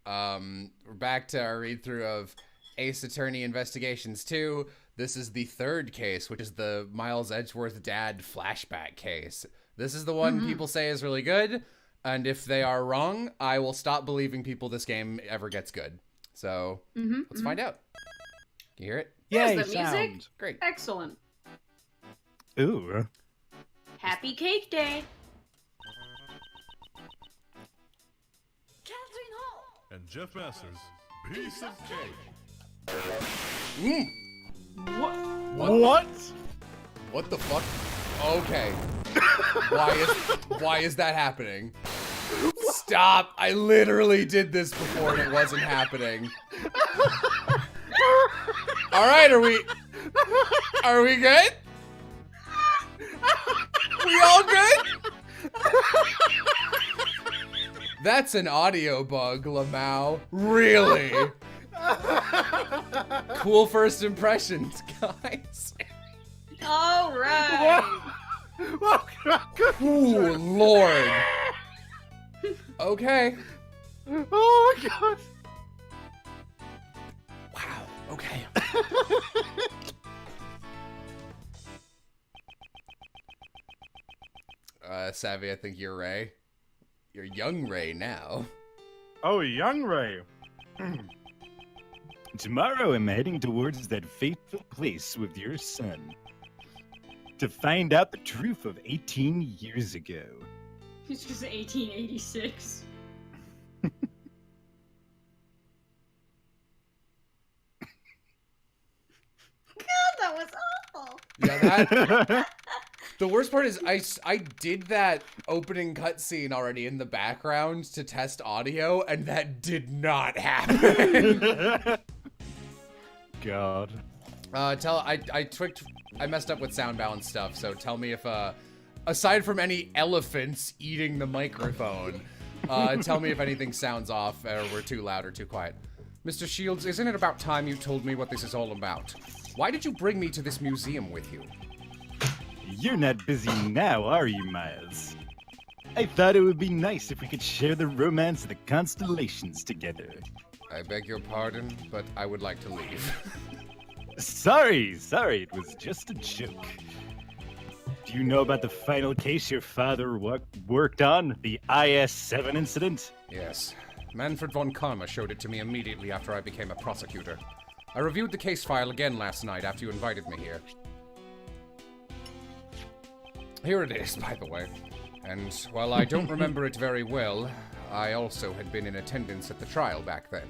We're back to our read-through of Ace Attorney Investigations 2. This is the third case, which is the Miles Edgeworth dad flashback case. This is the one people say is really good, and if they are wrong, I will stop believing people this game ever gets good. So, let's find out. You hear it? Yeah, There's the music. Great. Excellent. Ooh. Happy Cake Day. And Jeff Masters' Piece of Cake. What? What the fuck? Okay. Why is that happening? Stop! I literally did this before and it wasn't happening. Alright, are we good? We all good? That's an audio bug, Lamau. Really? Cool first impressions, guys. All right. Ooh, Lord. Okay. Oh my god. Wow, okay. Savvy, I think you're Ray. You're young Ray now. Oh, young Ray. Tomorrow I'm heading towards that fateful place with your son to find out the truth of 18 years ago. It's just 1886. God, that was awful. Yeah, that... The worst part is I did that opening cutscene already in the background to test audio, and that did not happen. God. I messed up with sound balance stuff, so tell me if, aside from any elephants eating the microphone, tell me if anything sounds off or we're too loud or too quiet. Mr. Shields, isn't it about time you told me what this is all about? Why did you bring me to this museum with you? You're not busy now, are you, Miles? I thought it would be nice if we could share the romance of the constellations together. I beg your pardon, but I would like to leave. Sorry, it was just a joke. Do you know about the final case your father worked on, the IS-7 incident? Yes. Manfred von Karma showed it to me immediately after I became a prosecutor. I reviewed the case file again last night after you invited me here. Here it is, by the way. And while I don't remember it very well, I also had been in attendance at the trial back then.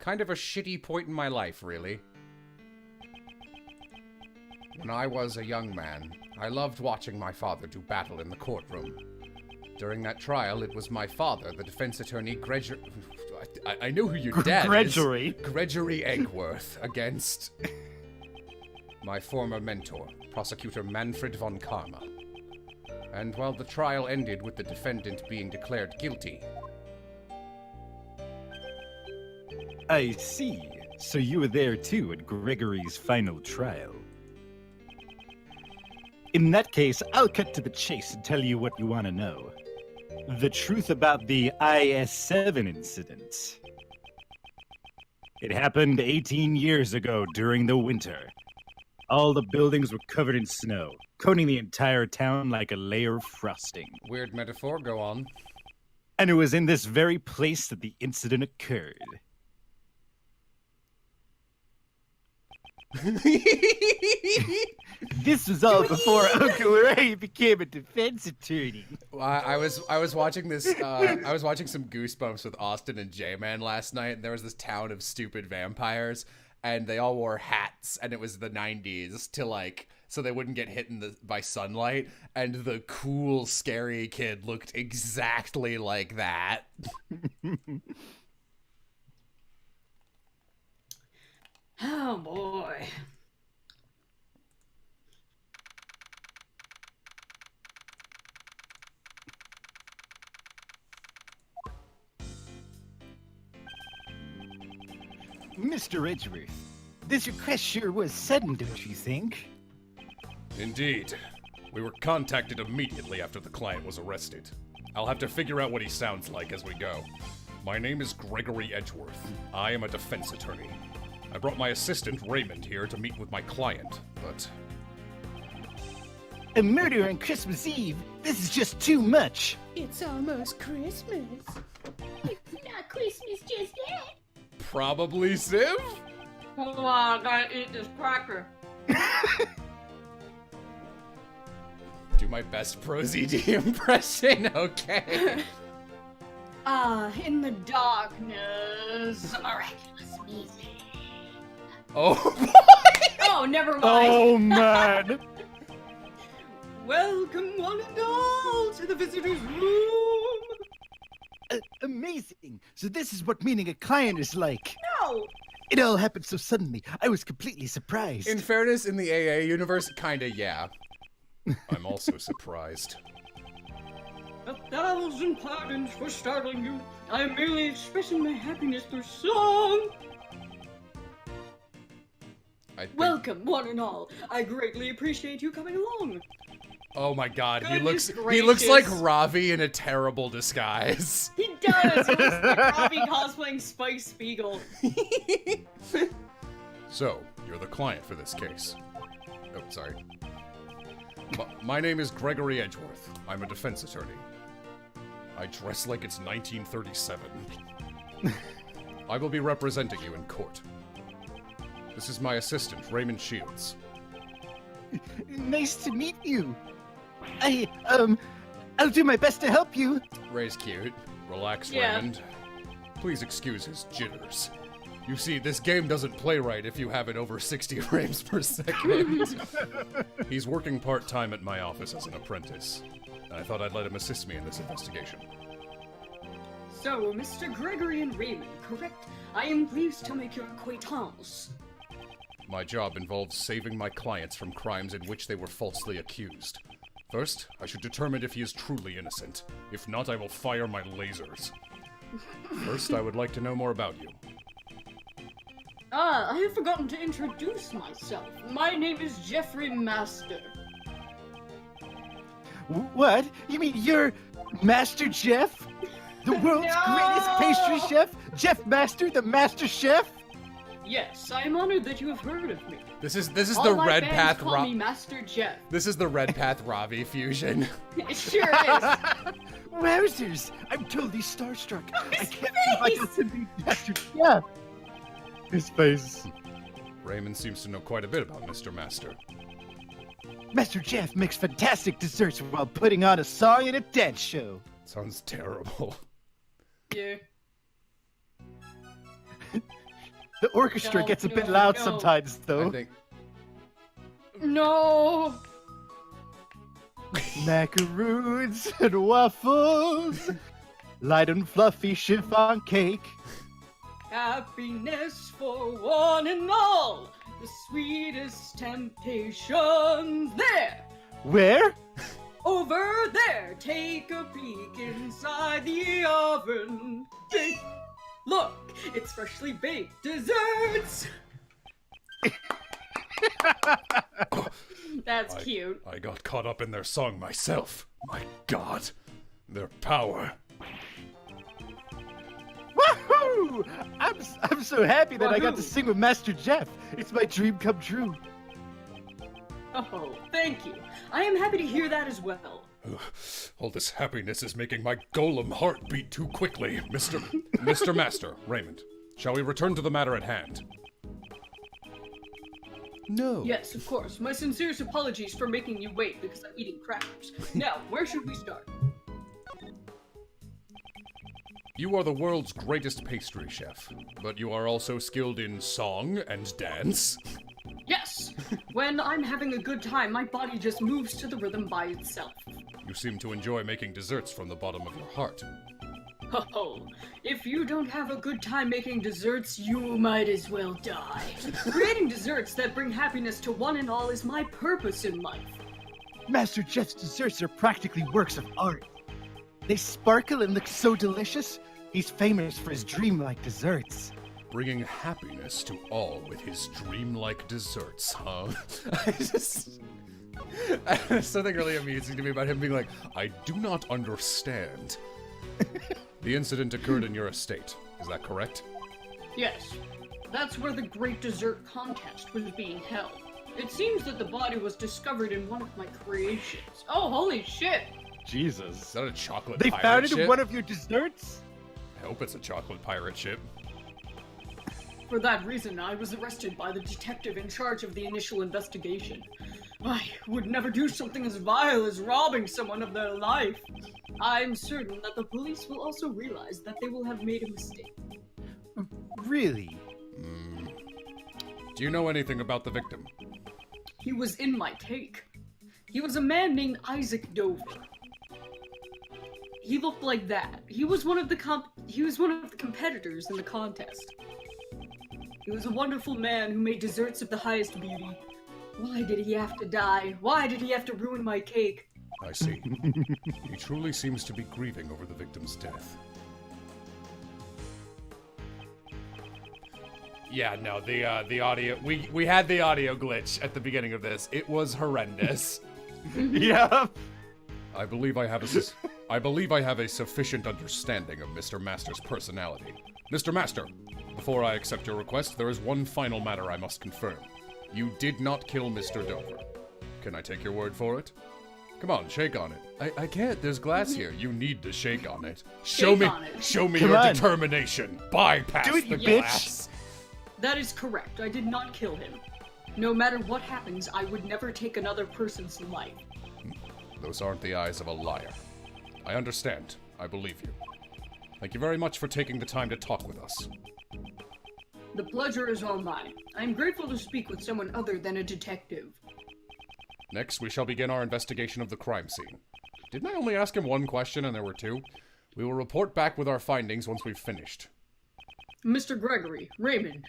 Kind of a shitty point in my life, really. When I was a young man, I loved watching my father do battle in the courtroom. During that trial, it was my father, the defense attorney, I know who your dad Gregory. is. Gregory Eggworth, against my former mentor, prosecutor Manfred von Karma. And while the trial ended with the defendant being declared guilty... I see. So you were there too at Gregory's final trial. In that case, I'll cut to the chase and tell you what you want to know. The truth about the IS-7 incident. It happened 18 years ago during the winter. All the buildings were covered in snow, coating the entire town like a layer of frosting. Weird metaphor, go on. And it was in this very place that the incident occurred. This was all before Uncle Ray became a defense attorney. I was watching this. I was watching some Goosebumps with Austin and J-Man last night, and there was this town of stupid vampires, and they all wore hats, and it was the 90s to like so they wouldn't get hit by sunlight. And the cool, scary kid looked exactly like that. Oh boy. Mr. Edgeworth, this request sure was sudden, don't you think? Indeed. We were contacted immediately after the client was arrested. I'll have to figure out what he sounds like as we go. My name is Gregory Edgeworth. I am a defense attorney. I brought my assistant, Raymond, here to meet with my client, but... A murder on Christmas Eve? This is just too much. It's almost Christmas. Not Christmas just yet. Probably Civ? Hold on, I gotta eat this cracker. Do my best Prosy D impression, okay. In the darkness, miraculous music. Oh boy! Oh, never mind. Oh, man. Welcome one and all to the visitor's room. Amazing. So this is what meeting a client is like. No. It all happened so suddenly. I was completely surprised. In fairness, in the AA universe, kinda yeah. I'm also surprised. 1,000 pardons for startling you. I am merely expressing my happiness through song. Welcome, one and all. I greatly appreciate you coming along. Oh my god, he Goodness looks like gracious. Ravi in a terrible disguise. He does. He looks like Robbie cosplaying Spike Spiegel. So, you're the client for this case. Oh, sorry. My name is Gregory Edgeworth. I'm a defense attorney. I dress like it's 1937. I will be representing you in court. This is my assistant, Raymond Shields. Nice to meet you. I'll do my best to help you. Ray's cute. Relax, Yeah. Raymond. Please excuse his jitters. You see, this game doesn't play right if you have it over 60 frames per second. He's working part-time at my office as an apprentice. And I thought I'd let him assist me in this investigation. So, Mr. Gregory and Raymond, correct? I am pleased to make your acquaintance. My job involves saving my clients from crimes in which they were falsely accused. First, I should determine if he is truly innocent. If not, I will fire my lasers. First, I would like to know more about you. I have forgotten to introduce myself. My name is Jeffrey Master. What? You mean you're Master Jeff? The world's greatest pastry chef? Jeff Master, the Master Chef? Yes, I am honored that you have heard of me. This is the All my Red fans Path call me Master Jeff. This is the Red Path Ravi fusion. It sure is. Wowzers! I'm totally starstruck. I His can't believe I face! got to be Master Jeff. His face. Raymond seems to know quite a bit about Mr. Master. Master Jeff makes fantastic desserts while putting on a song and a dance show. Sounds terrible. Yeah. The orchestra No, gets a bit no, loud no. sometimes, though. I think No. Macaroons and waffles, light and fluffy chiffon cake. Happiness for one and all. The sweetest temptations there. Where? Over there. Take a peek inside the oven. Look, it's freshly baked desserts. That's cute. I got caught up in their song myself. My god. Their power. Woohoo! I'm so happy that I got to Wahoo! sing with Master Jeff. It's my dream come true. Oh, thank you. I am happy to hear that as well. All this happiness is making my golem heart beat too quickly. Mr. Master, Raymond, shall we return to the matter at hand? no. Yes, of course. My sincerest apologies for making you wait because I'm eating crackers. Now, where should we start? You are the world's greatest pastry chef, but you are also skilled in song and dance. Yes! When I'm having a good time, my body just moves to the rhythm by itself. You seem to enjoy making desserts from the bottom of your heart. Oh, if you don't have a good time making desserts, you might as well die. Creating desserts that bring happiness to one and all is my purpose in life. Master Jeff's desserts are practically works of art. They sparkle and look so delicious. He's famous for his dreamlike desserts. Bringing happiness to all with his dreamlike desserts, huh? There's something really amusing to me about him being like, I do not understand. The incident occurred in your estate. Is that correct? Yes, that's where the Great Dessert Contest was being held. It seems that the body was discovered in one of my creations. Oh, holy shit! Is Jesus. that a chocolate They pirate found it ship? in one of your desserts? I hope it's a chocolate pirate ship. For that reason, I was arrested by the detective in charge of the initial investigation. I would never do something as vile as robbing someone of their life. I'm certain that the police will also realize that they will have made a mistake. Really? Do you know anything about the victim? He was in my cake. He was a man named Isaac Dover. He looked like that. He was one of the competitors in the contest. He was a wonderful man who made desserts of the highest beauty. Why did he have to die? Why did he have to ruin my cake? I see. He truly seems to be grieving over the victim's death. Yeah, no, the audio, we had the audio glitch at the beginning of this. It was horrendous. Yeah. I believe I have a sufficient understanding of Mr. Master's personality. Mr. Master, before I accept your request, there is one final matter I must confirm. You did not kill Mr. Dover. Can I take your word for it? Come on, shake on it. I can't. There's glass here. You need to shake on it. Show me Come your on. determination. Bypass Do it, the you bitch. glass. That is correct. I did not kill him. No matter what happens, I would never take another person's life. Those aren't the eyes of a liar. I understand. I believe you. Thank you very much for taking the time to talk with us. The pleasure is all mine. I am grateful to speak with someone other than a detective. Next, we shall begin our investigation of the crime scene. Didn't I only ask him one question and there were two? We will report back with our findings once we've finished. Mr. Gregory, Raymond.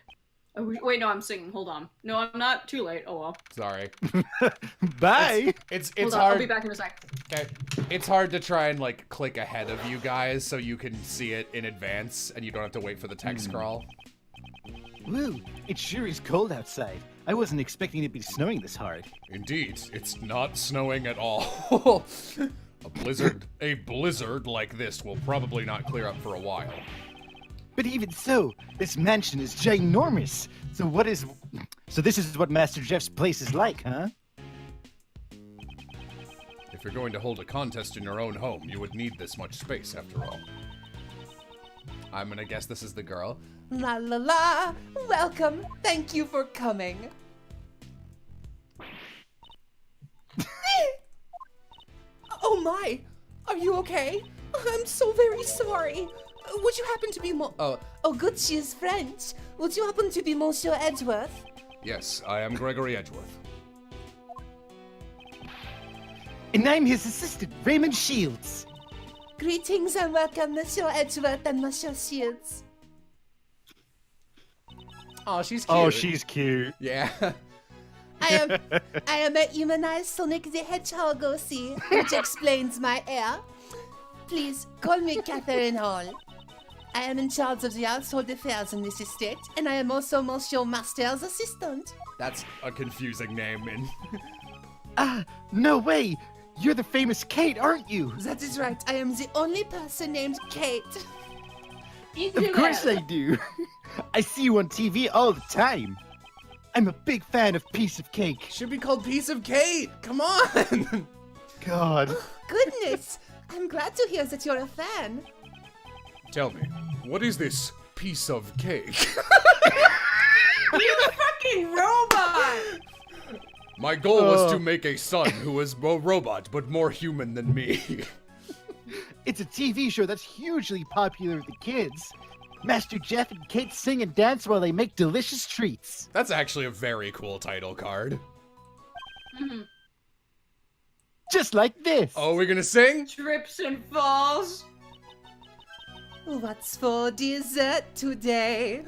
Oh, wait, no, I'm singing. Hold on. No, I'm not. Too late. Oh well. Sorry. Bye. It's Hold on, hard. I'll be back in a sec. Okay. It's hard to try and like click ahead of you guys so you can see it in advance and you don't have to wait for the text scroll. Woo, it sure is cold outside. I wasn't expecting it to be snowing this hard. Indeed, it's not snowing at all. A blizzard like this will probably not clear up for a while. But even so, this mansion is ginormous. So this is what Master Jeff's place is like, huh? If you're going to hold a contest in your own home, you would need this much space after all. I'm gonna guess this is the girl. La la la! Welcome! Thank you for coming. Oh my! Are you okay? I'm so very sorry. Would you happen to be Oh, good, she is French. Would you happen to be Monsieur Edgeworth? Yes, I am Gregory Edgeworth. And I'm his assistant, Raymond Shields. Greetings and welcome, Monsieur Edgeworth and Monsieur Shields. Oh, she's cute. Oh, she's cute. Yeah. I am a humanized Sonic the Hedgehog OC, which explains my hair. Please call me Catherine Hall. I am in charge of the household affairs in this estate, and I am also Monsieur Master's assistant. That's a confusing name and No way! You're the famous Kate, aren't you? That is right. I am the only person named Kate. Of course I do. I see you on TV all the time. I'm a big fan of Piece of Cake. Should be called Piece of Kate. Come on. God. Goodness, I'm glad to hear that you're a fan. tell me, what is this piece of cake? You fucking robot! My goal was to make a son who is a robot, but more human than me. It's a TV show that's hugely popular with the kids. Master Jeff and Kate sing and dance while they make delicious treats. That's actually a very cool title card. Just like this. Oh, we're gonna sing? Trips and falls. What's for dessert today?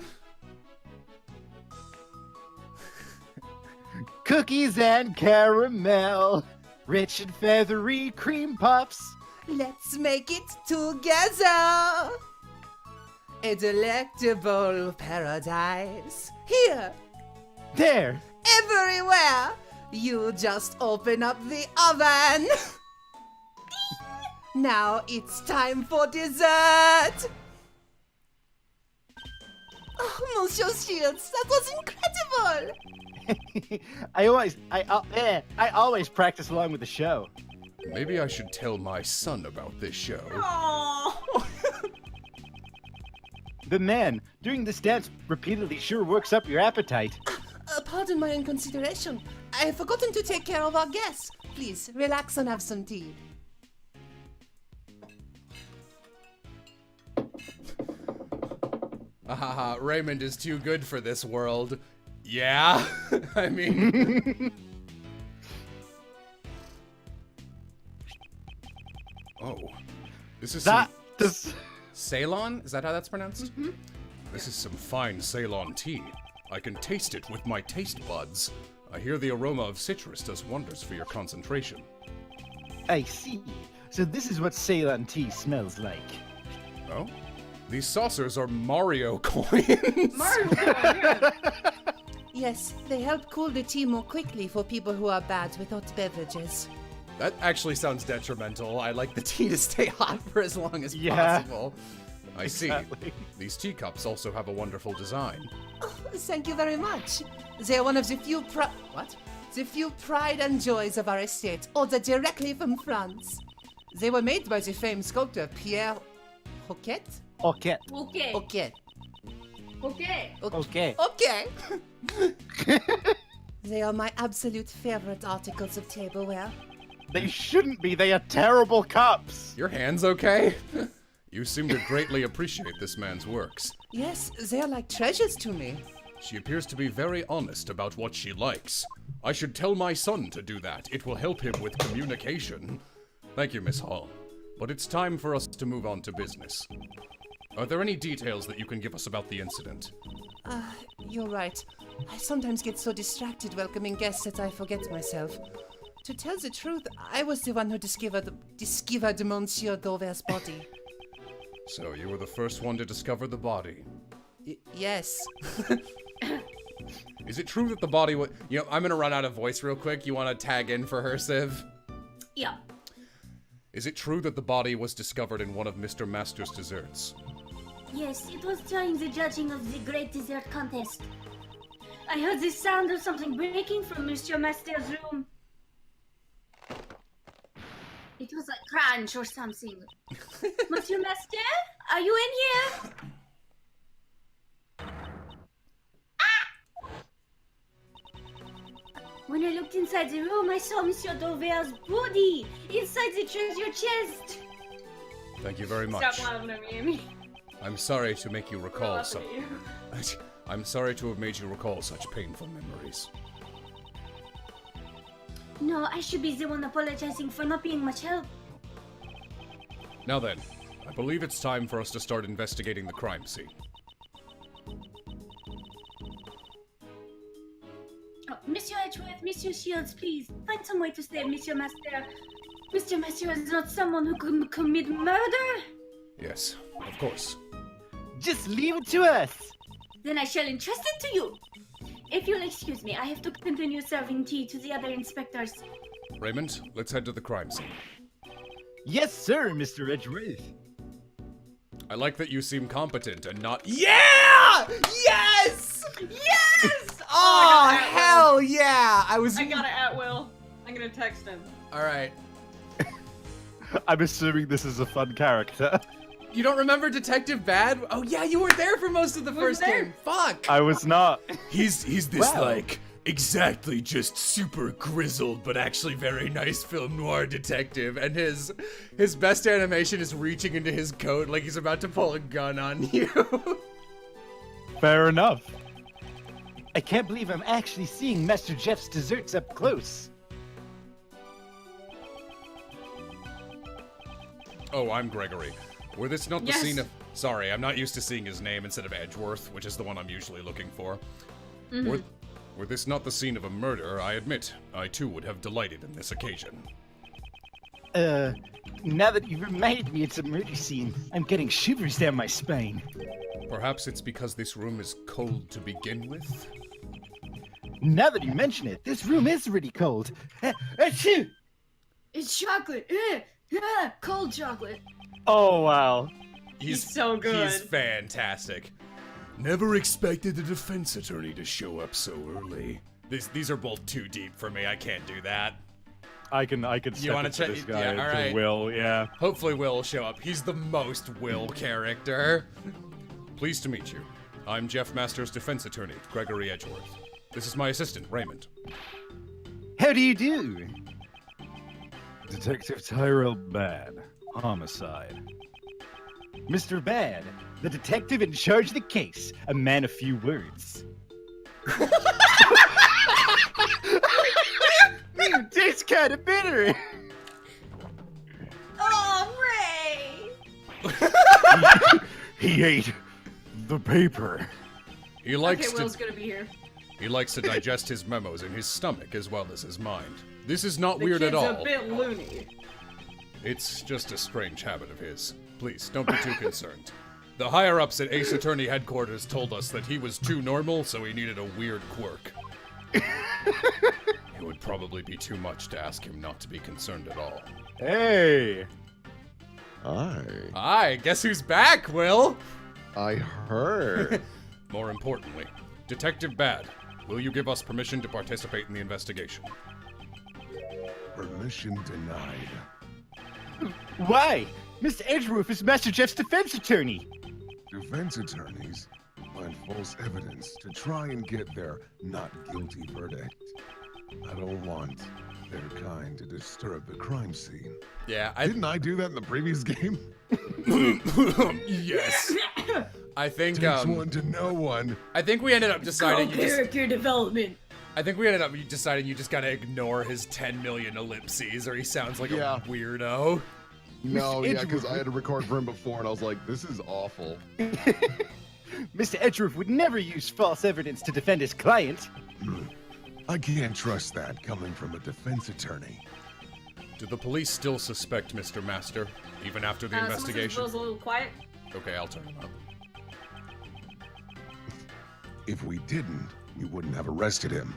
Cookies and caramel. Rich and feathery cream puffs. Let's make it together. A delectable paradise. Here, There. everywhere. You just open up the oven. Now it's time for dessert! Oh, Monsieur Shields, that was incredible! I always practice along with the show. Maybe I should tell my son about this show. Oh. The man doing this dance repeatedly sure works up your appetite. Pardon my inconsideration. I have forgotten to take care of our guests. Please, relax and have some tea. Haha, Raymond is too good for this world. Yeah? I mean... Oh, this is Ceylon? Is that how that's pronounced? This is some fine Ceylon tea. I can taste it with my taste buds. I hear the aroma of citrus does wonders for your concentration. I see. So this is what Ceylon tea smells like. Oh? These saucers are Mario coins. Mario, yeah. Yes, they help cool the tea more quickly for people who are bad with hot beverages. That actually sounds detrimental. I like the tea to stay hot for as long as possible. I Exactly. see. These teacups also have a wonderful design. Oh, thank you very much. They are one of the few The few pride and joys of our estate, ordered directly from France. They were made by the famed sculptor Pierre Hoquet? Okay. Okay. Hoquet. Okay. Okay. Okay. They are my absolute favorite articles of tableware. They shouldn't be. They are terrible cups. Your hands okay? You seem to greatly appreciate this man's works. Yes, they are like treasures to me. She appears to be very honest about what she likes. I should tell my son to do that. It will help him with communication. Thank you, Miss Hall. But it's time for us to move on to business. Are there any details that you can give us about the incident? You're right. I sometimes get so distracted welcoming guests that I forget myself. To tell the truth, I was the one who discovered Monsieur Dauver's body. So you were the first one to discover the body. Yes. Is it true that the body was... You know, I'm gonna run out of voice real quick. You wanna tag in for her, Civ? Yeah. Is it true that the body was discovered in one of Mr. Master's desserts? Yes, it was during the judging of the Great Dessert Contest. I heard the sound of something breaking from Monsieur Master's room. It was a crunch or something. Monsieur Master, are you in here? When I looked inside the room, I saw Monsieur Dauver's body inside the treasure chest. Thank you very much. Stop laughing at me, Amy. I'm sorry to make you recall Laughing at you. I'm sorry to have made you recall such painful memories. No, I should be the one apologizing for not being much help. Now then, I believe it's time for us to start investigating the crime scene. Oh, Monsieur Edgeworth, Monsieur Shields, please, find some way to save Monsieur Master. Mr. Master is not someone who could commit murder. Yes, of course. Just leave it to us. Then I shall entrust it to you. If you'll excuse me, I have to continue serving tea to the other inspectors. Raymond, let's head to the crime scene. Yes, sir, Mr. Edgeworth. I like that you seem competent and not... Yeah! Yes! Yes! Oh, hell yeah! I I got it at will. I'm gonna text him. Alright. I'm assuming this is a fun character. You don't remember Detective Bad? Oh yeah, you were there for most of the first there. game. Fuck! I was not. He's this Wow. like exactly just super grizzled but actually very nice film noir Detective, and his best animation is reaching into his coat like he's about to pull a gun on you. Fair enough. I can't believe I'm actually seeing Master Jeff's desserts up close. Oh, I'm Gregory. Were this not the Yes. scene of... Sorry, I'm not used to seeing his name instead of Edgeworth, which is the one I'm usually looking for. Were this not the scene of a murder, I admit, I too would have delighted in this occasion. Now that you reminded me it's a murder scene, I'm getting shivers down my spine. Perhaps it's because this room is cold to begin with? Now that you mention it, this room is really cold. Achoo! It's chocolate. Cold chocolate. Oh, wow. He's so good. He's fantastic. Never expected the defense attorney to show up so early. These are both too deep for me. I can't do that. I can step wanna into check- this guy. yeah, to alright. Will, yeah. Hopefully Will will show up. He's the most Will character. Pleased to meet you. I'm Jeff Masters' defense attorney, Gregory Edgeworth. This is my assistant, Raymond. How do you do? Detective Tyrell Bad. Homicide. Mr. Bad, the detective in charge of the case. A man of few words. Tastes kind of bitter. Oh, Ray! He ate the paper. He likes Okay, Will's gonna be here. He likes to digest his memos in his stomach as well as his mind. This is not The weird kid's at all. a bit loony. It's just a strange habit of his. Please, don't be too concerned. The higher-ups at Ace Attorney headquarters told us that he was too normal, so he needed a weird quirk. It would probably be too much to ask him not to be concerned at all. Hey. Hi, guess who's back, Will? I heard. More importantly, Detective Bad, will you give us permission to participate in the investigation? Permission denied. Why? Mr. Edgeworth is Master Jeff's defense attorney. Defense attorneys find false evidence to try and get their not guilty verdict. I don't want their kind to disturb the crime scene. Yeah, Didn't I do that in the previous game? yes. I think Takes one to know one. I think we ended up deciding Character development. I think we ended up deciding you just gotta ignore his 10 million ellipses or he sounds like Yeah. a weirdo. No, yeah, because Edgeworth- I had to record for him before, and I was like, this is awful. Mr. Edgeworth would never use false evidence to defend his client. I can't trust that coming from a defense attorney. Do the police still suspect Mr. Master, even after the investigation? Someone says Will's a little quiet. Okay, I'll turn him up. If we didn't, we wouldn't have arrested him.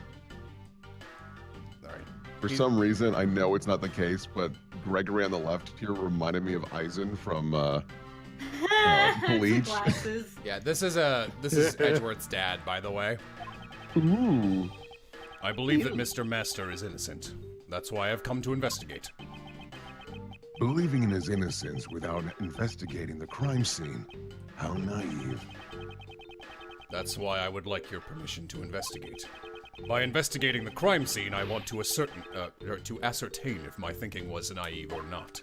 Alright. For some reason, I know it's not the case, but Gregory on the left here reminded me of Eisen from Bleach. Glasses. Yeah, this is Edgeworth's dad, by the way. Ooh. I believe that Mr. Master is innocent. That's why I've come to investigate. Believing in his innocence without investigating the crime scene. How naive. That's why I would like your permission to investigate. By investigating the crime scene, I want to ascertain if my thinking was naive or not.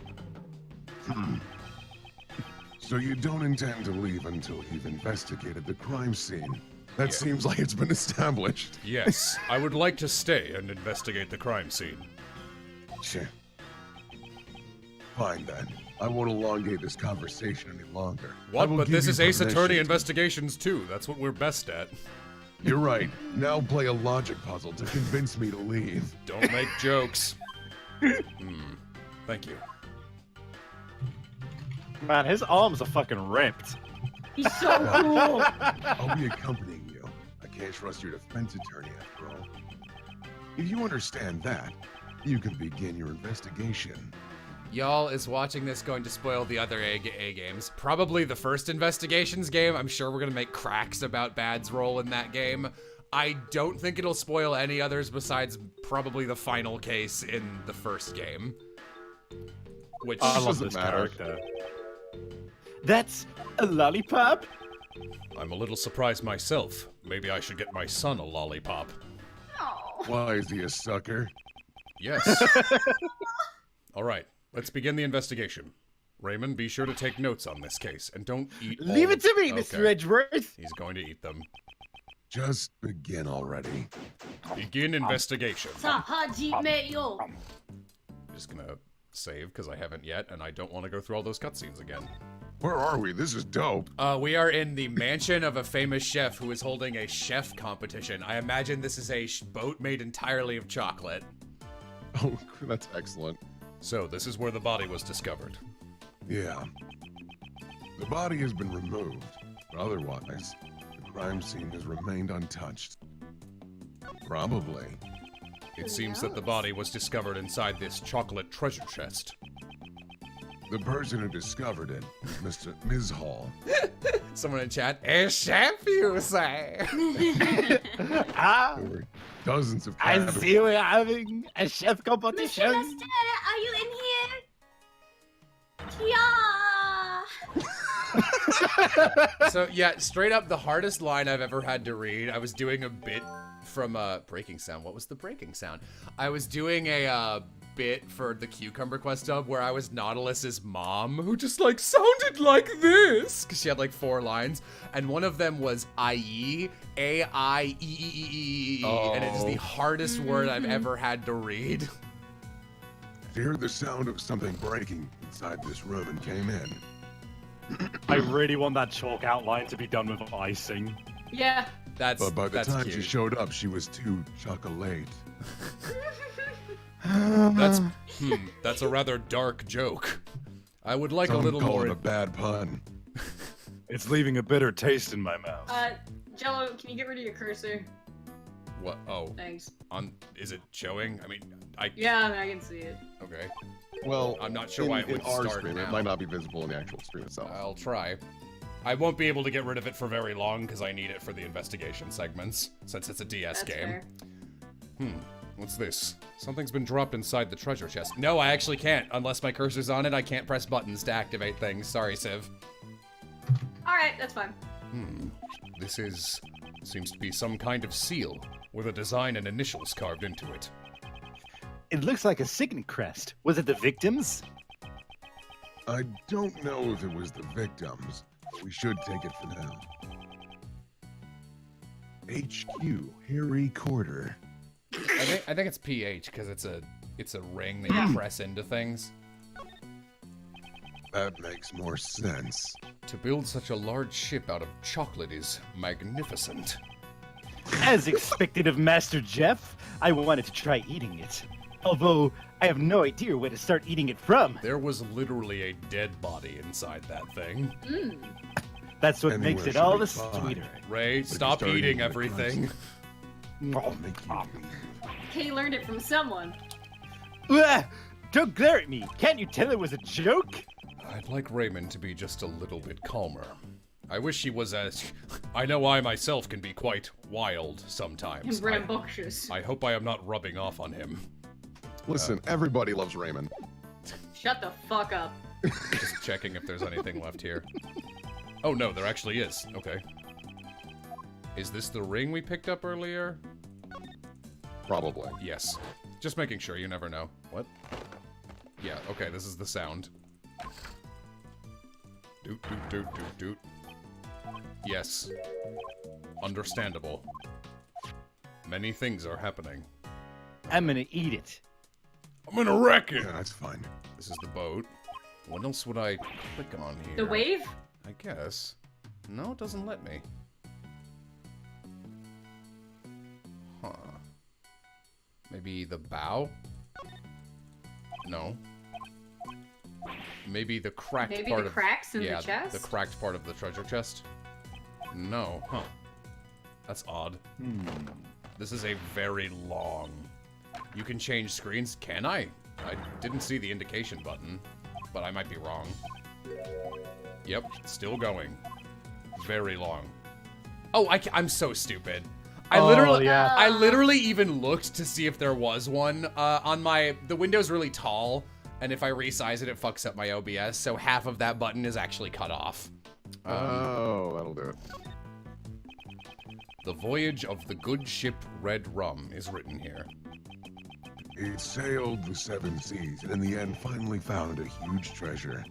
So you don't intend to leave until you've investigated the crime scene? That seems like it's been established. Yes, I would like to stay and investigate the crime scene. Sure. Fine then. I won't elongate this conversation any longer. I What? will But give this you is Ace permission Attorney to- Investigations too. That's what we're best at. You're right. Now play a logic puzzle to convince me to leave. Don't make jokes. Thank you. Man, his arms are fucking ripped. He's so cool. I'll be accompanying you. I can't trust your defense attorney after all. If you understand that, you can begin your investigation. Y'all, is watching this going to spoil the other A games? Probably the first Investigations game. I'm sure we're gonna make cracks about Bad's role in that game. I don't think it'll spoil any others besides probably the final case in the first game. Which I love doesn't this matter. character. That's a lollipop? I'm a little surprised myself. Maybe I should get my son a lollipop. Why is he a sucker? Yes. All right, let's begin the investigation. Raymond, be sure to take notes on this case and don't eat. all Leave it of- to me, Okay, Mr. Edgeworth. He's going to eat them. Just begin already. Begin investigation. Sahaji Mayo. Just gonna save because I haven't yet, and I don't want to go through all those cutscenes again. Where are we? This is dope. we are in the mansion of a famous chef who is holding a chef competition. I imagine this is a boat made entirely of chocolate. Oh, that's excellent. So this is where the body was discovered. Yeah. The body has been removed, but otherwise, the crime scene has remained untouched. Probably. It seems that the body was discovered inside this chocolate treasure chest. The person who discovered it, Ms. Hall. Someone in chat, a chef, you say? Ah, There were dozens of I cabins. see we're having a chef Mr. competition. Master, are you in here? Yeah. So yeah, straight up the hardest line I've ever had to read. I was doing a bit from breaking sound. What was the breaking sound? I was doing a bit for the Cucumber Quest dub where I was Nautilus's mom, who just like sounded like this because she had like 4 lines, and one of them was IE, A-I-E-E-E-E, and it is the hardest word I've ever had to read. I heard the sound of something breaking inside this room and came in. I really want that chalk outline to be done with icing. Yeah. That's But by the that's time cute. she showed up, she was too chocolate. That's a rather dark joke. I would like Some a little call more. it a bad pun. It's leaving a bitter taste in my mouth. Jello, can you get rid of your cursor? What? Oh, Thanks. is it showing? I mean, Yeah, I mean, I can see it. Okay. Well, I'm not sure why it would in our start stream, now. it might not be visible in the actual stream itself. I'll try. I won't be able to get rid of it for very long because I need it for the investigation segments, since it's a DS That's game. fair. What's this? Something's been dropped inside the treasure chest. No, I actually can't. Unless my cursor's on it, I can't press buttons to activate things. Sorry, Civ. Alright, that's fine. This seems to be some kind of seal with a design and initials carved into it. It looks like a signet crest. Was it the victims? I don't know if it was the victims. We should take it for now. HQ, Harry Quarter. I think it's PH because it's a ring that you press into things. That makes more sense. To build such a large ship out of chocolate is magnificent. As expected of Master Jeff, I wanted to try eating it. Although, I have no idea where to start eating it from. There was literally a dead body inside that thing. That's what Anywhere makes it should all be the fine. sweeter. Ray, stop start eating eating the everything. I'll make you leave. He learned it from someone. Ah, don't glare at me. Can't you tell it was a joke? I'd like Raymond to be just a little bit calmer. I wish he was as... I know I myself can be quite wild sometimes. And rambunctious. I hope I am not rubbing off on him. Listen, everybody loves Raymond. Shut the fuck up. Just checking if there's anything left here. Oh no, there actually is. Okay. Is this the ring we picked up earlier? Probably. Yes. Just making sure, you never know. What? Yeah, okay, this is the sound. Doot, doot, doot, doot, doot. Yes. Understandable. Many things are happening. I'm gonna eat it. I'm gonna wreck it! Yeah, that's fine. This is the boat. What else would I click on here? The wave? I guess. No, it doesn't let me. Huh. Maybe the bow? No. Maybe the cracked Maybe part the of... cracks in yeah, the chest? the cracked part of the treasure chest? No. Huh. That's odd. This is a very long... You can change screens? Can I? I didn't see the indication button, but I might be wrong. Yep, still going. Very long. Oh, I'm so stupid. I literally even looked to see if there was one on my... The window's really tall, and if I resize it, it fucks up my OBS, so half of that button is actually cut off. Oh, that'll do it. The voyage of the good ship Red Rum is written here. It sailed the 7 seas and in the end finally found a huge treasure.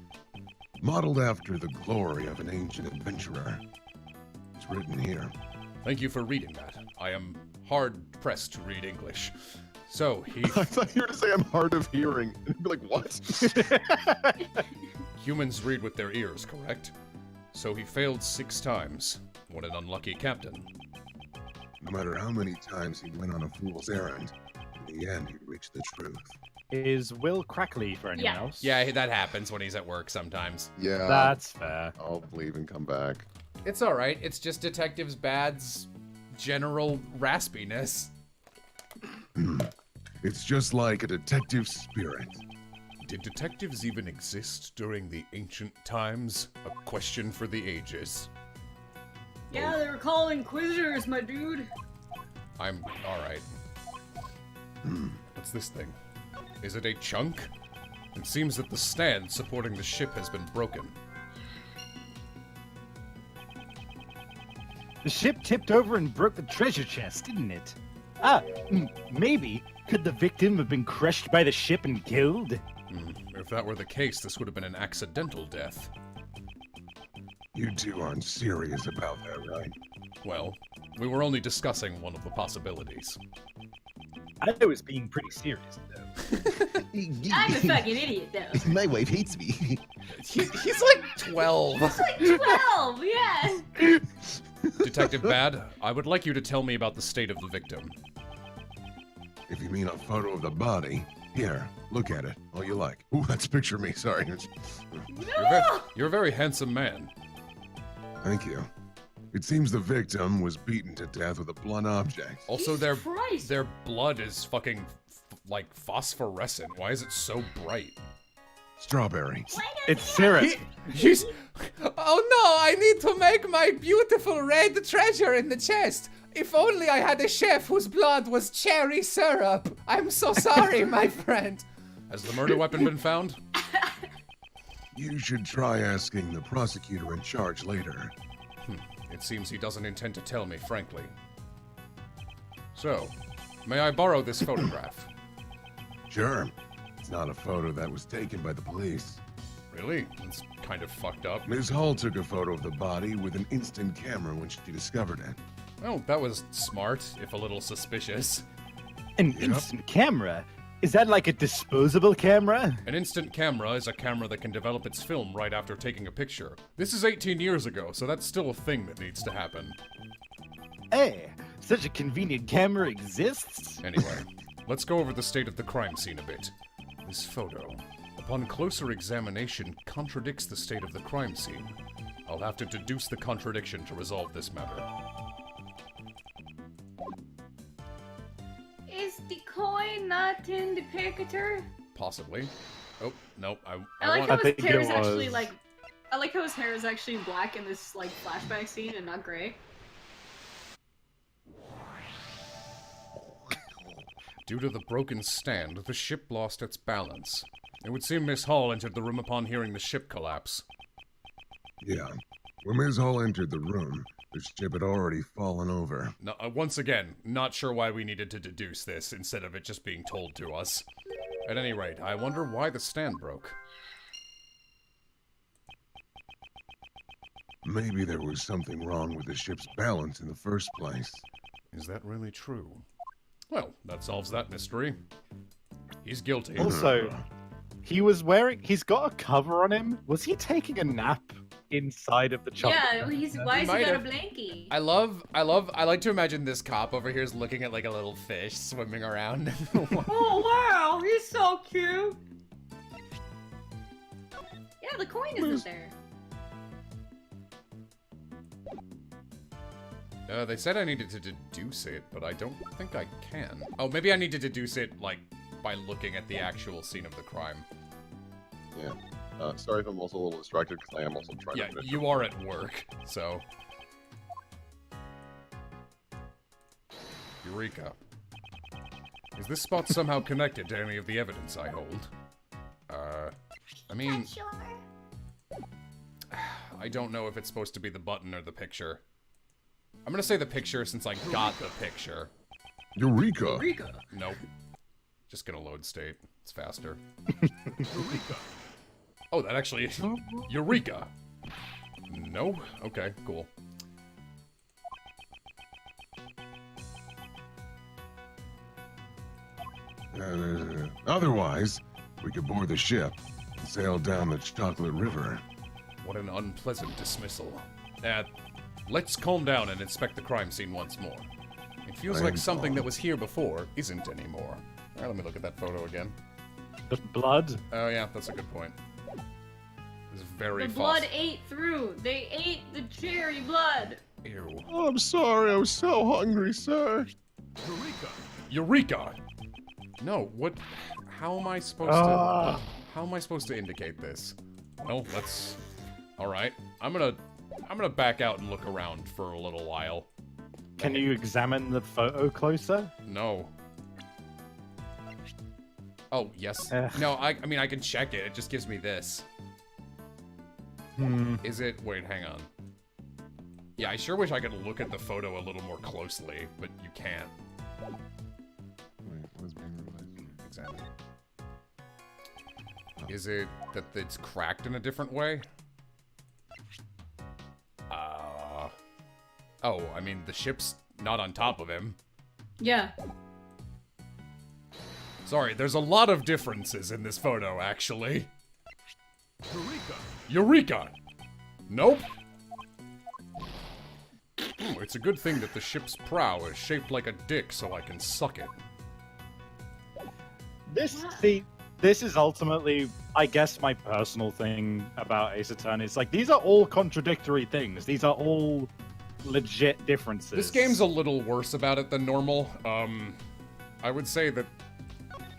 Modeled after the glory of an ancient adventurer. It's written here. Thank you for reading that. I am hard-pressed to read English. So, he... I thought you were to say I'm hard of hearing. I'd be like, what? Humans read with their ears, correct? So he failed 6 times. What an unlucky captain. No matter how many times he went on a fool's errand, in the end he reached the truth. Is Will crackly for anyone Yeah. else? Yeah, that happens when he's at work sometimes. Yeah. That's fair. I'll leave and come back. It's all right. It's just Detectives Bad's general raspiness. It's just like a detective's spirit. Did detectives even exist during the ancient times? A question for the ages. Yeah, they were called Inquisitors, my dude. I'm alright. What's this thing? Is it a chunk? It seems that the stand supporting the ship has been broken. The ship tipped over and broke the treasure chest, didn't it? Maybe. Could the victim have been crushed by the ship and killed? If that were the case, this would have been an accidental death. You two aren't serious about that, right? Well, we were only discussing one of the possibilities. I was being pretty serious, though. I'm a fucking idiot, though. My wife hates me. He's like 12. Like 12, yeah. Detective Bad, I would like you to tell me about the state of the victim. If you mean a photo of the body, here, look at it. All you like. Ooh, that's picture me. Sorry. You're a very handsome man. Thank you. It seems the victim was beaten to death with a blunt object. Also, Jesus Christ. their blood is fucking like phosphorescent. Why is it so bright? Strawberry. It's syrup. He's. Oh no! I need to make my beautiful red treasure in the chest. If only I had a chef whose blood was cherry syrup. I'm so sorry, my friend. Has the murder weapon been found? You should try asking the prosecutor in charge later. It seems he doesn't intend to tell me, frankly. So, may I borrow this photograph? Sure. It's not a photo that was taken by the police. Really? That's kind of fucked up. Ms. Hall took a photo of the body with an instant camera when she discovered it. Oh, that was smart, if a little suspicious. An instant camera? Is that like a disposable camera? An instant camera is a camera that can develop its film right after taking a picture. This is 18 years ago, so that's still a thing that needs to happen. Hey, such a convenient camera exists? Anyway, let's go over the state of the crime scene a bit. This photo, upon closer examination, contradicts the state of the crime scene. I'll have to deduce the contradiction to resolve this matter. Is the coin not in the picture? Possibly. Oh, no, I I like want... how I think his hair it is actually was- like. I like how his hair is actually black in this like flashback scene and not gray. Due to the broken stand, the ship lost its balance. It would seem Miss Hall entered the room upon hearing the ship collapse. Yeah. When Ms. Hall entered the room, the ship had already fallen over. No, once again, not sure why we needed to deduce this instead of it just being told to us. At any rate, I wonder why the stand broke. Maybe there was something wrong with the ship's balance in the first place. Is that really true? Well, that solves that mystery. He's guilty. Also, he's got a cover on him. Was he taking a nap inside of the chocolate? Yeah, why has might he got a have. blankie? I like to imagine this cop over here is looking at like a little fish swimming around. Oh wow, he's so cute. Yeah, the coin isn't there. They said I needed to deduce it, but I don't think I can. Oh, maybe I need to deduce it, like, by looking at the actual scene of the crime. Yeah. Sorry if I'm also a little distracted because I am also trying Yeah, to finish. you are at work, so... Eureka. Is this spot somehow connected to any of the evidence I hold? I mean... Sure. I don't know if it's supposed to be the button or the picture. I'm gonna say the picture since I got the picture. Eureka! Rika. Nope. Just gonna load state. It's faster. Eureka. Oh, that actually is... Eureka! No? Okay, cool. Otherwise, we could board the ship and sail down the Chocolate River. What an unpleasant dismissal. Let's calm down and inspect the crime scene once more. It feels I like am something that calm. was here before isn't anymore. Alright, let me look at that photo again. The blood? Oh yeah, that's a good point. It's very The blood ate through. They ate the cherry blood. Ew. Oh, I'm sorry. I was so hungry, sir. Eureka! No, what? How am I supposed to... How am I supposed to indicate this? Well, let's... Alright. I'm gonna back out and look around for a little while. Can you examine the photo closer? No. Oh, yes. Ugh. No, I mean, I can check it. It just gives me this. Is it... Wait, hang on. Yeah, I sure wish I could look at the photo a little more closely, but you can't. Wait, what is being replaced? Exactly. Is it that it's cracked in a different way? Oh, I mean, the ship's not on top of him. Yeah. Sorry, there's a lot of differences in this photo, actually. Eureka! Nope. It's a good thing that the ship's prow is shaped like a dick so I can suck it. This is ultimately, I guess, my personal thing about Ace Attorney. It's like, these are all contradictory things. These are all legit differences. This game's a little worse about it than normal. I would say that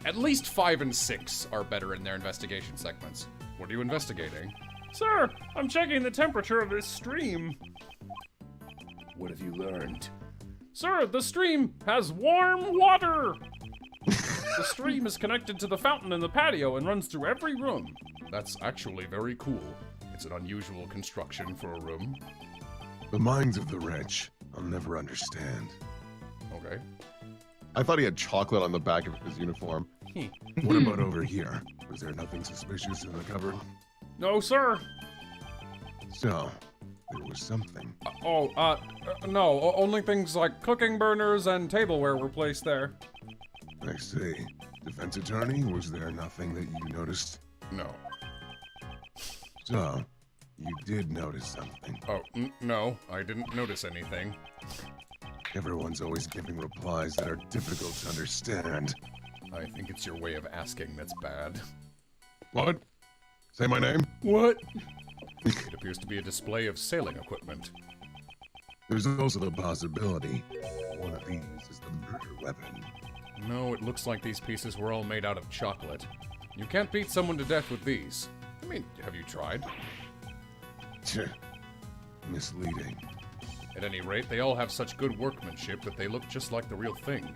at least 5 and 6 are better in their investigation segments. What are you investigating? Sir, I'm checking the temperature of this stream. What have you learned? Sir, the stream has warm water. The stream is connected to the fountain in the patio and runs through every room. That's actually very cool. It's an unusual construction for a room. The minds of the rich, I'll never understand. Okay. I thought he had chocolate on the back of his uniform. What about over here? Was there nothing suspicious in the cupboard? No, sir. So, there was something. No, only things like cooking burners and tableware were placed there. I see. Defense attorney, was there nothing that you noticed? No. So, you did notice something. Oh, no, I didn't notice anything. Everyone's always giving replies that are difficult to understand. I think it's your way of asking that's bad. What? Say my name? What? It appears to be a display of sailing equipment. There's also the possibility one of these is the murder weapon. No, it looks like these pieces were all made out of chocolate. You can't beat someone to death with these. I mean, have you tried? Misleading. At any rate, they all have such good workmanship that they look just like the real thing.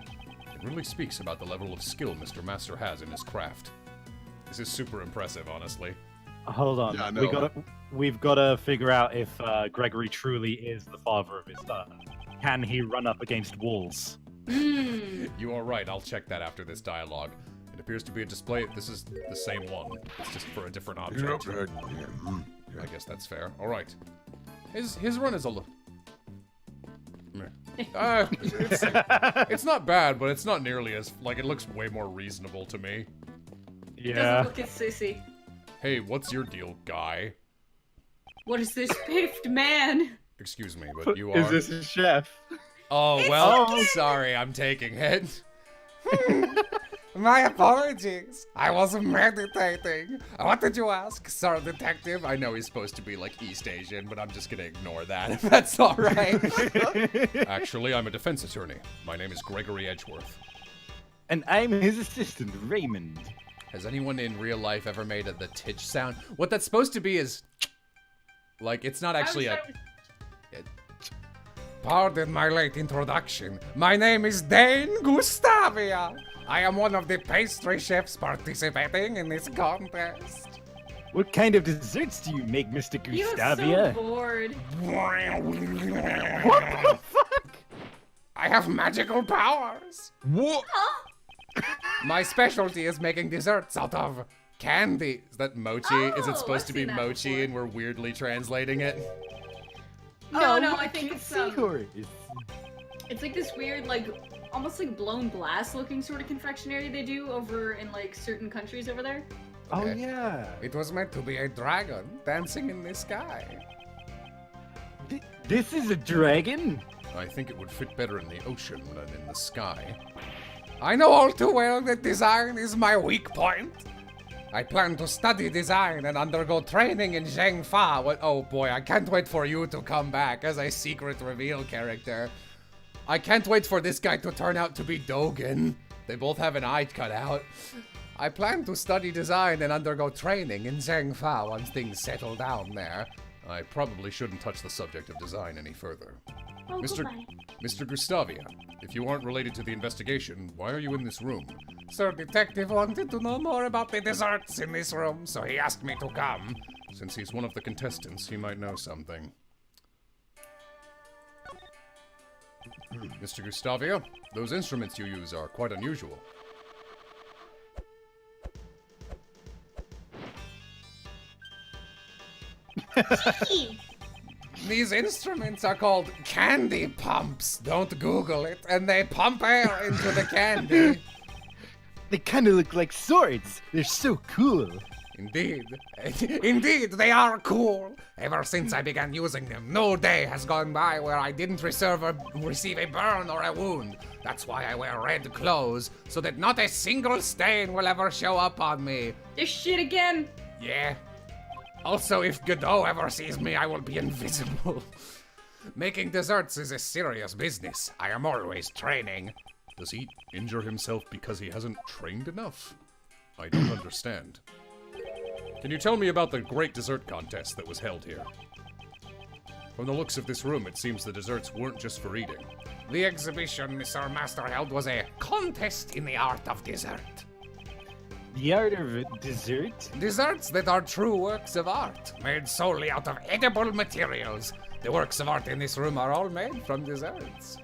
It really speaks about the level of skill Mr. Master has in his craft. This is super impressive, honestly. Hold on. Yeah, no. We've got to figure out if Gregory truly is the father of his son. Can he run up against walls? You are right, I'll check that after this dialogue. It appears to be a display. This is the same one. It's just for a different object. I guess that's fair. Alright. His run is a little... it's not bad, but it's not nearly as... Like, it looks way more reasonable to me. Doesn't Yeah. look as sissy. Hey, what's your deal, guy? What is this piffed man? Excuse me, but you are... Is this a chef? Oh, well, sorry, I'm taking it. My apologies. I was meditating. What did you ask, Sir Detective? I know he's supposed to be like East Asian, but I'm just gonna ignore that if that's all right. Actually, I'm a defense attorney. My name is Gregory Edgeworth. And I'm his assistant, Raymond. Has anyone in real life ever made the titch sound? What that's supposed to be is... Like, it's not actually a... Pardon my late introduction. My name is Dane Gustavia. I am one of the pastry chefs participating in this contest. What kind of desserts do you make, Mr. He was Gustavia? so bored. What the fuck? I have magical powers. What? My specialty is making desserts out of candy. Is that mochi? Is it Oh, supposed I've to be seen that mochi before. and we're weirdly translating it? No, Oh, I think it's it's like this weird, like, almost like blown glass looking sort of confectionery they do over in like certain countries over there. Oh Okay. yeah. It was meant to be a dragon dancing in the sky. This is a dragon? I think it would fit better in the ocean than in the sky. I know all too well that design is my weak point. I plan to study design and undergo training in Zhengfa. What? Oh boy, I can't wait for you to come back as a secret reveal character. I can't wait for this guy to turn out to be Dogen. They both have an eye cut out. I plan to study design and undergo training in Zhengfa once things settle down there. I probably shouldn't touch the subject of design any further. Oh, goodbye. Mr. Gustavia, if you aren't related to the investigation, why are you in this room? Sir Detective wanted to know more about the desserts in this room, so he asked me to come. Since he's one of the contestants, he might know something. Mr. Gustavia, those instruments you use are quite unusual. These instruments are called candy pumps. Don't Google it. And they pump air into the candy. They kind of look like swords. They're so cool. Indeed. Indeed, they are cool. Ever since I began using them, no day has gone by where I didn't receive a burn or a wound. That's why I wear red clothes, so that not a single stain will ever show up on me. This shit again. Yeah. Also, if Godot ever sees me, I will be invisible. Making desserts is a serious business. I am always training. Does he injure himself because he hasn't trained enough? I don't understand. Can you tell me about the great dessert contest that was held here? From the looks of this room, it seems the desserts weren't just for eating. The exhibition Mr. Master held was a contest in the art of dessert. The art of dessert? Desserts that are true works of art, made solely out of edible materials. The works of art in this room are all made from desserts.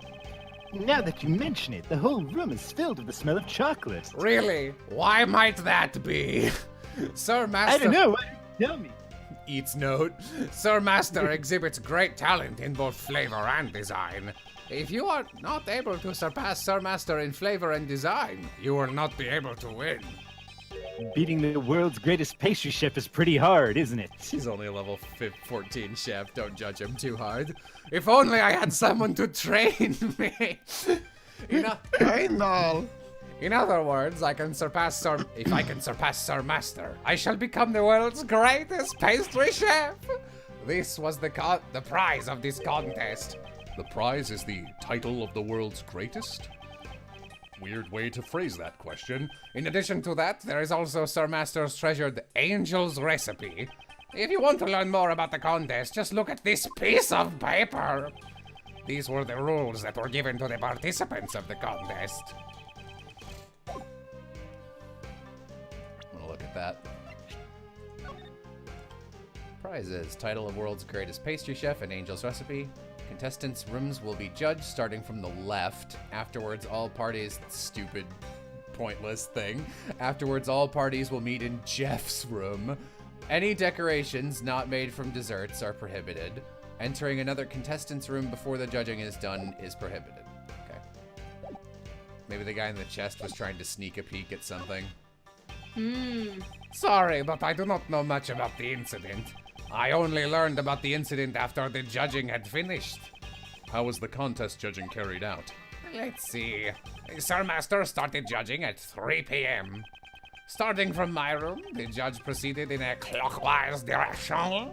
Now that you mention it, the whole room is filled with the smell of chocolate. Really? Why might that be? Sir Master... I don't know. Tell me. Eats note. Sir Master exhibits great talent in both flavor and design. If you are not able to surpass Sir Master in flavor and design, you will not be able to win. Beating the world's greatest pastry chef is pretty hard, isn't it? He's only a level 14 chef. Don't judge him too hard. If only I had someone to train me. In other words, if I can surpass Sir Master, I shall become the world's greatest pastry chef. This was the prize of this contest. The prize is the title of the world's greatest? Weird way to phrase that question. In addition to that, there is also Sir Master's treasured Angel's Recipe. If you want to learn more about the contest, just look at this piece of paper. These were the rules that were given to the participants of the contest. I'm gonna look at that. Prizes: title of world's greatest pastry chef and Angel's Recipe. Contestants' rooms will be judged starting from the left. Afterwards, all parties... Stupid, pointless thing. Afterwards, all parties will meet in Jeff's room. Any decorations not made from desserts are prohibited. Entering another contestant's room before the judging is done is prohibited. Okay. Maybe the guy in the chest was trying to sneak a peek at something. Sorry, but I do not know much about the incident. I only learned about the incident after the judging had finished. How was the contest judging carried out? Let's see. Sir Master started judging at 3 p.m. Starting from my room, the judge proceeded in a clockwise direction.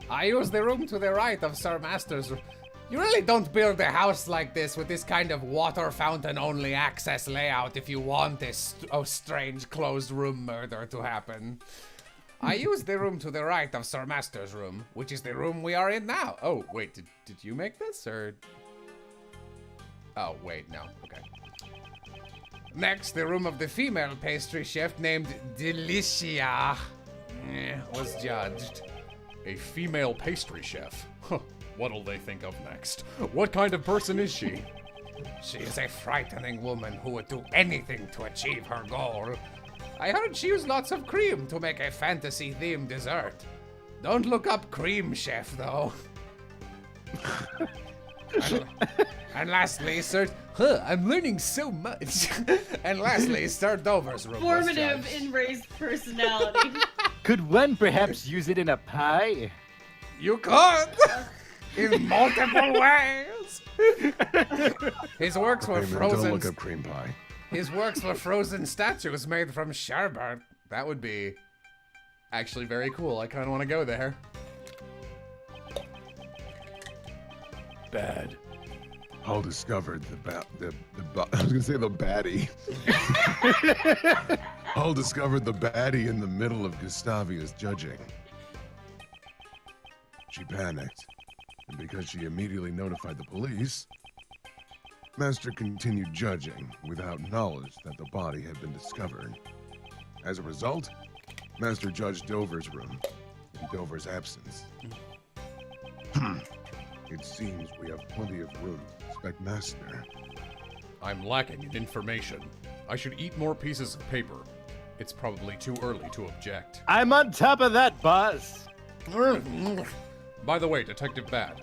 I used the room to the right of Sir Master's room. You really don't build a house like this with this kind of water fountain only access layout if you want this strange closed room murder to happen. I used the room to the right of Sir Master's room, which is the room we are in now. Oh, wait, did you make this, or? Oh, wait, no, okay. Next, the room of the female pastry chef named Delicia was judged. A female pastry chef? Huh. What'll they think of next? What kind of person is she? She is a frightening woman who would do anything to achieve her goal. I heard she used lots of cream to make a fantasy-themed dessert. Don't look up Cream Chef, though. and lastly, Sir... I'm learning so much. And lastly, Sir Dover's room was Formative judged. in Ray's personality. Could one perhaps use it in a pie? You could! In multiple ways! His works were Hey, man, frozen... don't look up cream pie. His works were frozen statues made from sherbet. That would be actually very cool. I kind of want to go there. Bad. Hall discovered I was gonna say the baddie. Hall discovered the baddie in the middle of Gustavia's judging. She panicked, and because she immediately notified the police, Master continued judging without knowledge that the body had been discovered. As a result, Master judged Dover's room in Dover's absence. It seems we have plenty of room to suspect Master. I'm lacking in information. I should eat more pieces of paper. It's probably too early to object. I'm on top of that, boss. By the way, Detective Bad,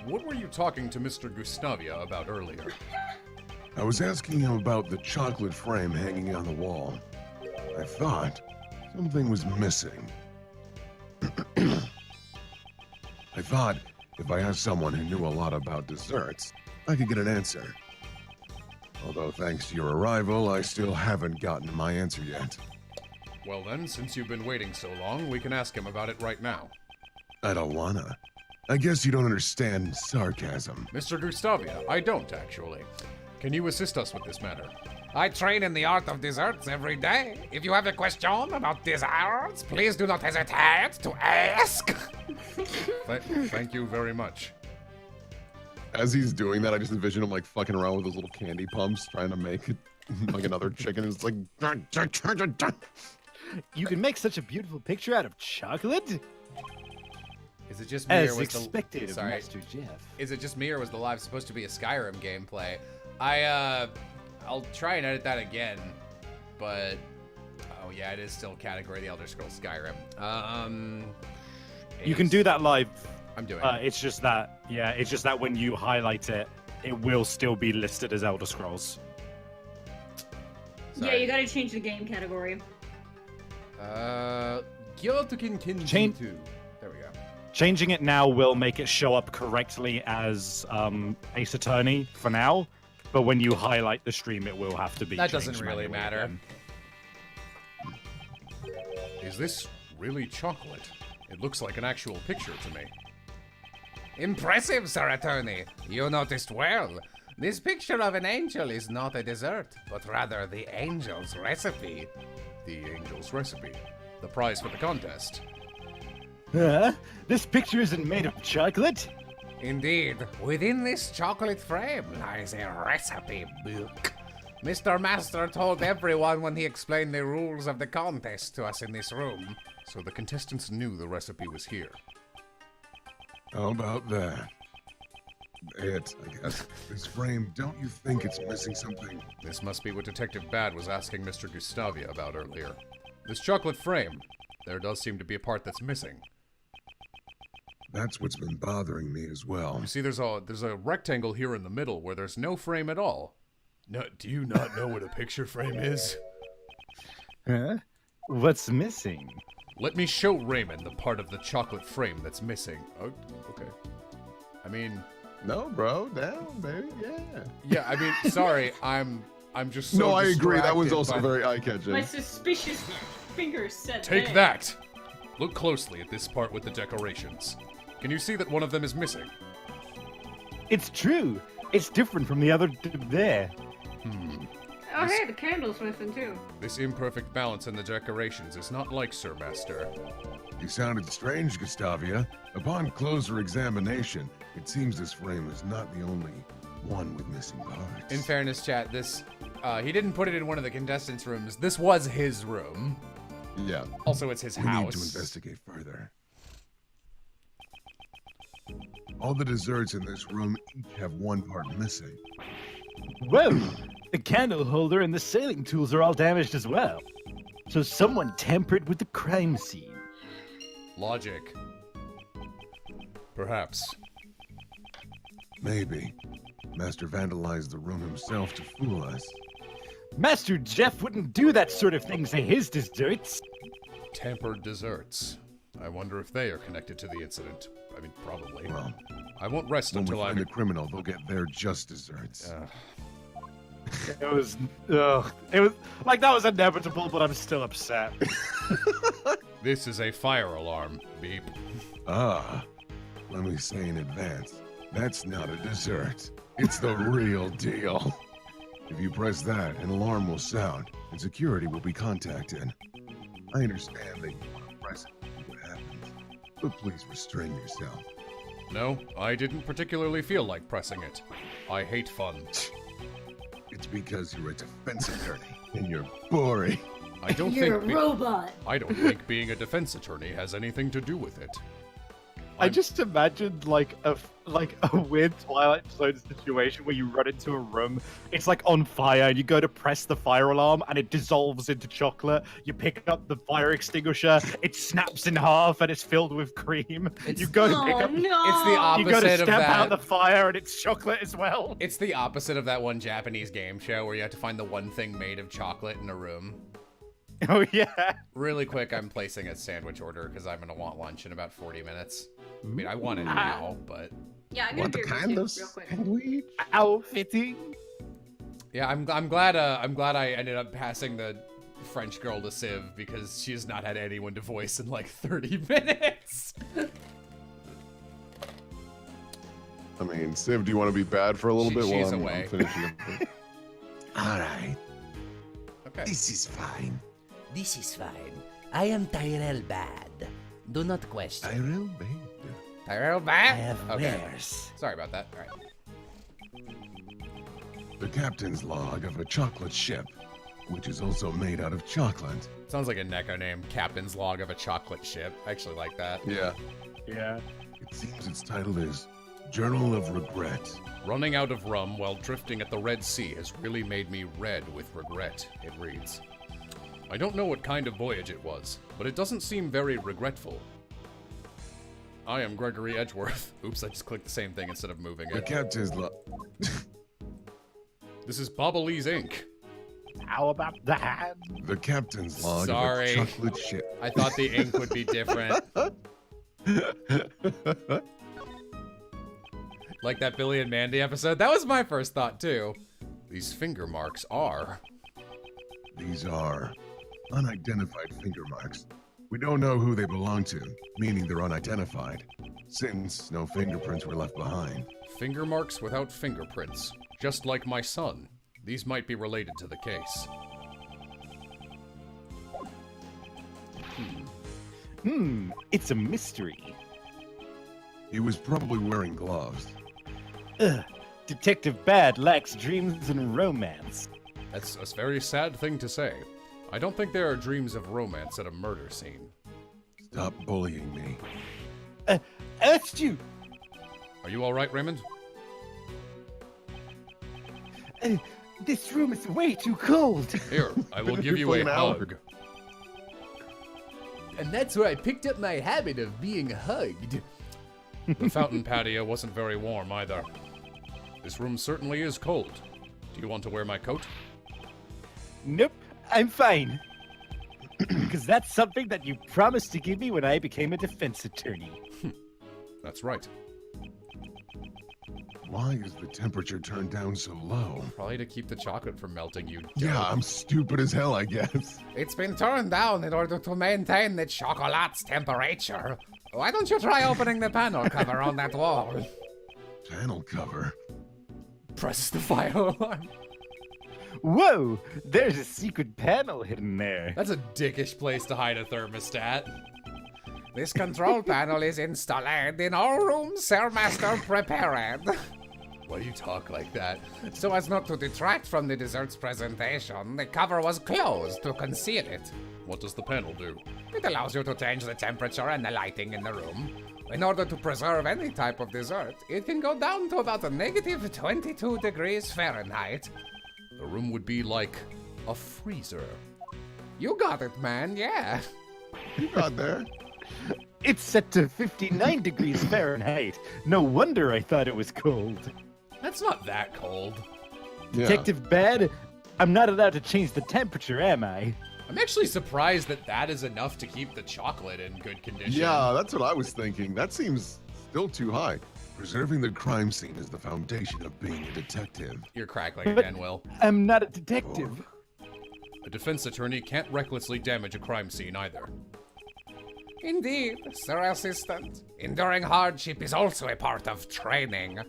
what were you talking to Mr. Gustavia about earlier? I was asking him about the chocolate frame hanging on the wall. I thought something was missing. I thought if I asked someone who knew a lot about desserts, I could get an answer. Although thanks to your arrival, I still haven't gotten my answer yet. Well then, since you've been waiting so long, we can ask him about it right now. I don't wanna. I guess you don't understand sarcasm. Mr. Gustavia, I don't actually. Can you assist us with this matter? I train in the art of desserts every day. If you have a question about desserts, please do not hesitate to ask. Thank you very much. As he's doing that, I just envision him like fucking around with those little candy pumps, trying to make like another chicken. It's like, You can make such a beautiful picture out of chocolate? Is it just me As or was expected of Sorry. Master Jeff. Is it just me or was the live supposed to be a Skyrim gameplay? I'll try and edit that again, but oh yeah, it is still category The Elder Scrolls Skyrim. You can do that live. I'm doing. It's just that, it's just that when you highlight it, it will still be listed as Elder Scrolls. Yeah, you gotta change the game category. Go to Change- There we go. Changing it now will make it show up correctly as Ace Attorney for now, but when you highlight the stream, it will have to be That changed doesn't really manually matter. again. Is this really chocolate? It looks like an actual picture to me. Impressive, Sir Attorney. You noticed well. This picture of an angel is not a dessert, but rather the angel's recipe. The angel's recipe. The prize for the contest. This picture isn't made of chocolate? Indeed, within this chocolate frame lies a recipe book. Mr. Master told everyone when he explained the rules of the contest to us in this room. So the contestants knew the recipe was here. How about that? I guess. This frame, don't you think it's missing something? This must be what Detective Bad was asking Mr. Gustavia about earlier. This chocolate frame. There does seem to be a part that's missing. That's what's been bothering me as well. You see, there's a rectangle here in the middle where there's no frame at all. No, do you not know what a picture frame is? Huh? What's missing? Let me show Raymond the part of the chocolate frame that's missing. Oh, okay. I mean... no, bro, down, baby, yeah. Yeah, I mean, sorry, I'm just so No, I agree. That was distracted also by- very eye-catching. My suspicious fingers set Take there. that! Look closely at this part with the decorations. Can you see that one of them is missing? It's true. It's different from the other there. Oh, hey, the candle's missing too. This imperfect balance in the decorations is not like Sir Master. You sounded strange, Gustavia. Upon closer examination, it seems this frame is not the only one with missing parts. In fairness, chat, this he didn't put it in one of the contestants' rooms. This was his room. Yeah. Also, it's his We house. need to investigate further. All the desserts in this room each have one part missing. Whoa! The candle holder and the sailing tools are all damaged as well. So someone tampered with the crime scene. Logic. Perhaps. Maybe. Master vandalized the room himself to fool us. Master Jeff wouldn't do that sort of thing to his desserts. Tampered desserts. I wonder if they are connected to the incident. I mean, probably. Well, I won't rest when we until find I'm... the criminal, they'll get their just desserts. It was like that was inevitable, but I'm still upset. This is a fire alarm. Beep. Ah, let me say in advance, That's not a dessert. It's the real deal. If you press that, an alarm will sound, and security will be contacted. I understand that you want to press it to see what happens, but please restrain yourself. No, I didn't particularly feel like pressing it. I hate fun. It's because you're a defense attorney, and you're boring. I don't You're think a robot. I don't think being a defense attorney has anything to do with it. I just imagined like a weird Twilight Zone situation where you run into a room, it's like on fire, you go to press the fire alarm and it dissolves into chocolate. You pick up the fire extinguisher, it snaps in half and it's filled with cream. You go to pick up It's the opposite you go to of stamp that. out the fire and it's chocolate as well. It's the opposite of that one Japanese game show where you have to find the one thing made of chocolate in a room. Oh yeah. Really quick, I'm placing a sandwich order because I'm gonna want lunch in about 40 minutes. I mean, I want it now, but Yeah, I'm What gonna the be kind of real quick. sandwich? How fitting. yeah, I'm glad I ended up passing the French girl to Civ because she has not had anyone to voice in like 30 minutes. I mean, Civ, do you want to be bad for a little bit She's while I'm away. finishing up? All right, Okay. this is fine. This is fine. I am Tyrell Bad. Do not question. Tyrell Bad. Tyrell I back? have Okay. wares. Sorry about that. All right. The captain's log of a chocolate ship, which is also made out of chocolate. Sounds like a Neko name. Captain's log of a chocolate ship. I actually like that. Yeah. Yeah. It seems its title is Journal of Regret. Running out of rum while drifting at the Red Sea has really made me red with regret, it reads. I don't know what kind of voyage it was, but it doesn't seem very regretful. I am Gregory Edgeworth. Oops, I just clicked the same thing instead of moving The it. captain's log. This is Bobbleese Inc. How about that? The captain's log Sorry. of a chocolate ship. I thought the ink would be different. Like that Billy and Mandy episode. That was my first thought too. These finger marks are... These are unidentified finger marks. We don't know who they belong to, meaning they're unidentified, since no fingerprints were left behind. Finger marks without fingerprints. Just like my son. These might be related to the case. It's a mystery. He was probably wearing gloves. Ugh. Detective Bad lacks dreams and romance. That's a very sad thing to say. I don't think there are dreams of romance at a murder scene. Stop bullying me. Asked you. Are you alright, Raymond? This room is way too cold. Here, I will Been give here you for a an hour. hug. And that's where I picked up my habit of being hugged. The fountain patio wasn't very warm either. This room certainly is cold. Do you want to wear my coat? Nope, I'm fine. Because that's something that you promised to give me when I became a defense attorney. That's right. Why is the temperature turned down so low? Probably to keep the chocolate from melting, you Yeah, dope. I'm stupid as hell, I guess. It's been turned down in order to maintain the chocolate's temperature. Why don't you try opening the panel cover on that wall? Panel cover. Press the fire alarm. Whoa, there's a secret panel hidden there. That's a dickish place to hide a thermostat. This control panel is installed in all rooms, Sir Master prepared. Why do you talk like that? So as not to detract from the dessert's presentation, the cover was closed to conceal it. What does the panel do? It allows you to change the temperature and the lighting in the room. In order to preserve any type of dessert, it can go down to about a negative 22 degrees Fahrenheit. The room would be like a freezer. You got it, man, yeah. You got there. It's set to 59 degrees Fahrenheit. No wonder I thought it was cold. That's not that cold. Yeah. Detective Bad, I'm not allowed to change the temperature, am I? I'm actually surprised that that is enough to keep the chocolate in good condition. Yeah, that's what I was thinking. That seems still too high. Preserving the crime scene is the foundation of being a detective. You're crackling But- again, Will. I'm not a detective. A defense attorney can't recklessly damage a crime scene either. Indeed, Sir Assistant. Enduring hardship is also a part of training.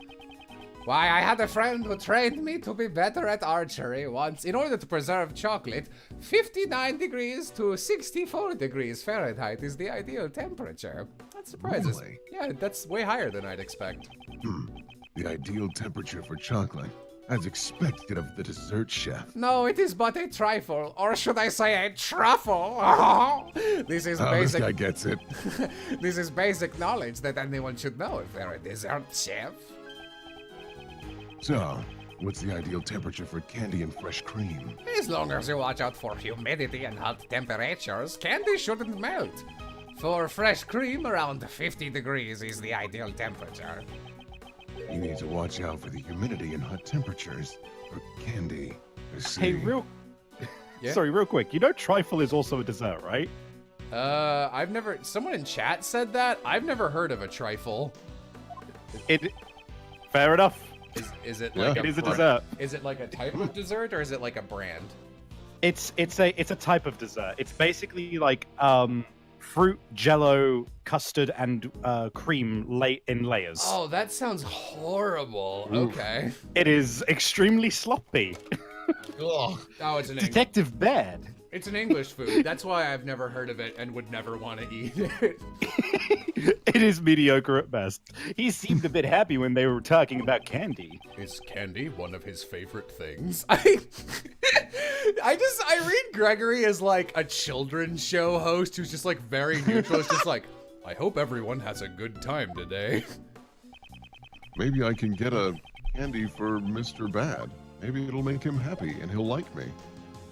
Why, I had a friend who trained me to be better at archery once. In order to preserve chocolate, 59 degrees to 64 degrees Fahrenheit is the ideal temperature. That surprises me. Really? Yeah, that's way higher than I'd expect. The ideal temperature for chocolate, as expected of the dessert chef. No, it is but a trifle, or should I say a truffle. This is Oh, this basic. guy gets it. This is basic knowledge that anyone should know if they're a dessert chef. So, what's the ideal temperature for candy and fresh cream? As long as you watch out for humidity and hot temperatures, candy shouldn't melt. For fresh cream, around 50 degrees is the ideal temperature. You need to watch out for the humidity and hot temperatures for candy. I see. Hey, real quick. You know trifle is also a dessert, right? I've never. Someone in chat said that. I've never heard of a trifle. Fair enough. Is it Yeah. like It is a brand? dessert. Is it like a type of dessert or is it like a brand? It's a type of dessert. It's basically like fruit, jello, custard, and cream in layers. Oh, that sounds horrible. Okay. It is extremely sloppy. Oh, it's an Detective Bad. It's an English food. That's why I've never heard of it and would never want to eat it. It is mediocre at best. He seemed a bit happy when they were talking about candy. Is candy one of his favorite things? I read Gregory as like a children's show host who's just like very neutral. It's just like, I hope everyone has a good time today. Maybe I can get a candy for Mr. Bad. Maybe it'll make him happy and he'll like me.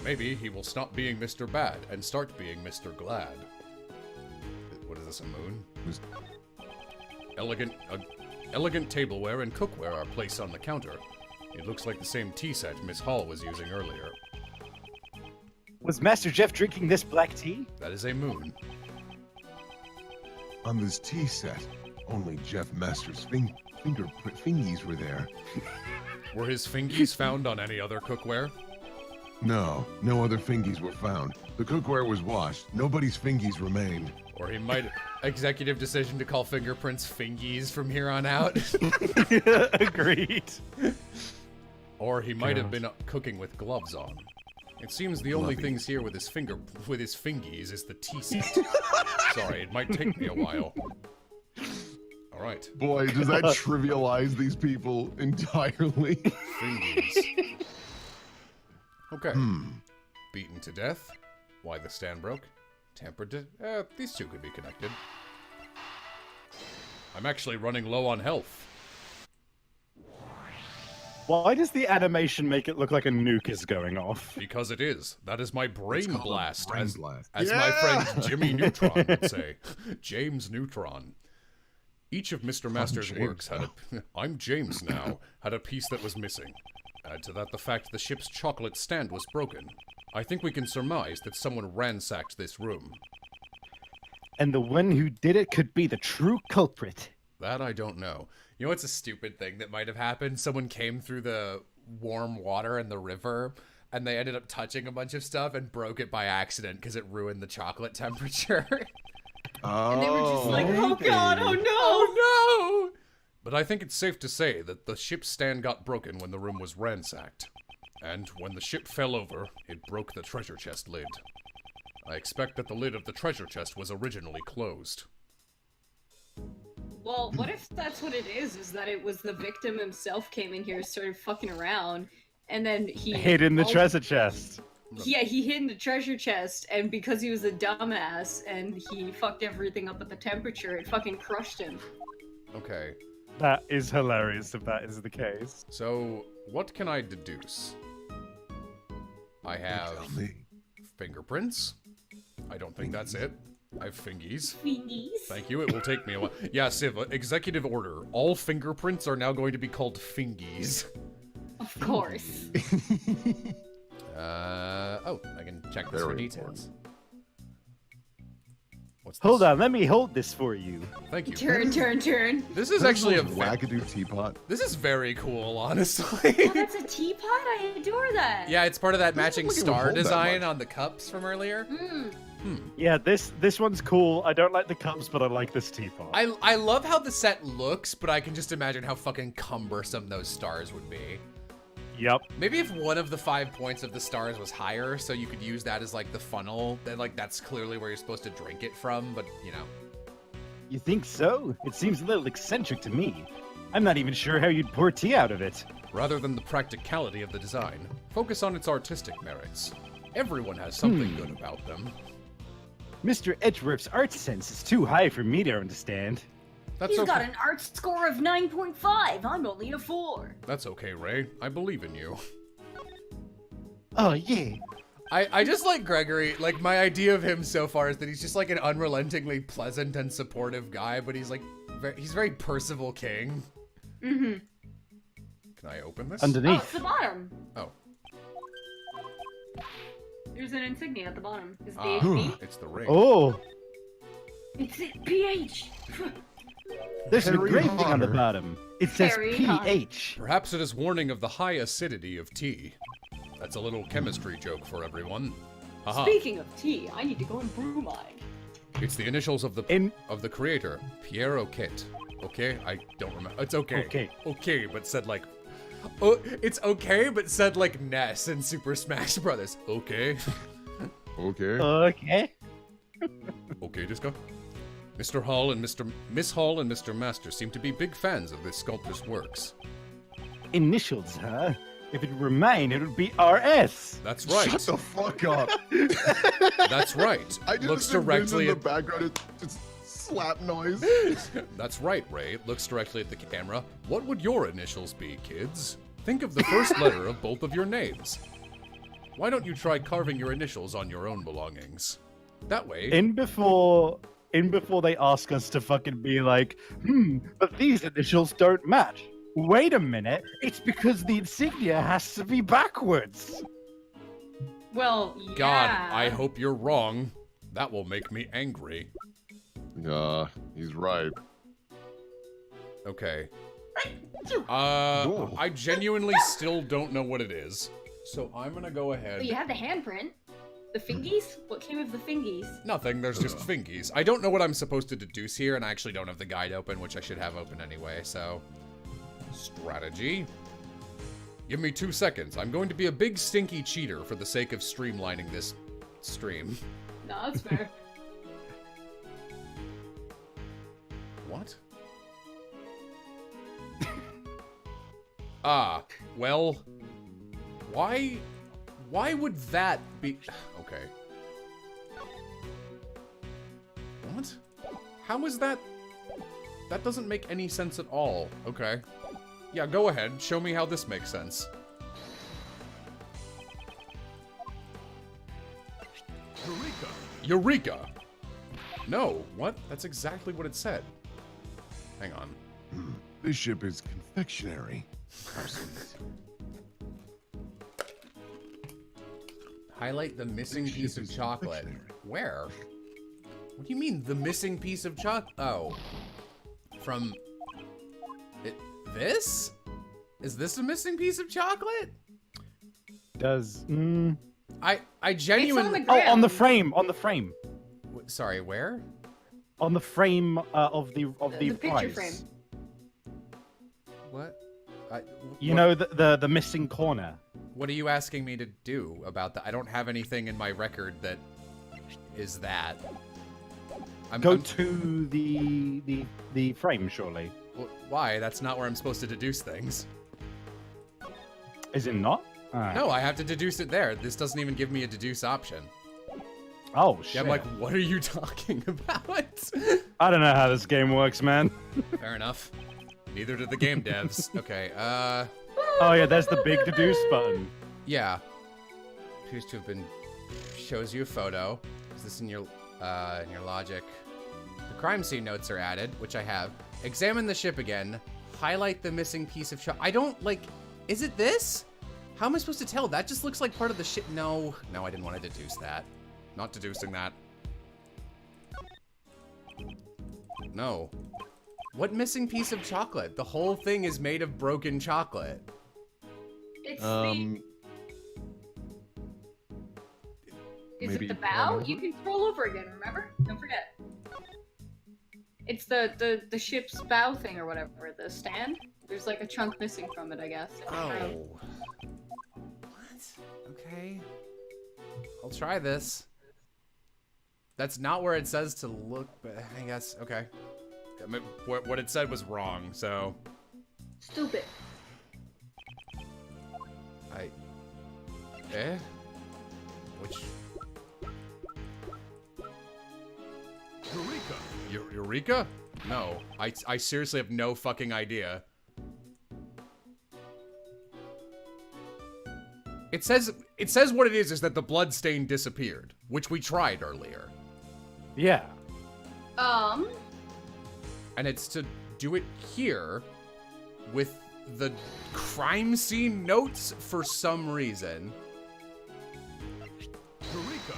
Maybe he will stop being Mr. Bad and start being Mr. Glad. what is this, a moon? Elegant tableware and cookware are placed on the counter. It looks like the same tea set Miss Hall was using earlier. Was Master Jeff drinking this black tea? That is a moon. On this tea set, only Jeff Master's fingerprint fingies were there. Were his fingies found on any other cookware? No other fingies were found. The cookware was washed. Nobody's fingies remained. Or he might executive decision to call fingerprints fingies from here on out. Agreed. Or he might have been cooking with gloves on. It seems the only Glovey. things here with his fingies is the tea set. Sorry, it might take me a while. All right, Boy, does that trivialize these people entirely. fingies. Okay. Beaten to death. Why the stand broke. Tampered to... these two could be connected. I'm actually running low on health. Why does the animation make it look like a nuke is going off? Because it is. That is my brain called a blast, brain as, blast. as my friend Jimmy Neutron would say. James Neutron. Each of Mr. Master's James works had a... I'm James now. Had a piece that was missing. Add to that the fact the ship's chocolate stand was broken. I think we can surmise that someone ransacked this room. And the one who did it could be the true culprit. That I don't know. You know what's a stupid thing that might have happened? Someone came through the warm water in the river and they ended up touching a bunch of stuff and broke it by accident because it ruined the chocolate temperature. And they were just like, oh maybe. god, oh no! Oh no! But I think it's safe to say that the ship's stand got broken when the room was ransacked. And when the ship fell over, it broke the treasure chest lid. I expect that the lid of the treasure chest was originally closed. Well, what if that's what it is that it was the victim himself came in here, started fucking around, and then he... Hid in the treasure chest. Yeah, he hid in the treasure chest, and because he was a dumbass, and he fucked everything up at the temperature, it fucking crushed him. Okay, That is hilarious if that is the case. So, what can I deduce? I have Tell me. Fingerprints? I don't think that's it. I have fingies. Fingies. Thank you, it will take me a while. Yeah, Civ, executive order. All fingerprints are now going to be called fingies. Of course. Oh, I can check this for Very details. What's this? Hold on, let me hold this for you. Thank you. Turn. This is actually a wackadoo teapot. This is very cool, honestly. Oh, that's a teapot? I adore that. Yeah, it's part of that matching look like it would star hold that design much. on the cups from earlier. Yeah, this one's cool. I don't like the cups, but I like this teapot. I love how the set looks, but I can just imagine how fucking cumbersome those stars would be. Yep. Maybe if one of the 5 points of the stars was higher, so you could use that as like the funnel, then like that's clearly where you're supposed to drink it from, but you know. You think so? It seems a little eccentric to me. I'm not even sure how you'd pour tea out of it. Rather than the practicality of the design, focus on its artistic merits. Everyone has something good about them. Mr. Edgeworth's art sense is too high for me to understand. That's He's okay. got an art score of 9.5. I'm only a 4. That's okay, Ray. I believe in you. Oh, yeah. I just like Gregory. Like, my idea of him so far is that he's just like an unrelentingly pleasant and supportive guy, but he's like, he's very Percival King. Mm-hmm. Can I open this? Oh, Underneath. it's the bottom. Oh, There's an insignia at the bottom. Is it ah, the HP? it's the ring. Oh, It's it. PH. there's a Harry great thing on the Potter. bottom. It says Harry Potter. PH. Perhaps it is warning of the high acidity of tea. That's a little chemistry joke for everyone. Haha. Speaking of tea, I need to go and brew mine. It's the initials of the In creator, Pierre Oquet. Okay, I don't remember. It's okay. Okay. Okay, but said like, Oh, it's okay, but said like Ness in Super Smash Brothers. okay, Okay. okay. okay, Disco. Miss Hall and Mr. Master seem to be big fans of this sculptor's works. Initials, huh? If it were mine, it would be RS. That's right. Shut the fuck up. That's right. I just Looks envision directly in at the background. It's just slap noise. That's right, Ray. It looks directly at the camera. What would your initials be, kids? Think of the first letter of both of your names. Why don't you try carving your initials on your own belongings? That way, In before they ask us to fucking be like, but these initials don't match. Wait a minute, it's because the insignia has to be backwards. Well, yeah. God, I hope you're wrong. That will make me angry. He's right. Okay. I genuinely still don't know what it is. So I'm gonna go ahead. But you have the handprint. The fingies? What came of the fingies? Nothing, there's just fingies. I don't know what I'm supposed to deduce here, and I actually don't have the guide open, which I should have open anyway, so... Strategy. Give me 2 seconds. I'm going to be a big stinky cheater for the sake of streamlining this stream. No, that's fair. What? Well... Why would that be... Okay. What? How is that... That doesn't make any sense at all. Okay. Yeah, go ahead. Show me how this makes sense. Eureka! Eureka! No, what? That's exactly what it said. Hang on. This ship is confectionery. Highlight the missing This piece ship of is chocolate. confectionery. Where? What do you mean, the missing piece of chocolate? Oh. From... This? Is this a missing piece of chocolate? Does I It's genuinely... on the oh, ground. on the frame, Sorry, where? on the frame of the The picture prize. frame. What? You know the missing corner. What are you asking me to do about that? I don't have anything in my record that is that. Go to the frame, surely. Why? That's not where I'm supposed to deduce things. Is it not? Alright. No, I have to deduce it there. This doesn't even give me a deduce option. Oh shit. Yeah, I'm like, what are you talking about? I don't know how this game works, man. Fair enough. Neither do the game devs. Okay, Oh yeah, there's the big deduce button. yeah. Appears to have been... Shows you a photo. Is this in your logic? The crime scene notes are added, which I have. Examine the ship again. Highlight the missing piece of I don't, like... Is it this? How am I supposed to tell? That just looks like part of the ship. No, I didn't want to deduce that. Not deducing that. No. What missing piece of chocolate? The whole thing is made of broken chocolate. It's Is Maybe it the you bow? climb over You it? can roll over again, remember? Don't forget. It's the ship's bow thing or whatever, the stand. There's like a chunk missing from it, I guess. Oh. What? Okay. I'll try this. That's not where it says to look, but I guess, okay. I mean, what it said was wrong, so... Stupid. Which... Eureka! Eureka? No. I seriously have no fucking idea. It says what it is that the blood stain disappeared, which we tried earlier. Yeah. And it's to do it here with the crime scene notes for some reason. Eureka!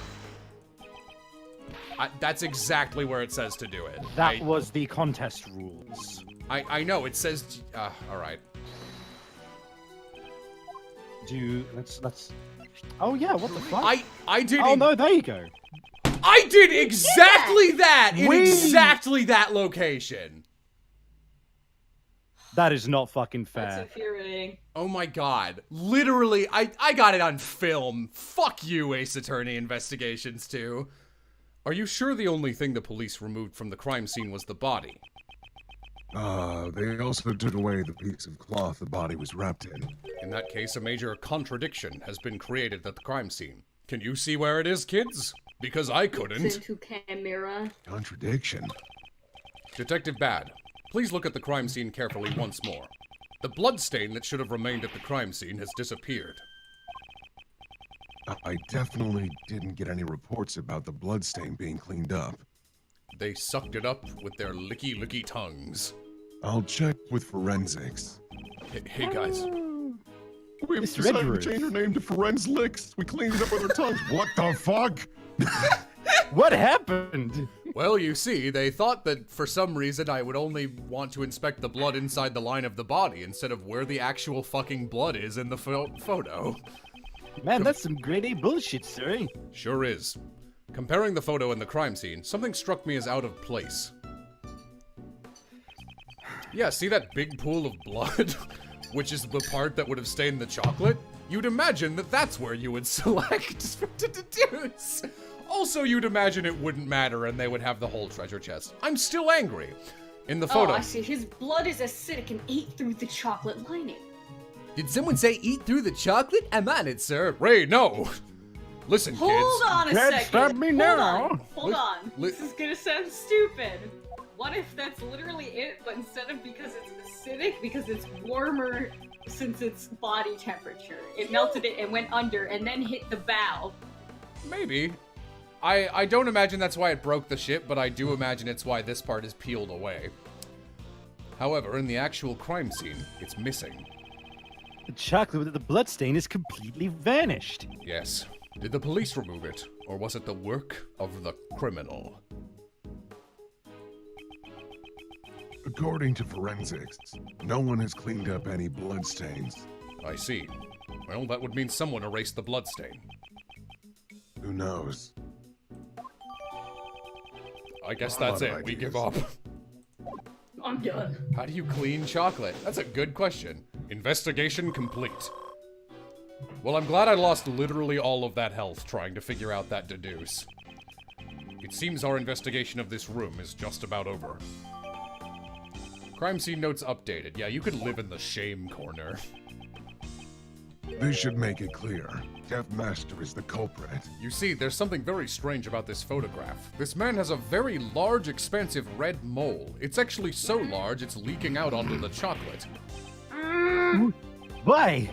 That's exactly where it says to do it. That was the contest rules. I know, it says... alright. Let's... Oh yeah, what the fuck? I did... Oh no, there you go. I did exactly that in exactly that location. That is not fucking That's fair. infuriating. Oh my god. Literally, I got it on film. Fuck you, Ace Attorney Investigations 2. Are you sure the only thing the police removed from the crime scene was the body? They also took away the piece of cloth the body was wrapped in. In that case, a major contradiction has been created at the crime scene. Can you see where it is, kids? Because I couldn't. Into camera. Contradiction? Detective Bad, please look at the crime scene carefully once more. The blood stain that should have remained at the crime scene has disappeared. I definitely didn't get any reports about the bloodstain being cleaned up. They sucked it up with their licky tongues. I'll check with forensics. Hey guys. We have decided to change our name to Forensics. We cleaned it up with our tongues. What the fuck? What happened? Well, you see, they thought that for some reason I would only want to inspect the blood inside the line of the body instead of where the actual fucking blood is in the photo. Man, that's some grade A bullshit, sir. Sure is. Comparing the photo and the crime scene, something struck me as out of place. Yeah, see that big pool of blood? Which is the part that would have stained the chocolate? You'd imagine that that's where you would select to deduce. Also, you'd imagine it wouldn't matter and they would have the whole treasure chest. I'm still angry. In the photo... Oh, I see. His blood is acidic and ate through the chocolate lining. Did someone say eat through the chocolate? I'm on it, sir. Ray, no! Listen, kids. Hold on a second. Stop me now. Hold on. This is gonna sound stupid. What if that's literally it, but instead of because it's acidic, because it's warmer since it's body temperature. It melted it and went under and then hit the bow. Maybe. I don't imagine that's why it broke the ship, but I do imagine it's why this part is peeled away. However, in the actual crime scene, it's missing. The chocolate with the bloodstain is completely vanished. Yes. Did the police remove it, or was it the work of the criminal? According to forensics, no one has cleaned up any bloodstains. I see. Well, that would mean someone erased the bloodstain. Who knows? I guess that's it. We give up. I'm done. How do you clean chocolate? That's a good question. Investigation complete. Well, I'm glad I lost literally all of that health trying to figure out that deduce. It seems our investigation of this room is just about over. Crime scene notes updated. Yeah, you could live in the shame corner. This should make it clear. Deaf Master is the culprit. You see, there's something very strange about this photograph. This man has a very large, expansive red mole. It's actually so large, it's leaking out onto the chocolate. Why?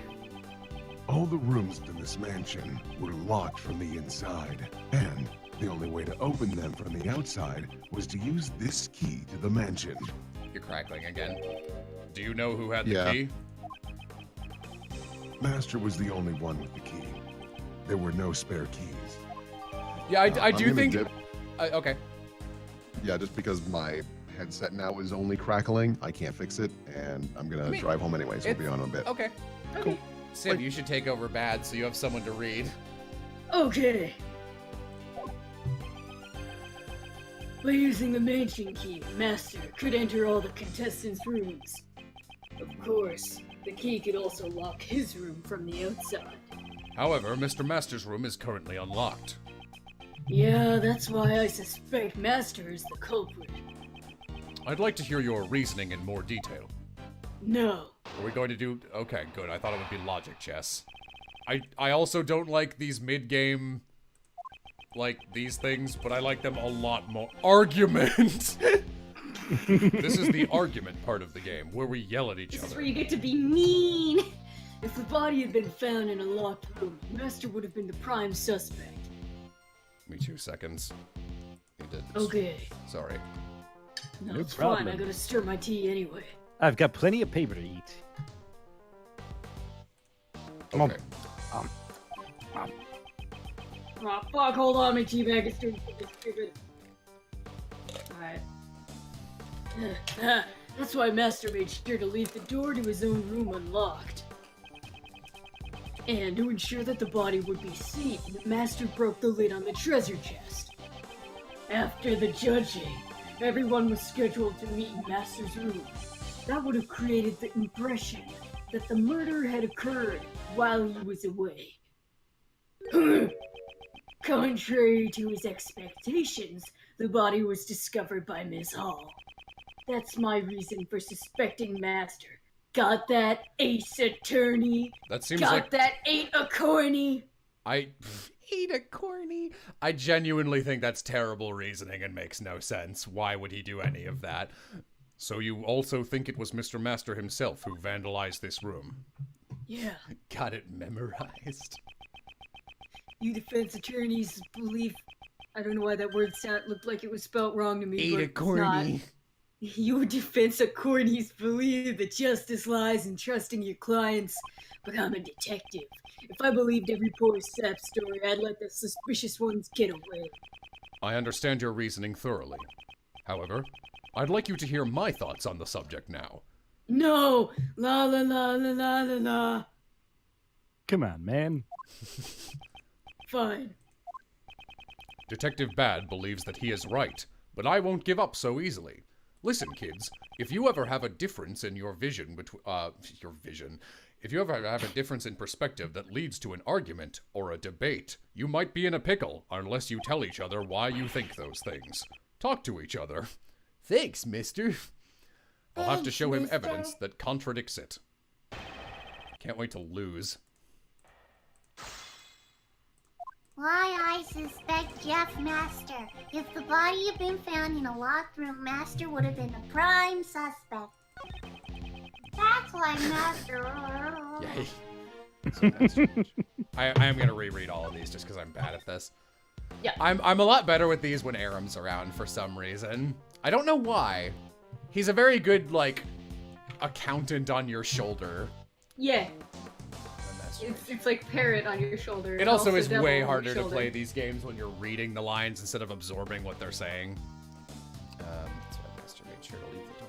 All the rooms in this mansion were locked from the inside, and the only way to open them from the outside was to use this key to the mansion. You're crackling again. Do you know who had the key? Master was the only one with the key. There were no spare keys. Yeah, I do think... okay. Yeah, just because my headset now is only crackling, I can't fix it, and I'm gonna drive home anyway, so we'll be on in a bit. Okay. Cool. Sim, you should take over Bad so you have someone to read. Okay. By using the mansion key, Master could enter all the contestants' rooms. Of course, the key could also lock his room from the outside. However, Mr. Master's room is currently unlocked. Yeah, that's why I suspect Master is the culprit. I'd like to hear your reasoning in more detail. No. Are we going to do... Okay, good. I thought it would be logic chess. I also don't like these mid-game... like, these things, but I like them a lot more. Argument! This is the argument part of the game, where we yell at each This is other. where you get to be mean. If the body had been found in a locked room, Master would have been the prime suspect. Give me 2 seconds. You did. Okay. Sorry. No, No it's problem. fine. I gotta stir my tea anyway. I've got plenty of paper to eat. Come on. Okay. Oh, fuck, hold on, my tea bag is stupid. Alright. That's why Master made sure to leave the door to his own room unlocked. And to ensure that the body would be seen, Master broke the lid on the treasure chest. After the judging, everyone was scheduled to meet in Master's room. That would have created the impression that the murder had occurred while he was away. Contrary to his expectations, the body was discovered by Ms. Hall. That's my reason for suspecting Master. Got that, Ace Attorney? That seems Got like... that, Ain't a Corny? Eat a corny. I genuinely think that's terrible reasoning and makes no sense. Why would he do any of that? So you also think it was Mr. Master himself who vandalized this room? Yeah. Got it memorized. You defense attorneys believe... I don't know why that word looked like it was spelt wrong to me, Eat but a it's corny. not. You defense attorneys believe that justice lies in trusting your clients, but I'm a detective. If I believed every poor sap story, I'd let the suspicious ones get away. I understand your reasoning thoroughly. However, I'd like you to hear my thoughts on the subject now. No! La la la la la la la. Come on, man. Fine. Detective Bad believes that he is right, but I won't give up so easily. Listen, kids, if you ever have a difference in your vision if you ever have a difference in perspective that leads to an argument or a debate, you might be in a pickle unless you tell each other why you think those things. Talk to each other. Thanks, mister. I'll have to show him evidence that contradicts it. Can't wait to lose. Why I suspect Jeff Master. If the body had been found in a locked room, Master would have been the prime suspect. That's why Master... Yay. So that's strange. I am going to reread all of these just because I'm bad at this. Yeah. I'm a lot better with these when Aram's around for some reason. I don't know why. He's a very good, like, accountant on your shoulder. Yeah. And that's It's like parrot on your shoulder. It also is devil way on your harder to shoulder. play these games when you're reading the lines instead of absorbing what they're saying. So Master made sure to leave the door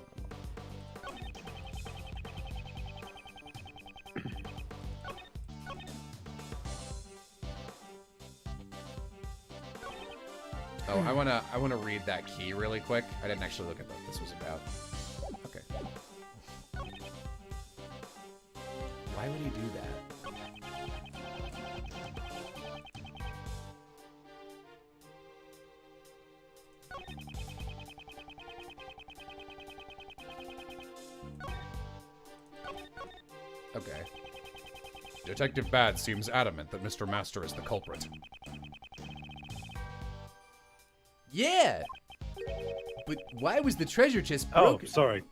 unlocked. Oh, I wanna read that key really quick. I didn't actually look at what this was about. Okay. Why would he do that? Okay. Detective Bad seems adamant that Mr. Master is the culprit. Yeah! But why was the treasure chest Oh, broken? sorry.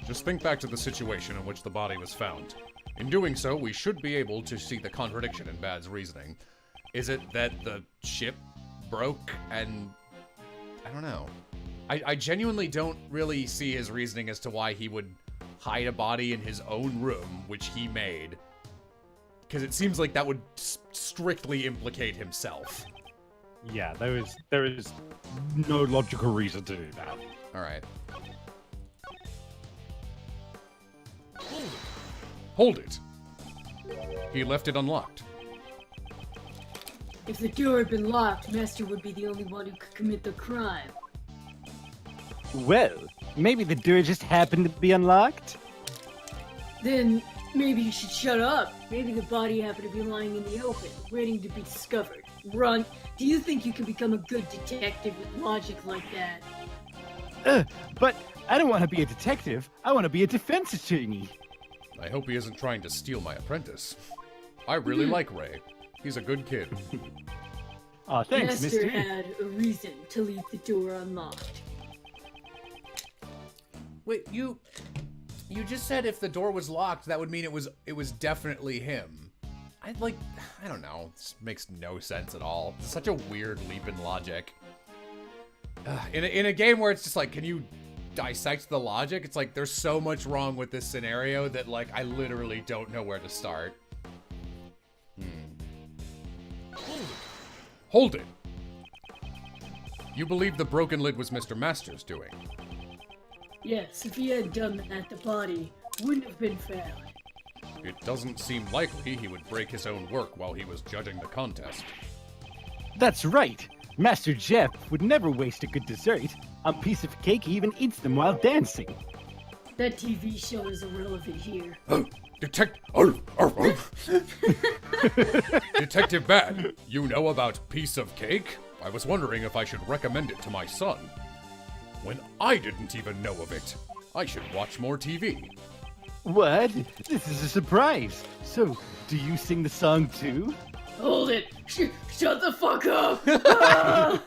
Just think back to the situation in which the body was found. In doing so, we should be able to see the contradiction in Bad's reasoning. Is it that the ship broke and... I don't know. I genuinely don't really see his reasoning as to why he would hide a body in his own room, which he made. Because it seems like that would strictly implicate himself. Yeah, there is no logical reason to do that. Alright. Hold it! He left it unlocked. If the door had been locked, Master would be the only one who could commit the crime. Well, maybe the door just happened to be unlocked? Then maybe you should shut up. Maybe the body happened to be lying in the open, waiting to be discovered. Runt, do you think you can become a good detective with logic like that? But I don't want to be a detective. I want to be a defense attorney. I hope he isn't trying to steal my apprentice. I really like Ray. He's a good kid. Aw, thanks, Master mister. had a reason to leave the door unlocked. Wait, you just said if the door was locked, that would mean it was definitely him. I don't know. This makes no sense at all. It's such a weird leap in logic. In a game where it's just like, can you dissect the logic? It's like there's so much wrong with this scenario that like I literally don't know where to start. Hold it! You believe the broken lid was Mr. Master's doing? Yes, if he had done that, the body wouldn't have been found. It doesn't seem likely he would break his own work while he was judging the contest. That's right. Master Jeff would never waste a good dessert. A piece of cake, he even eats them while dancing. That TV show is irrelevant here. Detective Bad, you know about piece of cake? I was wondering if I should recommend it to my son. When I didn't even know of it. I should watch more TV. What? This is a surprise. So, do you sing the song too? Hold it! Shut the fuck up! Ah!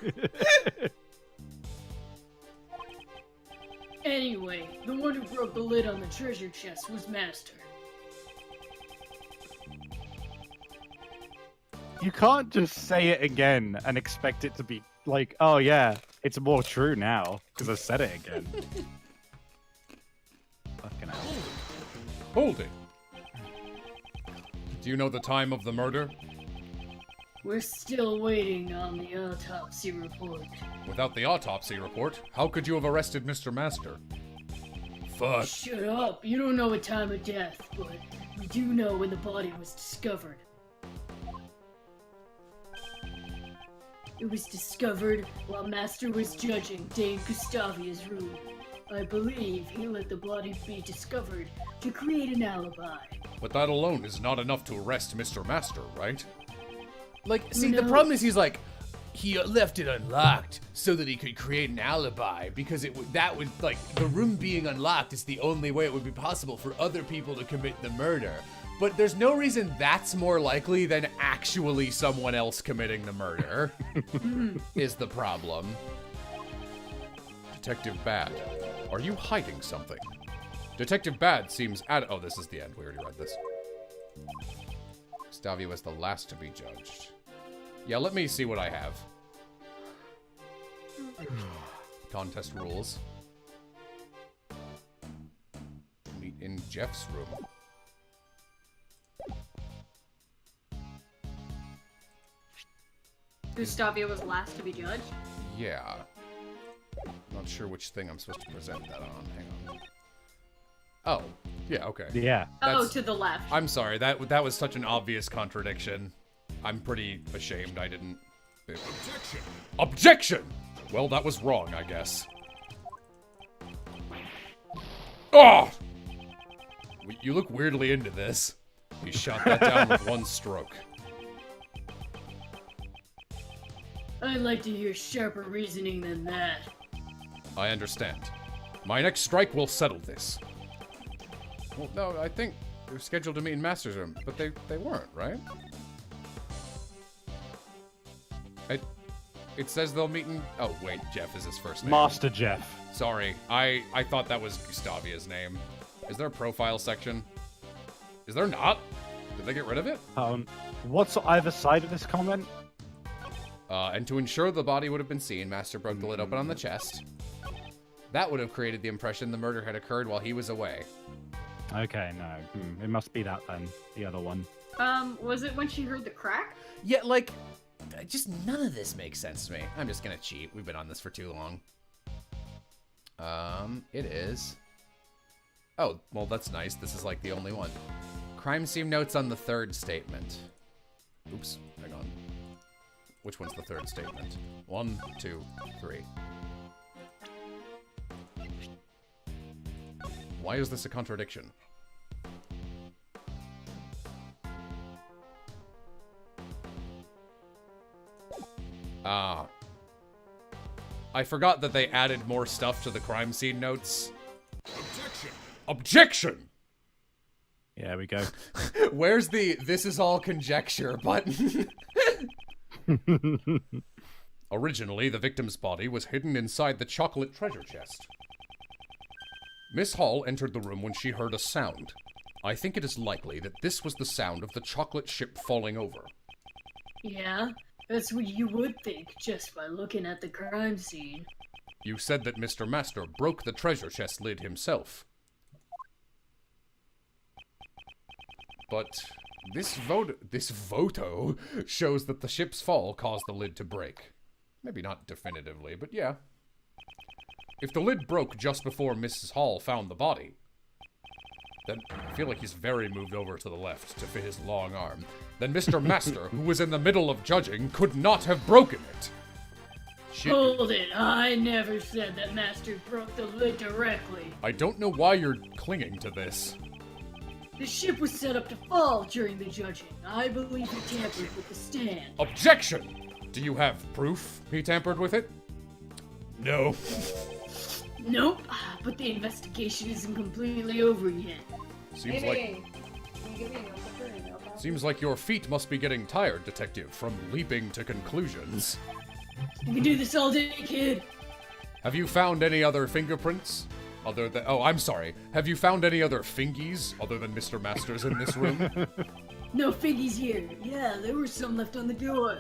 Anyway, the one who broke the lid on the treasure chest was Master. You can't just say it again and expect it to be like, oh yeah, it's more true now, because I said it again. Fucking hell. Hold it. Do you know the time of the murder? We're still waiting on the autopsy report. Without the autopsy report, how could you have arrested Mr. Master? Fuck. Shut up! You don't know a time of death, but we do know when the body was discovered. It was discovered while Master was judging Dame Gustavia's room. I believe he let the body be discovered to create an alibi. But that alone is not enough to arrest Mr. Master, right? Like, see, the problem is he left it unlocked so that he could create an alibi because that would like the room being unlocked is the only way it would be possible for other people to commit the murder. But there's no reason that's more likely than actually someone else committing the murder is the problem. Detective Bad, are you hiding something? Detective Bad seems oh, this is the end. We already read this. Gustavia was the last to be judged. Yeah, let me see what I have. Contest rules. Meet in Jeff's room. Gustavia was last to be judged? Yeah. Not sure which thing I'm supposed to present that on. Hang on. Oh, yeah, okay. Yeah. Oh, to the left. I'm sorry, that was such an obvious contradiction. I'm pretty ashamed I didn't... Objection! Objection! Well, that was wrong, I guess. Oh! You look weirdly into this. You shot that down with one stroke. I'd like to hear sharper reasoning than that. I understand. My next strike will settle this. Well, no, I think they were scheduled to meet in Master's room, but they weren't, right? It says they'll meet in... Oh, wait, Jeff is his first name. Master Jeff. Sorry, I thought that was Gustavia's name. Is there a profile section? Is there not? Did they get rid of it? What's either side of this comment? And to ensure the body would have been seen, Master broke the lid open on the chest. That would have created the impression the murder had occurred while he was away. Okay, no. It must be that then. The other one. Was it when she heard the crack? Yeah, like, just none of this makes sense to me. I'm just gonna cheat. We've been on this for too long. It is. Oh, well, that's nice. This is like the only one. Crime scene notes on the third statement. Oops, hang on. Which one's the third statement? 1, 2, 3. Why is this a contradiction? Ah. I forgot that they added more stuff to the crime scene notes. Objection! Objection! Yeah, we go. Where's the "this is all conjecture" button? Originally, the victim's body was hidden inside the chocolate treasure chest. Miss Hall entered the room when she heard a sound. I think it is likely that this was the sound of the chocolate ship falling over. Yeah, that's what you would think just by looking at the crime scene. You said that Mr. Master broke the treasure chest lid himself. But this photo shows that the ship's fall caused the lid to break. Maybe not definitively, but yeah. If the lid broke just before Mrs. Hall found the body, then I feel like he's very moved over to the left to fit his long arm. Then Mr. Master, who was in the middle of judging, could not have broken it. Hold it, I never said that Master broke the lid directly. I don't know why you're clinging to this. The ship was set up to fall during the judging. I believe he tampered with the stand. Objection! Do you have proof he tampered with it? No. Nope, but the investigation isn't completely over yet. Seems like your feet must be getting tired, Detective, from leaping to conclusions. You can do this all day, kid. Have you found any other fingerprints? Other than... Oh, I'm sorry. Have you found any other fingies other than Mr. Masters in this room? No fingies here. Yeah, there were some left on the door.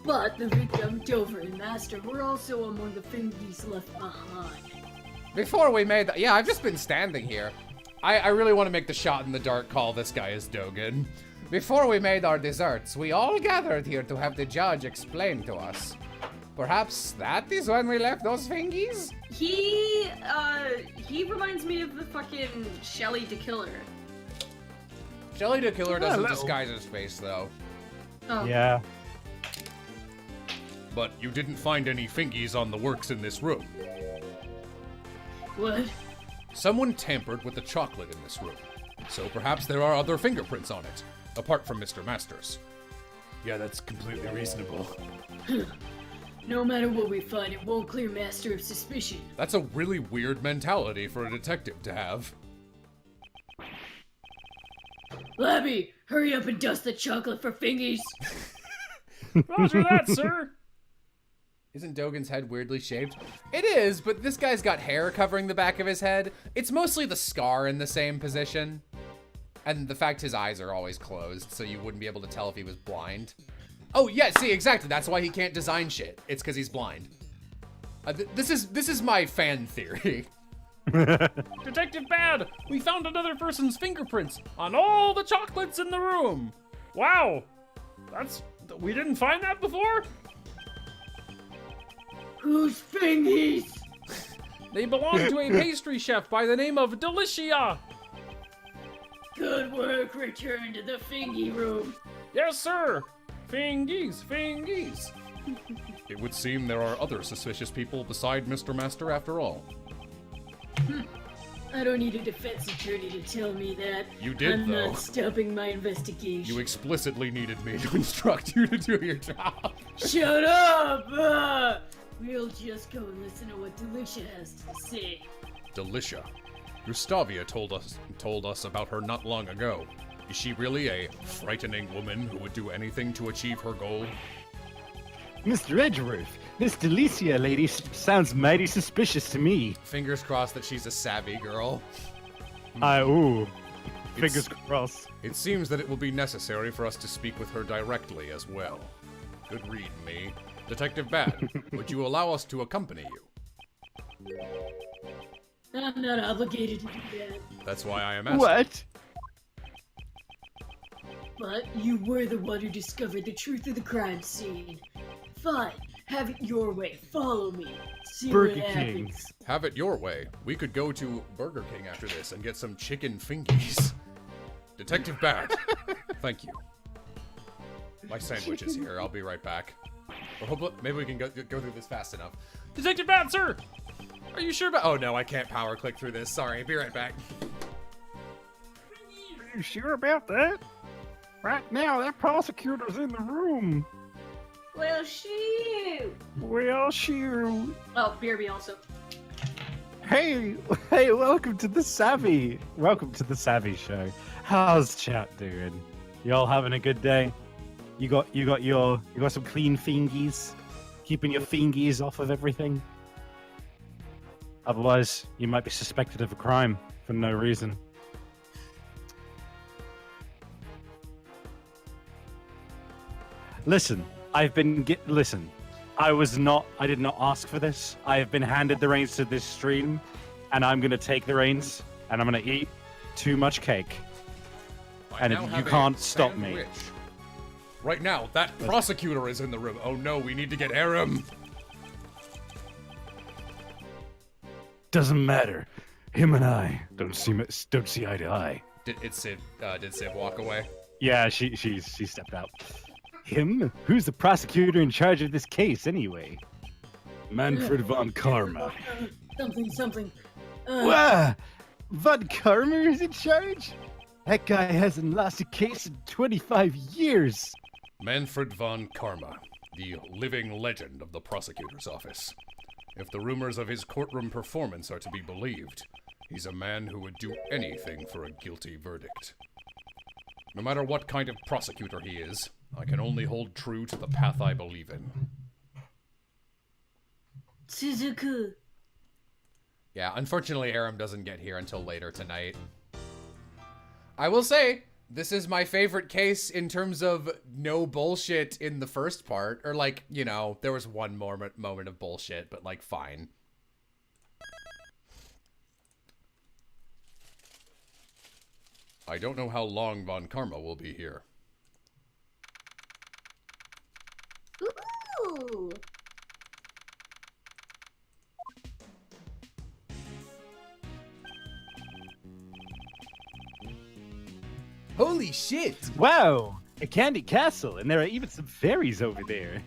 But the victim, Dover, and Master were also among the fingies left behind. Before we made the... Yeah, I've just been standing here. I really want to make the shot in the dark call this guy is Dogen. Before we made our desserts, we all gathered here to have the judge explain to us. Perhaps that is when we left those fingies? He reminds me of the fucking Shelly the Killer. Shelly the Killer doesn't disguise his face, though. Oh. Yeah. But you didn't find any fingies on the works in this room. What? Someone tampered with the chocolate in this room. So perhaps there are other fingerprints on it, apart from Mr. Masters. Yeah, that's completely reasonable. No matter what we find, it won't clear Master of suspicion. That's a really weird mentality for a detective to have. Labby, hurry up and dust the chocolate for fingies. Roger that, sir. Isn't Dogen's head weirdly shaped? It is, but this guy's got hair covering the back of his head. It's mostly the scar in the same position. And the fact his eyes are always closed, so you wouldn't be able to tell if he was blind. Oh, yeah, see, exactly. That's why he can't design shit. It's because he's blind. This is my fan theory. Detective Bad, we found another person's fingerprints on all the chocolates in the room. Wow, we didn't find that before? Whose fingies? They belong to a pastry chef by the name of Delicia. Good work, return to the fingy room. Yes, sir. Fingies, fingies. It would seem there are other suspicious people beside Mr. Master after all. I don't need a defense attorney to tell me that. You did, I'm though. not stopping my investigation. You explicitly needed me to instruct you to do your job. Shut up! We'll just go and listen to what Delicia has to say. Delicia. Gustavia told us about her not long ago. Is she really a frightening woman who would do anything to achieve her goal? Mr. Edgeworth, this Delicia lady sounds mighty suspicious to me. Fingers crossed that she's a savvy girl. Fingers crossed. It seems that it will be necessary for us to speak with her directly as well. Good read, me. Detective Bad, would you allow us to accompany you? I'm not obligated to do that. That's why I am asking. What? But you were the one who discovered the truth of the crime scene. Fine, have it your way. Follow me. See Burger what King. happens. Have it your way. We could go to Burger King after this and get some chicken fingies. Detective Bad, thank you. My sandwich is here. I'll be right back. Or hopefully, maybe we can go through this fast enough. Detective Bad, sir! Are you sure about? Oh no, I can't power click through this. Sorry. Be right back. Are you sure about that? Right now, that prosecutor's in the room. Well, shoot. Well, shoot. Oh, BRB also. Hey, welcome to the Savvy. Welcome to the Savvy Show. How's chat doing? Y'all having a good day? You got some clean fingies? Keeping your fingies off of everything? Otherwise, you might be suspected of a crime for no reason. Listen, I did not ask for this. I have been handed the reins to this stream, and I'm gonna take the reins, and I'm gonna eat too much cake. And you can't stop me. Right now, that prosecutor is in the room. Oh no, we need to get Aram. Doesn't matter. Him and I don't see eye to eye. Did Civ walk away? Yeah, she stepped out. Him? Who's the prosecutor in charge of this case, anyway? Manfred von Karma. Something. Von Karma is in charge? That guy hasn't lost a case in 25 years. Manfred von Karma, the living legend of the prosecutor's office. If the rumors of his courtroom performance are to be believed, he's a man who would do anything for a guilty verdict. No matter what kind of prosecutor he is, I can only hold true to the path I believe in. Suzuku. Yeah, unfortunately Aram doesn't get here until later tonight. I will say, this is my favorite case in terms of no bullshit in the first part. Or like, you know, there was one more moment of bullshit, but like, fine. I don't know how long Von Karma will be here. Ooh. Holy shit! Wow, a candy castle, and there are even some fairies over there.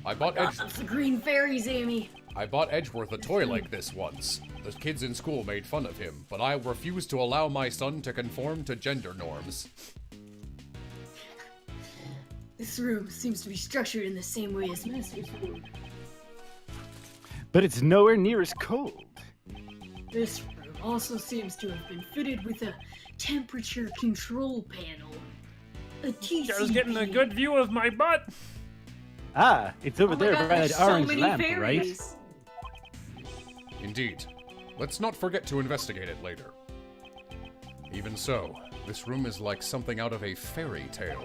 I bought That's the green fairies, Amy. I bought Edgeworth a toy like this once. The kids in school made fun of him, but I refused to allow my son to conform to gender norms. This room seems to be structured in the same way as Master's room. But it's nowhere near as cold. This room also seems to have been fitted with a temperature control panel. A TCP. I was getting a good view of my butt. Ah, it's over there God, by there's that so orange many lamp, fairies. right? Indeed. Let's not forget to investigate it later. Even so, this room is like something out of a fairy tale.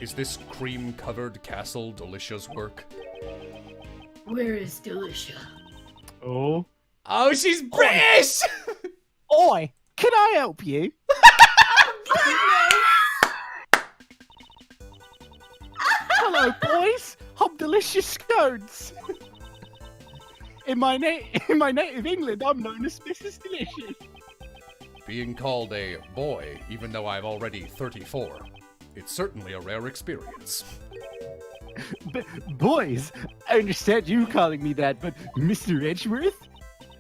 Is this cream-covered castle Delicia's work? Where is Delicia? Oh. Oh, she's British! Oi, can I help you? Hello, boys. I'm Delicious Scones. In my native England, I'm known as Mrs. Delicious. Being called a boy, even though I'm already 34, it's certainly a rare experience. Boys, I understand you calling me that, but Mr. Edgeworth?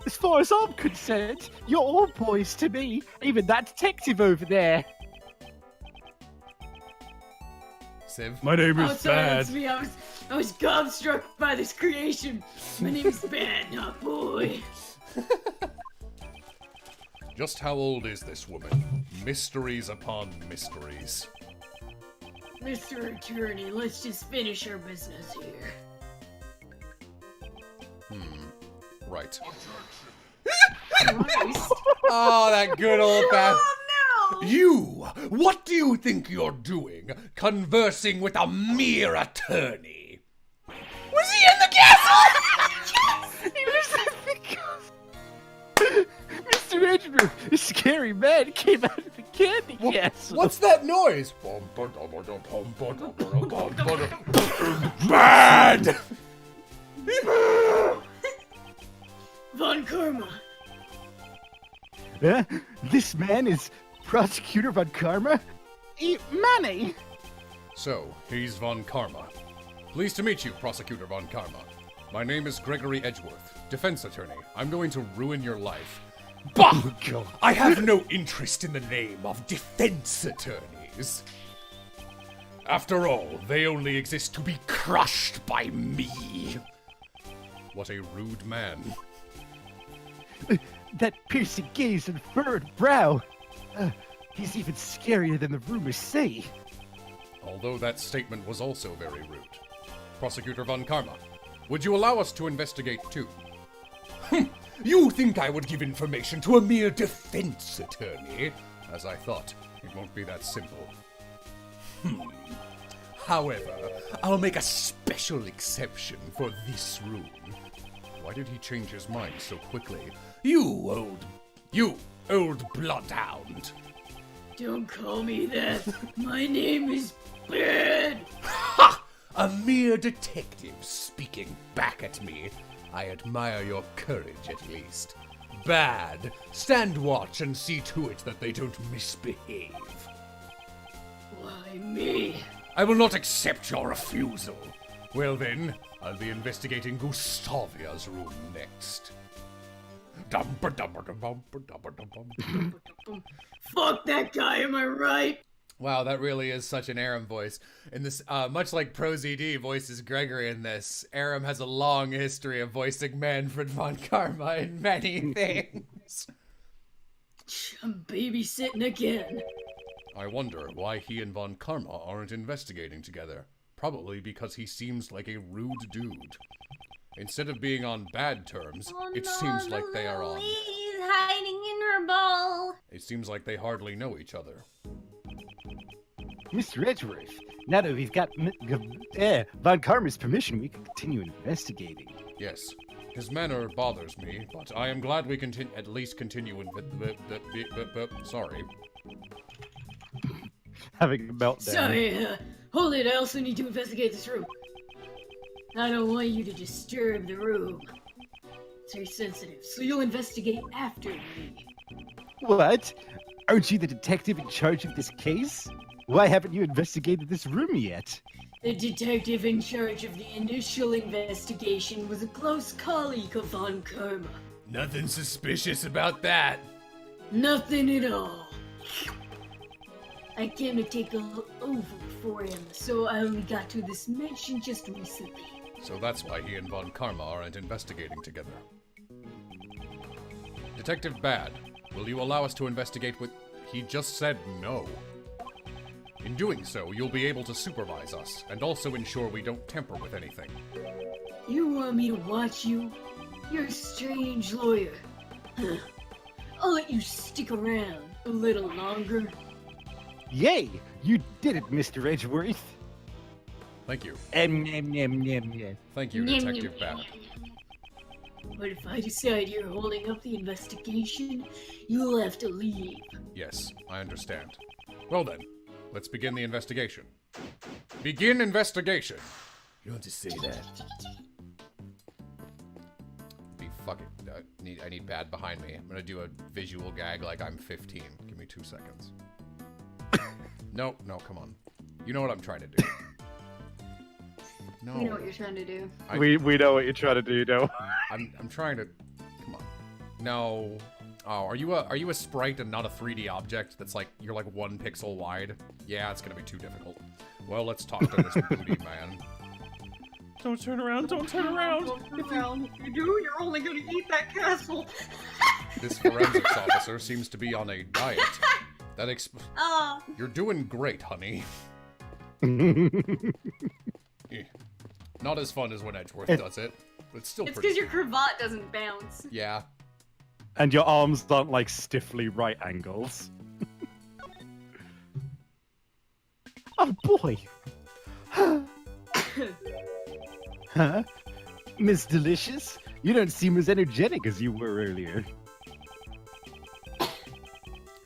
As far as I'm concerned, you're all boys to me, even that detective over there. Civ? My name Oh, sorry, that's me. I was gobstruck by this creation. My name is Bad, not Boy. Just how old is this woman? Mysteries upon mysteries. Mr. Attorney, let's just finish our business here. Right. Christ. Oh, that good old fashioned. Oh, no! You! What do you think you're doing? Conversing with a mere attorney? Was he in the castle? Yes! He was in the castle! Mr. Edgeworth, this scary man came out of the candy castle. What's that noise? Bad! Von Karma. This man is Prosecutor Von Karma? Eat money! So, he's Von Karma. Pleased to meet you, Prosecutor Von Karma. My name is Gregory Edgeworth, defense attorney. I'm going to ruin your life. Bah! I have no interest in the name of defense attorneys. After all, they only exist to be crushed by me. What a rude man. That piercing gaze and furrowed brow. He's even scarier than the rumors say. Although that statement was also very rude. Prosecutor Von Karma, would you allow us to investigate too? You think I would give information to a mere defense attorney? As I thought, it won't be that simple. However, I'll make a special exception for this room. Why did he change his mind so quickly? You old bloodhound. Don't call me that. My name is Bad. Ha! A mere detective speaking back at me. I admire your courage, at least. Bad. Stand watch and see to it that they don't misbehave. Why me? I will not accept your refusal. Well then, I'll be investigating Gustavia's room next. Fuck that guy, am I right? Wow, that really is such an Aram voice. In this, much like ProZD voices Gregory in this, Aram has a long history of voicing Manfred von Karma in many things. I'm babysitting again. I wonder why he and Von Karma aren't investigating together. Probably because he seems like a rude dude. Instead of being on bad terms, it seems like they are on... He's hiding in her bowl. It seems like they hardly know each other. Mr. Edgeworth, now that we've got Von Karma's permission, we can continue investigating. Yes, his manner bothers me, but I am glad we can at least continue sorry. Having a meltdown. Sorry, hold it, I also need to investigate this room. I don't want you to disturb the room. It's very sensitive, so you'll investigate after me. What? Aren't you the detective in charge of this case? Why haven't you investigated this room yet? The detective in charge of the initial investigation was a close colleague of Von Karma. Nothing suspicious about that. Nothing at all. I came to take over for him, so I only got to this mansion just recently. So that's why he and Von Karma aren't investigating together. Detective Bad, will you allow us to investigate with... He just said no. In doing so, you'll be able to supervise us, and also ensure we don't tamper with anything. You want me to watch you? You're a strange lawyer. I'll let you stick around a little longer. Yay! You did it, Mr. Edgeworth. Thank you. Thank you, Detective Bad. But if I decide you're holding up the investigation, you'll have to leave. Yes, I understand. Well then, let's begin the investigation. Begin investigation! You want to say that? Be fucking... I need Bad behind me. I'm gonna do a visual gag like I'm 15. Give me 2 seconds. No, come on. You know what I'm trying to do. No. We know what you're trying to do. We know what you're trying to do, no. I'm trying to... Come on. No. Oh, are you a sprite and not a 3D object that's like, you're like 1 pixel wide? Yeah, it's gonna be too difficult. Well, let's talk to this booty man. Don't turn around, don't turn around. Don't turn around. If you do, you're only gonna eat that castle. This forensics officer seems to be on a diet. That You're doing great, honey. Not as fun as when Edgeworth does it, but it's still It's pretty. because your cravat doesn't bounce. Yeah. And your arms aren't like stiffly right angles. Oh boy! Huh? Miss Delicious? You don't seem as energetic as you were earlier.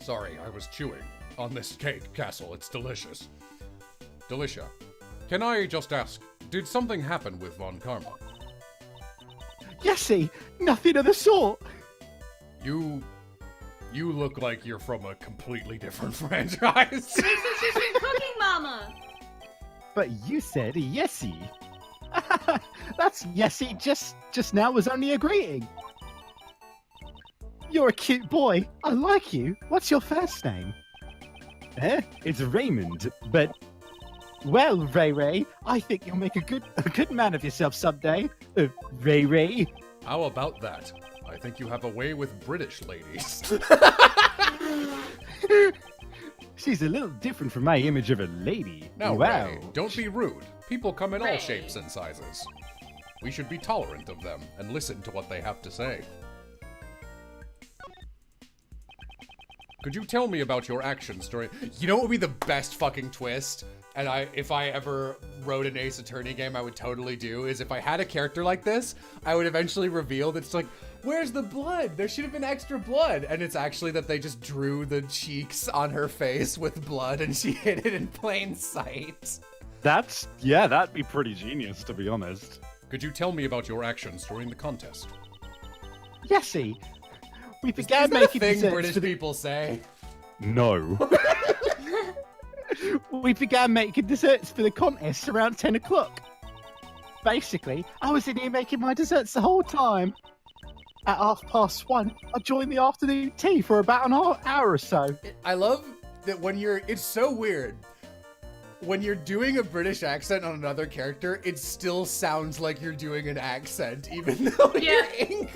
Sorry, I was chewing on this cake, Castle. It's delicious. Delicia, can I just ask, did something happen with Von Karma? Yesy, nothing of the sort. You You look like you're from a completely different franchise. She's from Cooking Mama. But you said Yesy. That's Yesy just now was only a greeting. You're a cute boy. I like you. What's your first name? It's Raymond, but... Well, Ray Ray, I think you'll make a good man of yourself someday. Ray Ray. How about that? I think you have a way with British ladies. She's a little different from my image of a lady. Now, wow. Ray, don't be rude. People come in all shapes and sizes. We should be tolerant of them and listen to what they have to say. Could you tell me about your action story? You know what would be the best fucking twist? And if I ever wrote an Ace Attorney game, I would totally do, is if I had a character like this, I would eventually reveal that it's like, where's the blood? There should have been extra blood. And it's actually that they just drew the cheeks on her face with blood and she hid it in plain sight. That'd be pretty genius, to be honest. Could you tell me about your actions during the contest? Yesy, we began Is that making a thing desserts British for the... people say? No. We began making desserts for the contest around 10 o'clock. Basically, I was in here making my desserts the whole time. At 1:30, I joined the afternoon tea for about an hour or so. I love that when it's so weird. When you're doing a British accent on another character, it still sounds like you're doing an accent, even though you're English.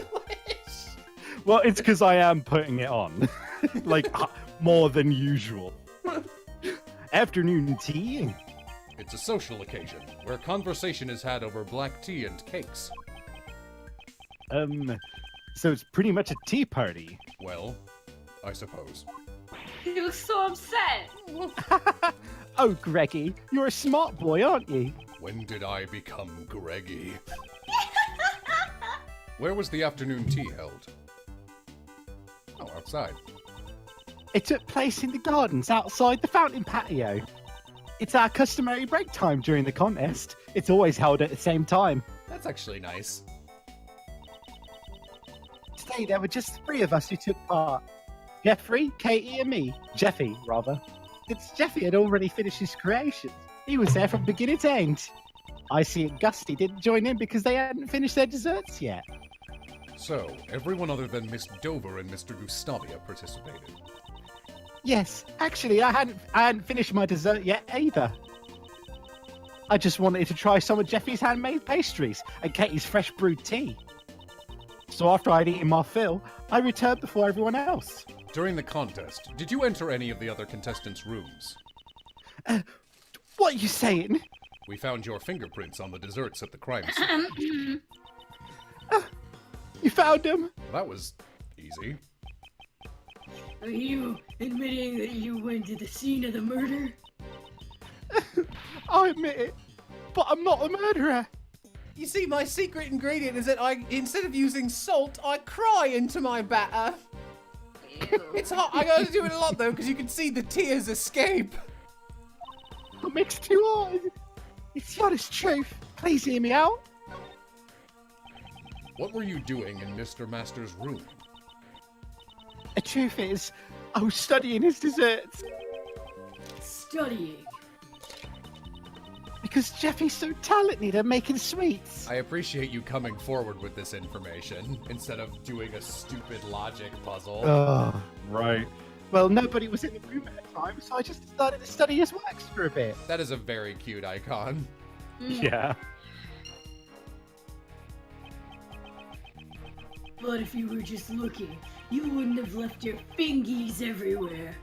Well, it's because I am putting it on. Like, more than usual. Afternoon tea? It's a social occasion, where conversation is had over black tea and cakes. So it's pretty much a tea party. Well, I suppose. You look so upset. Oh, Greggy, you're a smart boy, aren't you? When did I become Greggy? Where was the afternoon tea held? Oh, outside. It took place in the gardens outside the fountain patio. It's our customary break time during the contest. It's always held at the same time. That's actually nice. Today there were just 3 of us who took part. Jeffrey, Katie, and me. Jeffy, rather. Since Jeffy had already finished his creations, he was there from beginning to end. Icy and Gusty didn't join in because they hadn't finished their desserts yet. So, everyone other than Miss Dover and Mr. Gustavia participated. Yes, actually, I hadn't finished my dessert yet either. I just wanted to try some of Jeffy's handmade pastries and Katie's fresh brewed tea. So after I'd eaten my fill, I returned before everyone else. During the contest, did you enter any of the other contestants' rooms? What are you saying? We found your fingerprints on the desserts at the crime scene. You found them? That was easy. Are you admitting that you went to the scene of the murder? I admit it, but I'm not a murderer. You see, my secret ingredient is that instead of using salt, I cry into my batter. It's hot. I gotta do it a lot though, because you can see the tears escape. It makes too hard. It's the honest truth. Please hear me out. What were you doing in Mr. Master's room? The truth is, I was studying his desserts. Studying? Because Jeffy's so talented at making sweets. I appreciate you coming forward with this information instead of doing a stupid logic puzzle. Oh, right. Well, nobody was in the room at the time, so I just decided to study his works for a bit. That is a very cute icon. Yeah. But if you were just looking, you wouldn't have left your fingies everywhere.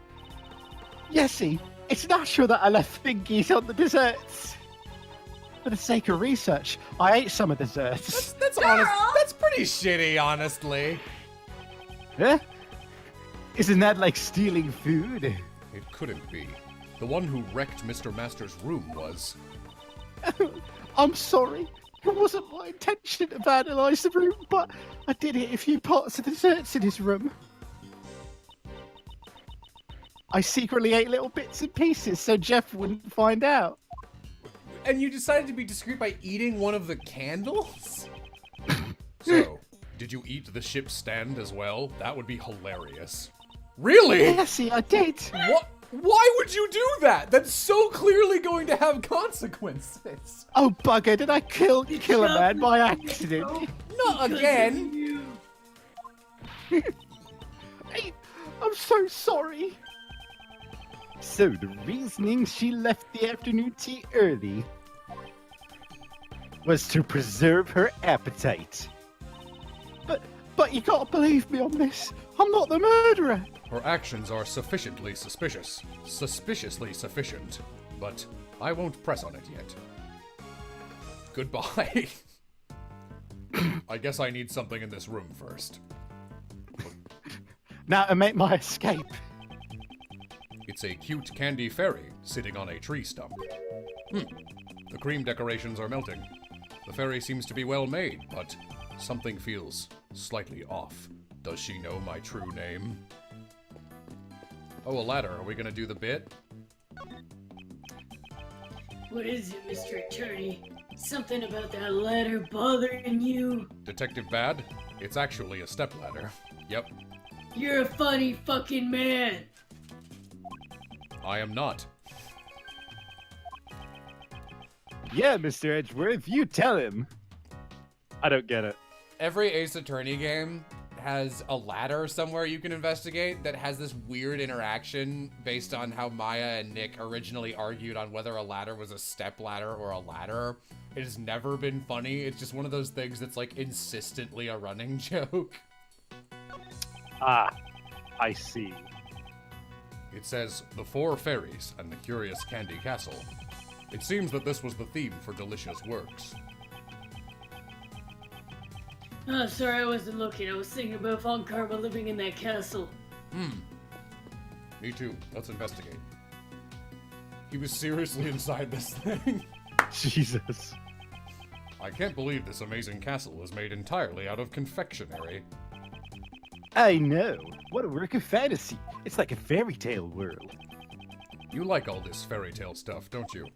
Yesy, it's natural that I left fingies on the desserts. For the sake of research, I ate some of the desserts. That's honest. That's pretty shitty, honestly. Huh? Isn't that like stealing food? It couldn't be. The one who wrecked Mr. Master's room was... I'm sorry. It wasn't my intention to vandalize the room, but I did eat a few parts of the desserts in his room. I secretly ate little bits and pieces so Jeff wouldn't find out. And you decided to be discreet by eating one of the candles? So, did you eat the ship's stand as well? That would be hilarious. Really? Cassie, I did. What? Why would you do that? That's so clearly going to have consequences. Oh, bugger, did I kill a man by accident? Not again. Hey, I'm so sorry. So, the reasoning she left the afternoon tea early was to preserve her appetite. But you can't believe me on this. I'm not the murderer. Her actions are sufficiently suspicious. Suspiciously sufficient. But I won't press on it yet. Goodbye. I guess I need something in this room first. Now to make my escape. It's a cute candy fairy sitting on a tree stump. The cream decorations are melting. The fairy seems to be well made, but something feels slightly off. Does she know my true name? Oh, a ladder. Are we gonna do the bit? What is it, Mr. Attorney? Something about that ladder bothering you? Detective Bad? It's actually a stepladder. Yep, You're a funny fucking man. I am not. Yeah, Mr. Edgeworth, you tell him. I don't get it. Every Ace Attorney game has a ladder somewhere you can investigate that has this weird interaction based on how Maya and Nick originally argued on whether a ladder was a step ladder or a ladder. It has never been funny. It's just one of those things that's like insistently a running joke. Ah, I see. It says, The Four Fairies and the Curious Candy Castle. It seems that this was the theme for Delicious Works. Oh, sorry, I wasn't looking. I was thinking about Von Karma living in that castle. Me too. Let's investigate. He was seriously inside this thing. Jesus. I can't believe this amazing castle was made entirely out of confectionery. I know. What a work of fantasy. It's like a fairy tale world. You like all this fairy tale stuff, don't you?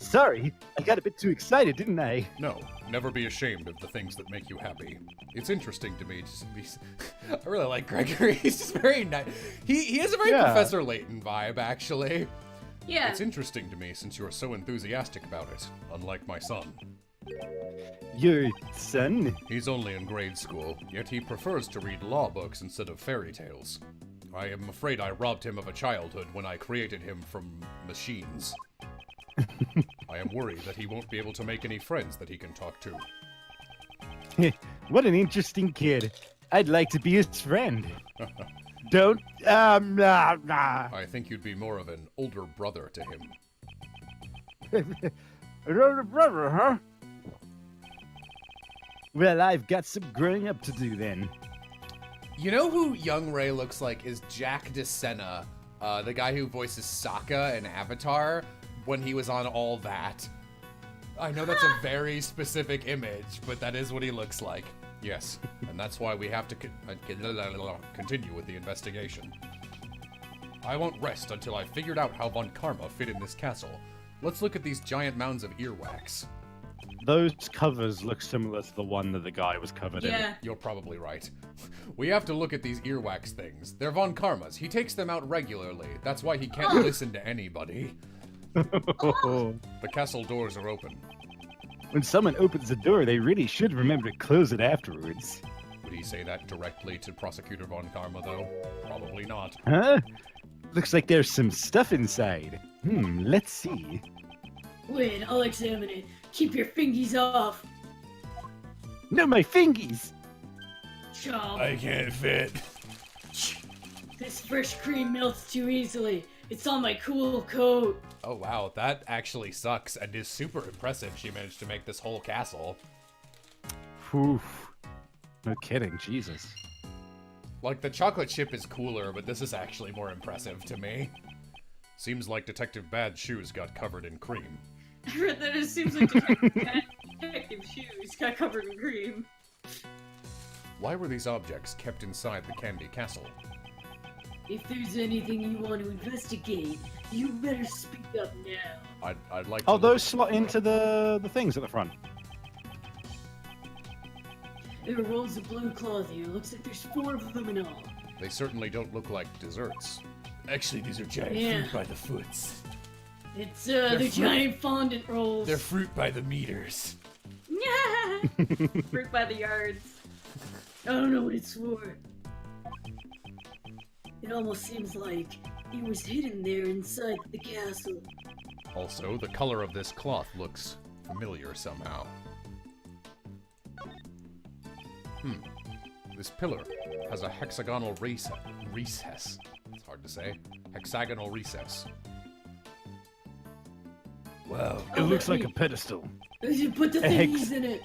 Sorry. I got a bit too excited, didn't I? No, never be ashamed of the things that make you happy. It's interesting to me to be... I really like Gregory. He's just very nice. He has a very Professor Layton vibe, actually. Yeah. It's interesting to me since you're so enthusiastic about it, unlike my son. Your son? He's only in grade school, yet he prefers to read law books instead of fairy tales. I am afraid I robbed him of a childhood when I created him from machines. I am worried that he won't be able to make any friends that he can talk to. What an interesting kid. I'd like to be his friend. Don't, I think you'd be more of an older brother to him. An older brother, huh? Well, I've got some growing up to do then. You know who young Ray looks like is Jack DeSena, the guy who voices Sokka in Avatar when he was on All That. I know that's a very specific image, but that is what he looks like. Yes, and that's why we have to continue with the investigation. I won't rest until I've figured out how Von Karma fit in this castle. Let's look at these giant mounds of earwax. Those covers look similar to the one that the guy was covered in. Yeah. You're probably right. We have to look at these earwax things. They're Von Karma's. He takes them out regularly. That's why he can't listen to anybody. The castle doors are open. When someone opens the door, they really should remember to close it afterwards. Would he say that directly to Prosecutor Von Karma, though? Probably not. Huh? Looks like there's some stuff inside. Let's see. Wait, I'll examine it. Keep your fingies off. No, my fingies! Chomp. I can't fit. This fresh cream melts too easily. It's on my cool coat. Oh wow, that actually sucks and is super impressive she managed to make this whole castle. Oof. No kidding, Jesus. Like, the chocolate chip is cooler, but this is actually more impressive to me. Seems like Detective Bad's shoes got covered in cream. I read that it seems like Detective Shoes got covered in cream. Why were these objects kept inside the candy castle? If there's anything you want to investigate, you better speak up now. I'd like to... Oh, those slot into the things at the front. There are rolls of blue cloth here. Looks like there's 4 of them in all. They certainly don't look like desserts. Actually, these are giant Yeah. fruit by the foots. It's the giant fondant rolls. They're fruit by the meters. Fruit by the yards. I don't know what it's for. It almost seems like it was hidden there inside the castle. Also, the color of this cloth looks familiar somehow. This pillar has a hexagonal recess. It's hard to say. Hexagonal recess. Wow. It looks like a pedestal. You put the A hex- thingies in it.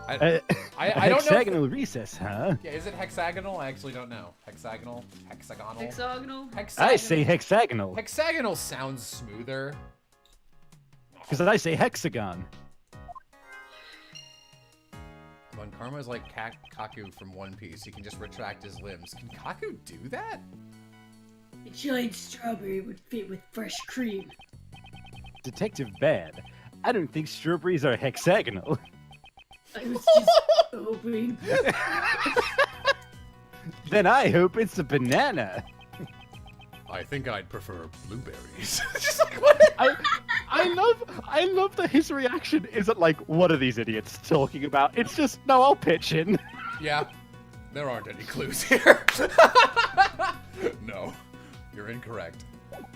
I A don't know. If hexagonal recess, huh? yeah, is it hexagonal? I actually don't know. Hexagonal? Hexagonal? Hexagonal. I say hexagonal. Hexagonal sounds smoother. Because I say hexagon. When Karma is like Kaku from One Piece, he can just retract his limbs. Can Kaku do that? A giant strawberry would fit with fresh cream. Detective Bad. I don't think strawberries are hexagonal. I was just hoping. Then I hope it's a banana. I think I'd prefer blueberries. Just like, what? I love that his reaction isn't like, what are these idiots talking about? It's just, no, I'll pitch in. Yeah, there aren't any clues here. No, you're incorrect.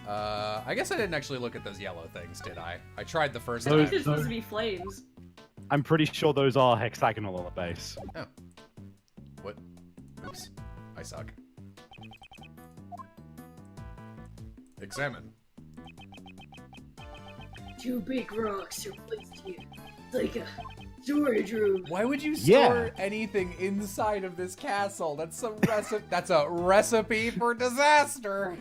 I guess I didn't actually look at those yellow things, did I? I tried the first I think time. there's supposed to be flames. I'm pretty sure those are hexagonal on the base. Oh. What? Oops. I suck. Examine. Two big rocks are placed here. It's like a storage room. Why would you Yeah. store anything inside of this castle? That's a that's a recipe for disaster.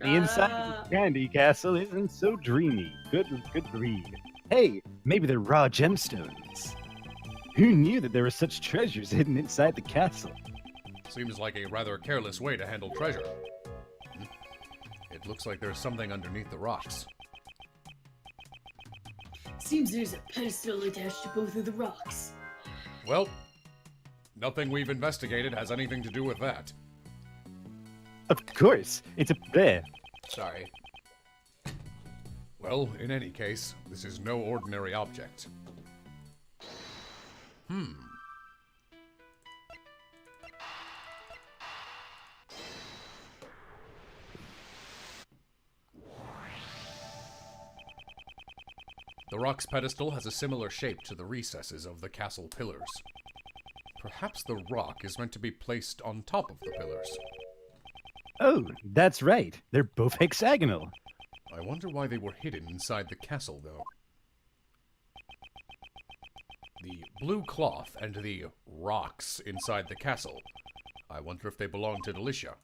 The inside of the candy castle isn't so dreamy. Good read. Hey, maybe they're raw gemstones. Who knew that there were such treasures hidden inside the castle? Seems like a rather careless way to handle treasure. It looks like there's something underneath the rocks. Seems there's a pedestal attached to both of the rocks. Well, nothing we've investigated has anything to do with that. Of course, it's up there. Sorry. Well, in any case, this is no ordinary object. The rock's pedestal has a similar shape to the recesses of the castle pillars. Perhaps the rock is meant to be placed on top of the pillars. Oh, that's right. They're both hexagonal. I wonder why they were hidden inside the castle, though. The blue cloth and the rocks inside the castle. I wonder if they belong to Delicia.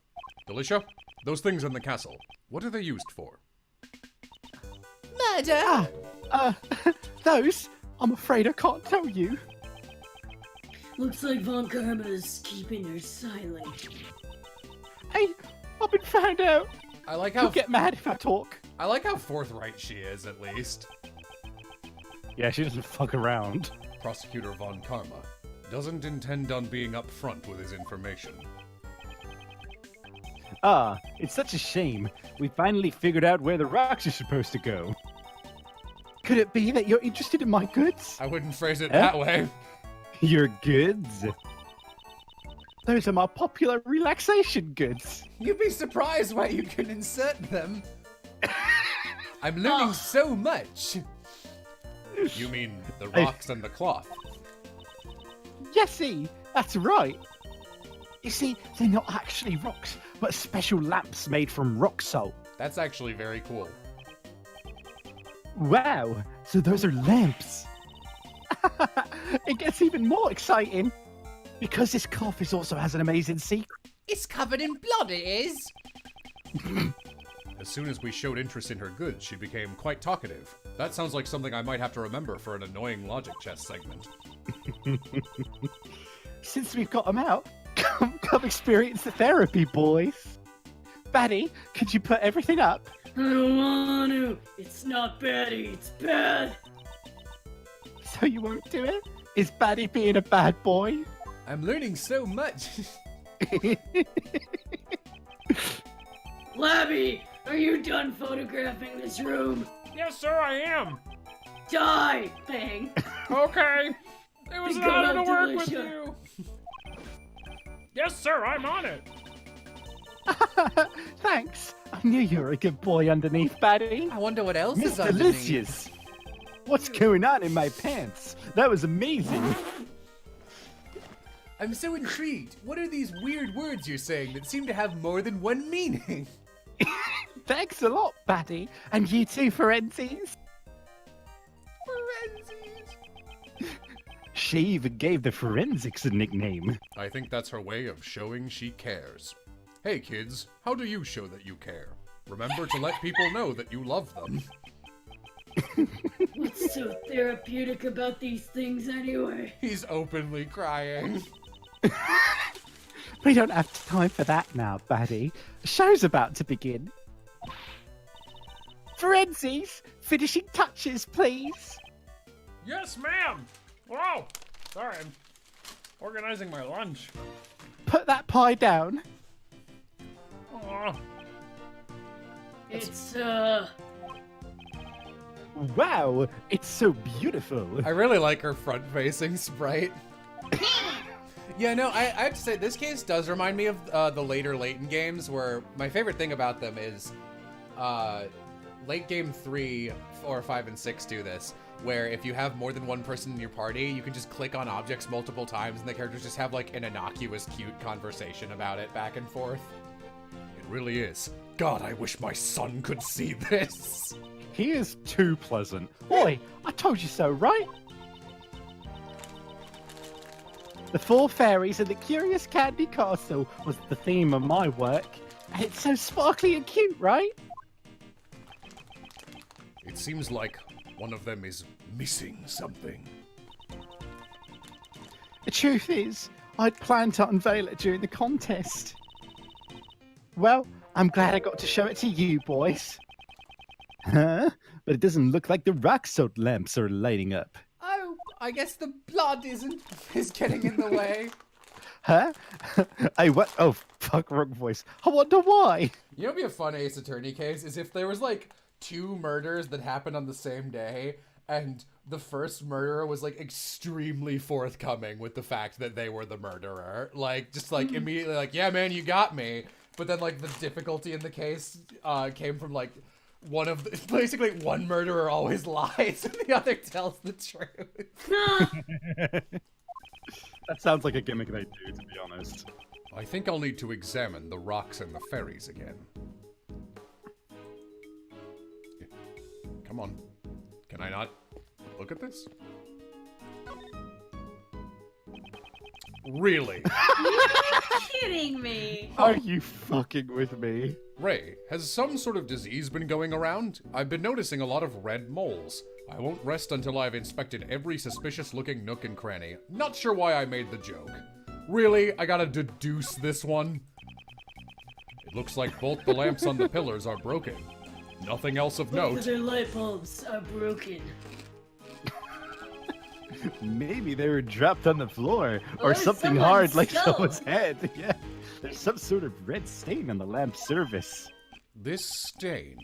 Delicia, those things in the castle, what are they used for? Murder! Those? I'm afraid I can't tell you. Looks like Von Karma's keeping her silent. Hey, I've been found out. I like You'll how get mad if I talk. I like how forthright she is, at least. Yeah, she doesn't fuck around. Prosecutor Von Karma doesn't intend on being upfront with his information. Ah, it's such a shame. We finally figured out where the rocks are supposed to go. Could it be that you're interested in my goods? I wouldn't phrase it Huh? that way. Your goods? Those are my popular relaxation goods. You'd be surprised why you can insert them. I'm learning so much. You mean the rocks and the cloth? Yesy, that's right. You see, they're not actually rocks, but special lamps made from rock salt. That's actually very cool. Wow, so those are lamps. It gets even more exciting. Because this cloth also has an amazing secret. It's covered in blood, it is. As soon as we showed interest in her goods, she became quite talkative. That sounds like something I might have to remember for an annoying logic chess segment. Since we've got them out, come experience the therapy, boys. Batty, could you put everything up? I don't want to. It's not Betty, it's bad. So you won't do it? Is Batty being a bad boy? I'm learning so much. Labby, are you done photographing this room? Yes, sir, I am. Die! Bang! Okay. It was an Good honor to old work with Delicia. you. Yes, sir, I'm on it. Thanks. I knew you were a good boy underneath, Batty. I wonder what else is Mr. underneath. Delicious. What's going on in my pants? That was amazing. I'm so intrigued. What are these weird words you're saying that seem to have more than one meaning? Thanks a lot, Batty. And you too, Forensies. She even gave the forensics a nickname. I think that's her way of showing she cares. Hey kids, how do you show that you care? Remember to let people know that you love them. What's so therapeutic about these things anyway? He's openly crying. We don't have time for that now, Batty. The show's about to begin. Forensies, finishing touches, please. Yes, ma'am. Whoa. Sorry, I'm organizing my lunch. Put that pie down. Aw. It's, Wow, it's so beautiful. I really like her front-facing sprite. Yeah, no, I have to say, this case does remind me of the later Layton games, where my favorite thing about them is late game 3, 4, 5, and 6 do this, where if you have more than one person in your party, you can just click on objects multiple times, and the characters just have, like, an innocuous, cute conversation about it back and forth. It really is. God, I wish my son could see this. He is too pleasant. Oi, I told you so, right? The Four Fairies and the Curious Candy Castle was the theme of my work. And it's so sparkly and cute, right? It seems like one of them is missing something. The truth is, I'd planned to unveil it during the contest. Well, I'm glad I got to show it to you, boys. Huh? But it doesn't look like the rock salt lamps are lighting up. Oh, I guess the blood is getting in the way. Huh? What? Oh, fuck, wrong voice. I wonder why. You know what'd be a fun Ace Attorney case is if there was like 2 murders that happened on the same day, and the first murderer was like extremely forthcoming with the fact that they were the murderer. Like, just like immediately like, yeah, man, you got me. But then like the difficulty in the case came from like basically one murderer always lies and the other tells the truth. That sounds like a gimmick they do, to be honest. I think I'll need to examine the rocks and the fairies again. Come on. Can I not look at this? Really? You're kidding me. Are you fucking with me? Ray, has some sort of disease been going around? I've been noticing a lot of red moles. I won't rest until I've inspected every suspicious-looking nook and cranny. Not sure why I made the joke. Really? I gotta deduce this one? It looks like both the lamps on the pillars are broken. Nothing else of Both of note. their light bulbs are broken. Maybe they were dropped on the floor, or Or something someone's hard like skull. someone's head. Yeah, there's some sort of red stain on the lamp surface. This stain.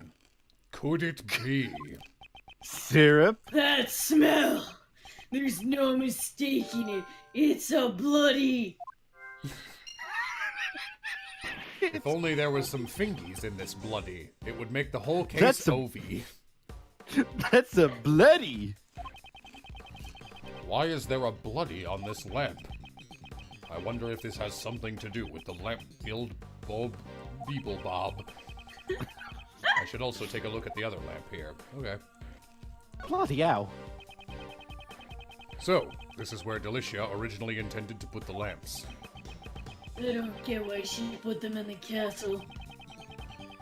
Could it be? Syrup? That smell! There's no mistaking it. It's a bloody. If only there was some fingies in this bloody, it would make the whole case That's a- ovy. That's a bloody. Why is there a bloody on this lamp? I wonder if this has something to do with the lamp build bulb Beeble Bob. I should also take a look at the other lamp here. Okay. Bloody hell. So, this is where Delicia originally intended to put the lamps. I don't get why she put them in the castle.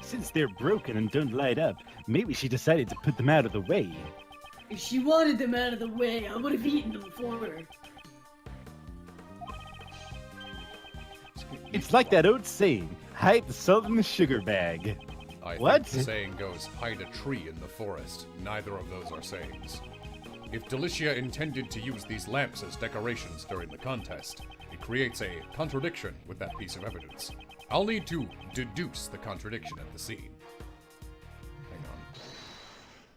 Since they're broken and don't light up, maybe she decided to put them out of the way. If she wanted them out of the way, I would have eaten them for her. It's like that old saying, hide the salt in the sugar bag. I What? think the saying goes, hide a tree in the forest. Neither of those are sayings. If Delicia intended to use these lamps as decorations during the contest, it creates a contradiction with that piece of evidence. I'll need to deduce the contradiction at the scene. Hang on.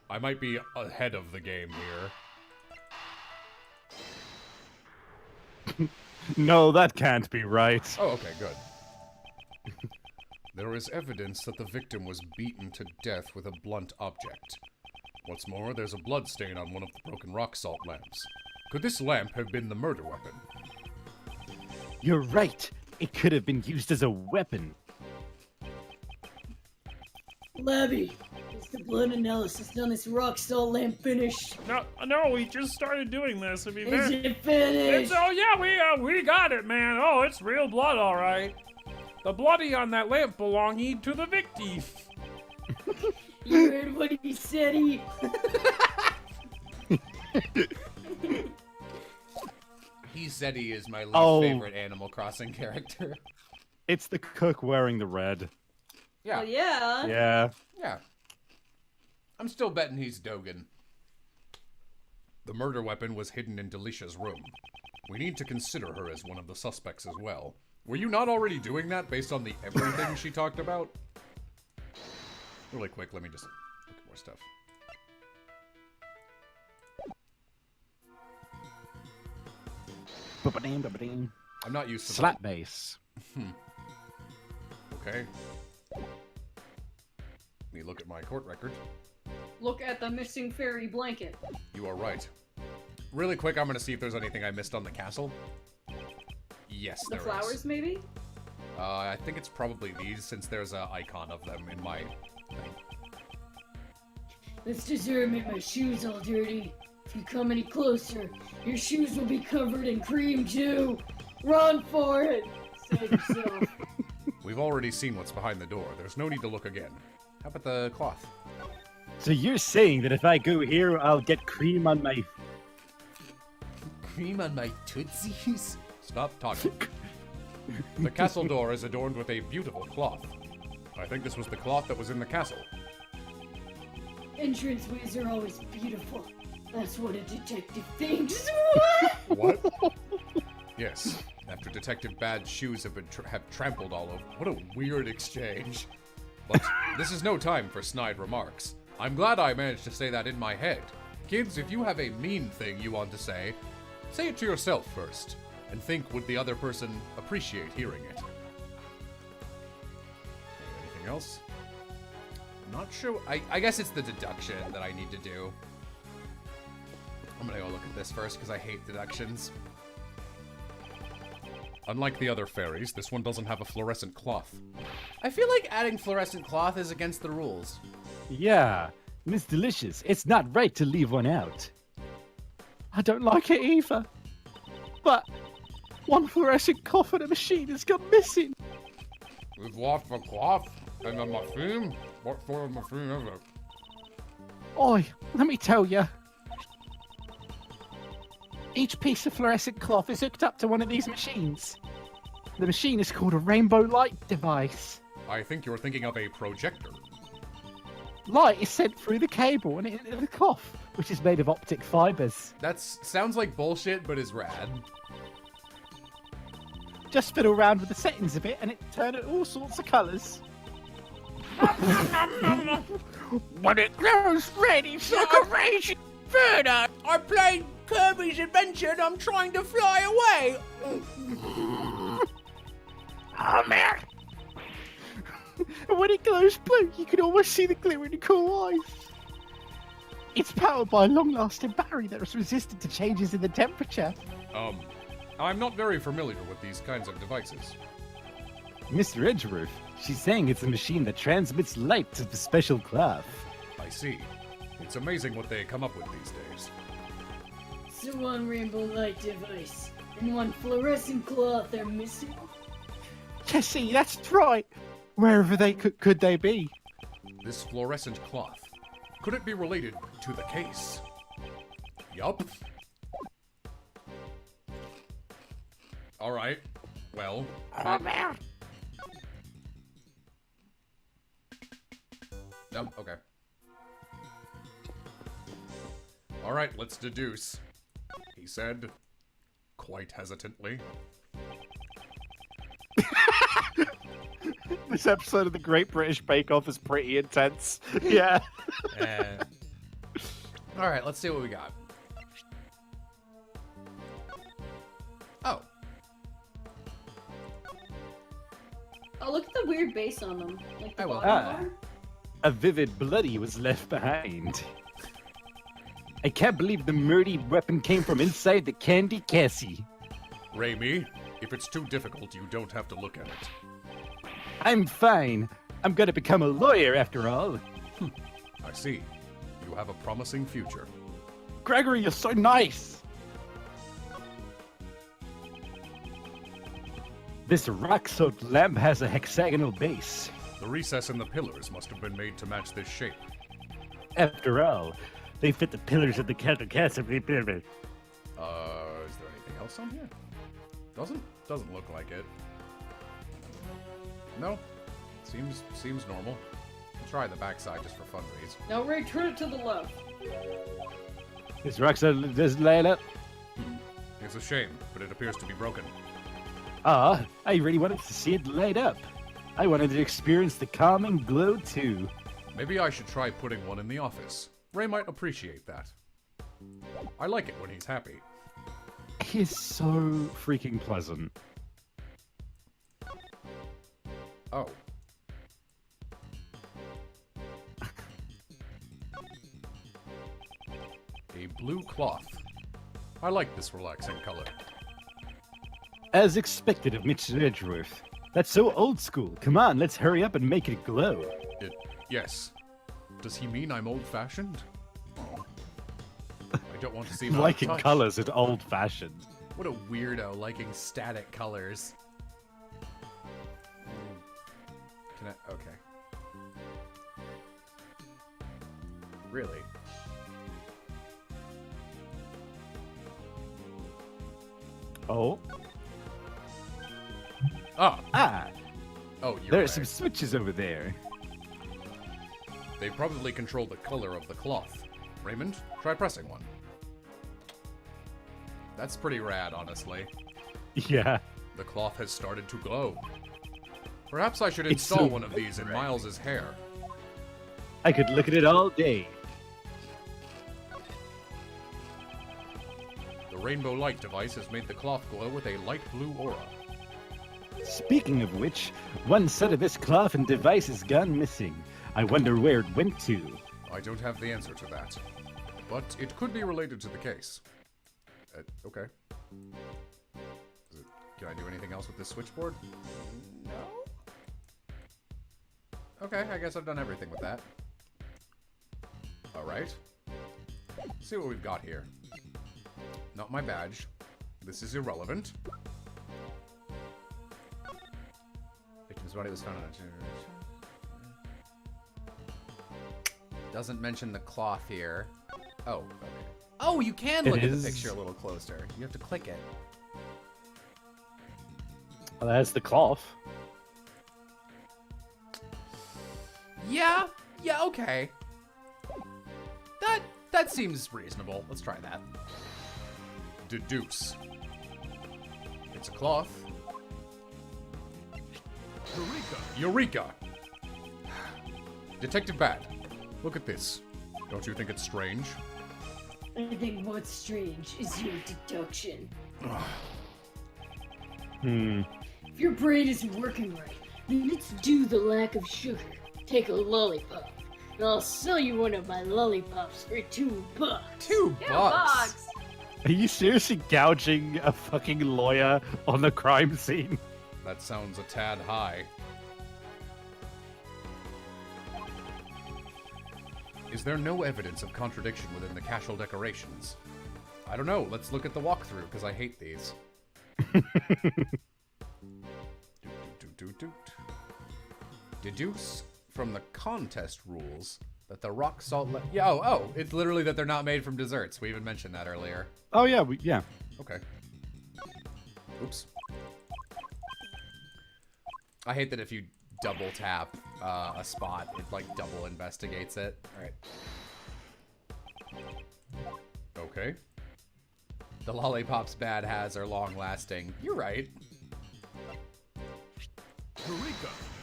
I might be ahead of the game here. No, that can't be right. Oh, okay, good. There is evidence that the victim was beaten to death with a blunt object. What's more, there's a blood stain on one of the broken rock salt lamps. Could this lamp have been the murder weapon? You're right. It could have been used as a weapon. Labby, is the blood analysis on this rock salt lamp finished? No, we just started doing this. Is it finished? Oh yeah, we got it, man. Oh, it's real blood, all right. The bloody on that lamp belonging to the victim. You heard what he said, He said he is my least favorite Animal Crossing character. It's the cook wearing the red. Yeah. Oh, yeah. Yeah. Yeah. I'm still betting he's Dogen. The murder weapon was hidden in Delicia's room. We need to consider her as one of the suspects as well. Were you not already doing that based on the everything she talked about? Really quick, let me just look at more stuff. I'm not used to Slap bass. Okay. Let me look at my court record. Look at the missing fairy blanket. You are right. Really quick, I'm gonna see if there's anything I missed on the castle. Yes, The there flowers, is. maybe? I think it's probably these, since there's an icon of them in my thing. This dessert made my shoes all dirty. If you come any closer, your shoes will be covered in cream too. Run for it! Save yourself. We've already seen what's behind the door. There's no need to look again. How about the cloth? So you're saying that if I go here, I'll get cream on my... Cream on my tootsies? Stop talking. The castle door is adorned with a beautiful cloth. I think this was the cloth that was in the castle. Entranceways are always beautiful. That's what a detective thinks. What? Yes. After Detective Bad's shoes have been have trampled all over. What a weird exchange. But this is no time for snide remarks. I'm glad I managed to say that in my head. Kids, if you have a mean thing you want to say it to yourself first, and think would the other person appreciate hearing it. Anything else? I'm not sure. I guess it's the deduction that I need to do. I'm gonna go look at this first because I hate deductions. Unlike the other fairies, this one doesn't have a fluorescent cloth. I feel like adding fluorescent cloth is against the rules. Yeah, Miss Delicious, it's not right to leave one out. I don't like it either. But one fluorescent cloth in a machine has gone missing. We've lost the cloth and the machine. What sort of machine is it? Oi, let me tell you. Each piece of fluorescent cloth is hooked up to one of these machines. The machine is called a rainbow light device. I think you're thinking of a projector. Light is sent through the cable and into the cloth, which is made of optic fibers. That sounds like bullshit, but is rad. Just fiddle around with the settings a bit and it turns it all sorts of colours. When it glows red, it's like a raging inferno. I played Kirby's Adventure and I'm trying to fly away. Oh man! And when it glows blue, you can almost see the glimmer in the cool eyes. It's powered by a long-lasting battery that is resistant to changes in the temperature. I'm not very familiar with these kinds of devices. Mr. Edgeworth, she's saying it's a machine that transmits light to the special cloth. I see. It's amazing what they come up with these days. So one rainbow light device and one fluorescent cloth are missing. Jesse, that's right. Wherever they could they be? This fluorescent cloth. Could it be related to the case? Yup. Alright. Well. Oh man! No, okay. Alright, let's deduce. He said, quite hesitantly. This episode of the Great British Bake Off is pretty intense. Yeah. All right, let's see what we got. Oh. Oh, look at the weird base on them. Like the I will. bottom one. A vivid bloody was left behind. I can't believe the murdy weapon came from inside the candy Cassie. Raimi, if it's too difficult, you don't have to look at it. I'm fine. I'm gonna become a lawyer after all. I see. You have a promising future. Gregory, you're so nice. This rock-soaked lamp has a hexagonal base. The recess in the pillars must have been made to match this shape. After all, they fit the pillars of the Candy Castle. Is there anything else on here? Doesn't look like it. No. Seems normal. I'll try the backside just for funsies. Now, Ray, turn it to the left. This rock-soaked just laying up. It's a shame, but it appears to be broken. I really wanted to see it light up. I wanted to experience the calming glow too. Maybe I should try putting one in the office. Ray might appreciate that. I like it when he's happy. He's so freaking pleasant. Oh. A blue cloth. I like this relaxing color. As expected of Mr. Edgeworth. That's so old school. Come on, let's hurry up and make it glow. Yes. Does he mean I'm old-fashioned? Oh. I don't want to seem Liking out of touch. colors is old-fashioned. What a weirdo liking static colors. Can I? Okay. Really? Oh. Ah. Oh, you're There are right. some switches over there. They probably control the color of the cloth. Raymond, try pressing one. That's pretty rad, honestly. Yeah. The cloth has started to glow. Perhaps I should It's install so one of these in Miles's hair. I could look at it all day. The rainbow light device has made the cloth glow with a light blue aura. Speaking of which, one set of this cloth and device has gone missing. I wonder where it went to. I don't have the answer to that, but it could be related to the case. Okay. Can I do anything else with this switchboard? No? Okay, I guess I've done everything with that. Alright. See what we've got here. Not my badge. This is irrelevant. Victim's body was found on a... Doesn't mention the cloth here. Oh, okay. Oh, you can look at the picture a little closer. You have to click it. Well, that's the cloth. Yeah, okay. That seems reasonable. Let's try that. Deduce. It's a cloth. Eureka! Detective Bad, look at this. Don't you think it's strange? I think what's strange is your deduction. If your brain isn't working right, then it's due the lack of sugar. Take a lollipop, and I'll sell you one of my lollipops for $2. $2? Are you seriously gouging a fucking lawyer on the crime scene? That sounds a tad high. Is there no evidence of contradiction within the casual decorations? I don't know. Let's look at the walkthrough, because I hate these. Deduce from the contest rules that the rock salt... it's literally that they're not made from desserts. We even mentioned that earlier. Oh, yeah, yeah. Okay. Oops. I hate that if you double tap a spot, it like double investigates it. Alright. Okay. The lollipops Bad has are long lasting. You're right.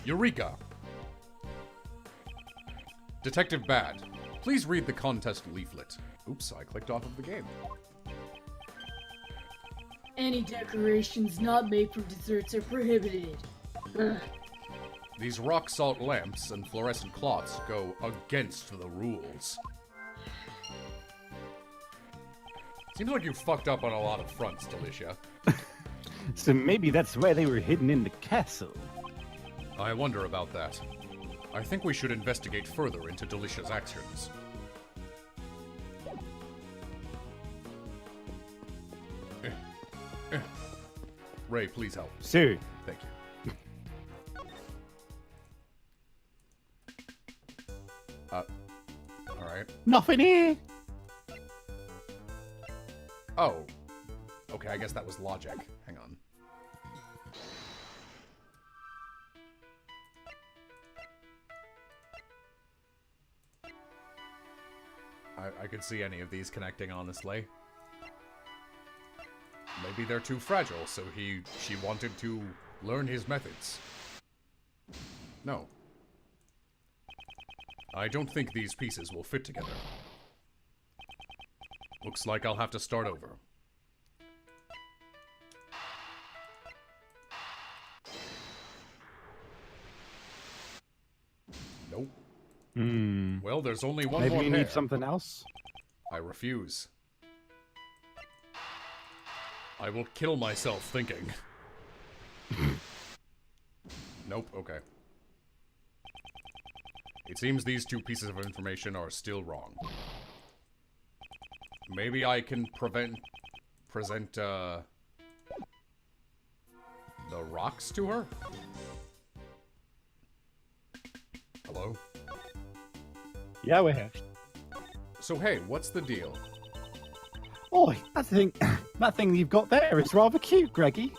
Eureka! Detective Bad, please read the contest leaflet. Oops, I clicked off of the game. Any decorations not made from desserts are prohibited. Ugh. These rock salt lamps and fluorescent cloths go against the rules. Seems like you fucked up on a lot of fronts, Delicia. So maybe that's why they were hidden in the castle. I wonder about that. I think we should investigate further into Delicia's actions. Ray, please help. Sir. Thank you. Alright. Nothing here. Oh. Okay, I guess that was logic. Hang on. I could see any of these connecting, honestly. Maybe they're too fragile, so she wanted to learn his methods. No. I don't think these pieces will fit together. Looks like I'll have to start over. Nope. Well, there's only one Maybe more you pair. need something else? I refuse. I will kill myself thinking. Nope, okay. It seems these two pieces of information are still wrong. Maybe I can present, the rocks to her? Hello? Yeah, we're here. So hey, what's the deal? Oh, I think that thing you've got there is rather cute, Greggy.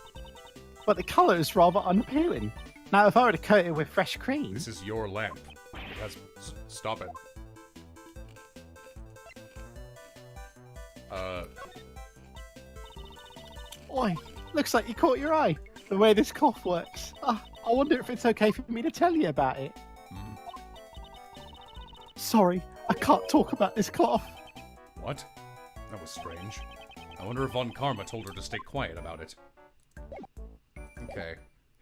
But the colour is rather unappealing. Now, if I were to coat it with fresh cream... This is your lamp. It has... Stop it. Oi, looks like you caught your eye. The way this cloth works. I wonder if it's okay for me to tell you about it. Sorry, I can't talk about this cloth. What? That was strange. I wonder if Von Karma told her to stay quiet about it. Okay.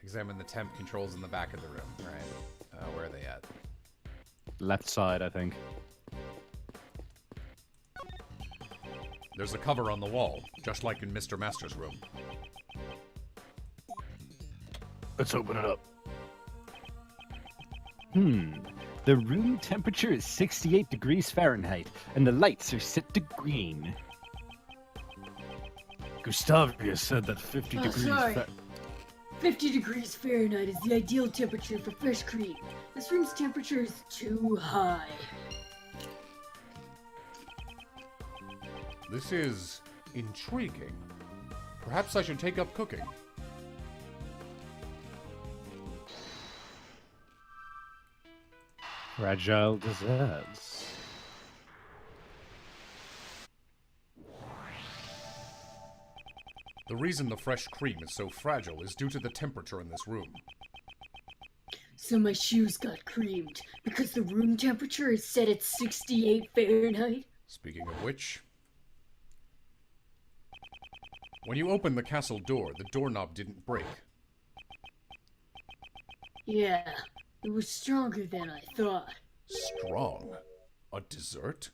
Examine the temp controls in the back of the room. Right. Where are they at? Left side, I think. There's a cover on the wall, just like in Mr. Master's room. Let's open it up. The room temperature is 68 degrees Fahrenheit, and the lights are set to green. Gustavia said that 50 degrees sorry. 50 degrees Fahrenheit is the ideal temperature for fresh cream. This room's temperature is too high. This is intriguing. Perhaps I should take up cooking. Fragile desserts. The reason the fresh cream is so fragile is due to the temperature in this room. So my shoes got creamed because the room temperature is set at 68 Fahrenheit? Speaking of which... When you opened the castle door, the doorknob didn't break. Yeah, it was stronger than I thought. Strong? A dessert?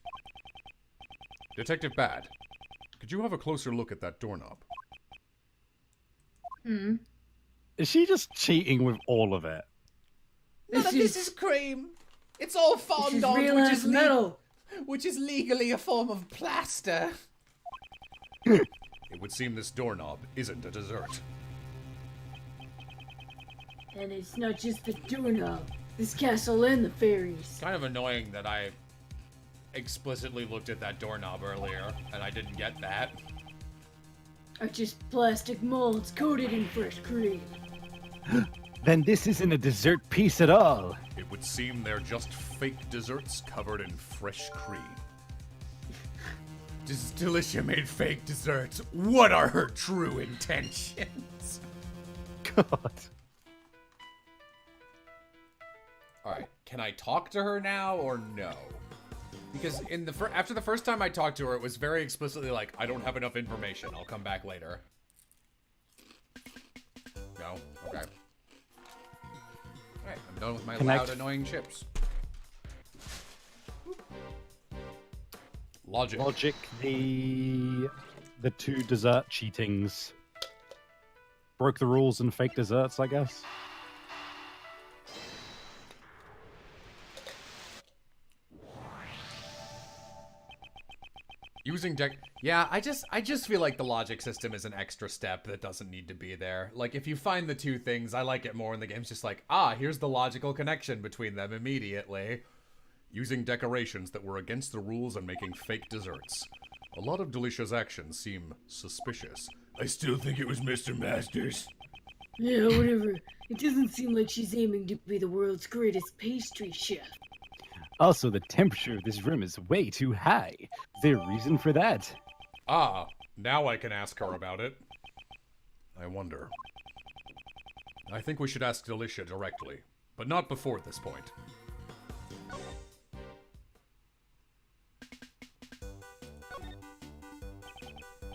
Detective Bad, could you have a closer look at that doorknob? Is she just cheating with all of it? None of this is cream. It's all fondant, real which ass is metal. which is legally a form of plaster. It would seem this doorknob isn't a dessert. And it's not just the doorknob. This castle and the fairies. Kind of annoying that I explicitly looked at that doorknob earlier and I didn't get that. Are just plastic molds coated in fresh cream. Then this isn't a dessert piece at all. It would seem they're just fake desserts covered in fresh cream. Delicia made fake desserts. What are her true intentions? God. Alright, can I talk to her now or no? Because after the first time I talked to her, it was very explicitly like, I don't have enough information. I'll come back later. No? Okay. Alright, I'm done with my loud, annoying chips. Logic. Logic, the 2 dessert cheatings. Broke the rules and fake desserts, I guess. Using deck... Yeah, I just feel like the logic system is an extra step that doesn't need to be there. Like, if you find the 2 things, I like it more when the game's just like, here's the logical connection between them immediately. Using decorations that were against the rules and making fake desserts. A lot of Delicia's actions seem suspicious. I still think it was Mr. Masters. Yeah, whatever. It doesn't seem like she's aiming to be the world's greatest pastry chef. Also, the temperature of this room is way too high. Is there a reason for that? Now I can ask her about it. I wonder. I think we should ask Delicia directly, but not before this point.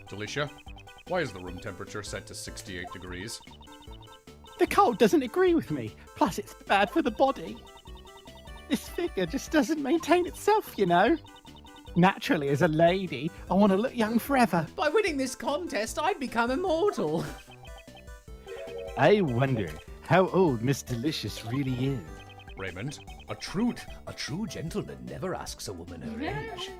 Delicia, why is the room temperature set to 68 degrees? The cold doesn't agree with me. Plus, it's bad for the body. This figure just doesn't maintain itself, you know. Naturally, as a lady, I want to look young forever. By winning this contest, I'd become immortal. I wonder how old Miss Delicious really is. Raymond, A true gentleman never asks a woman her age.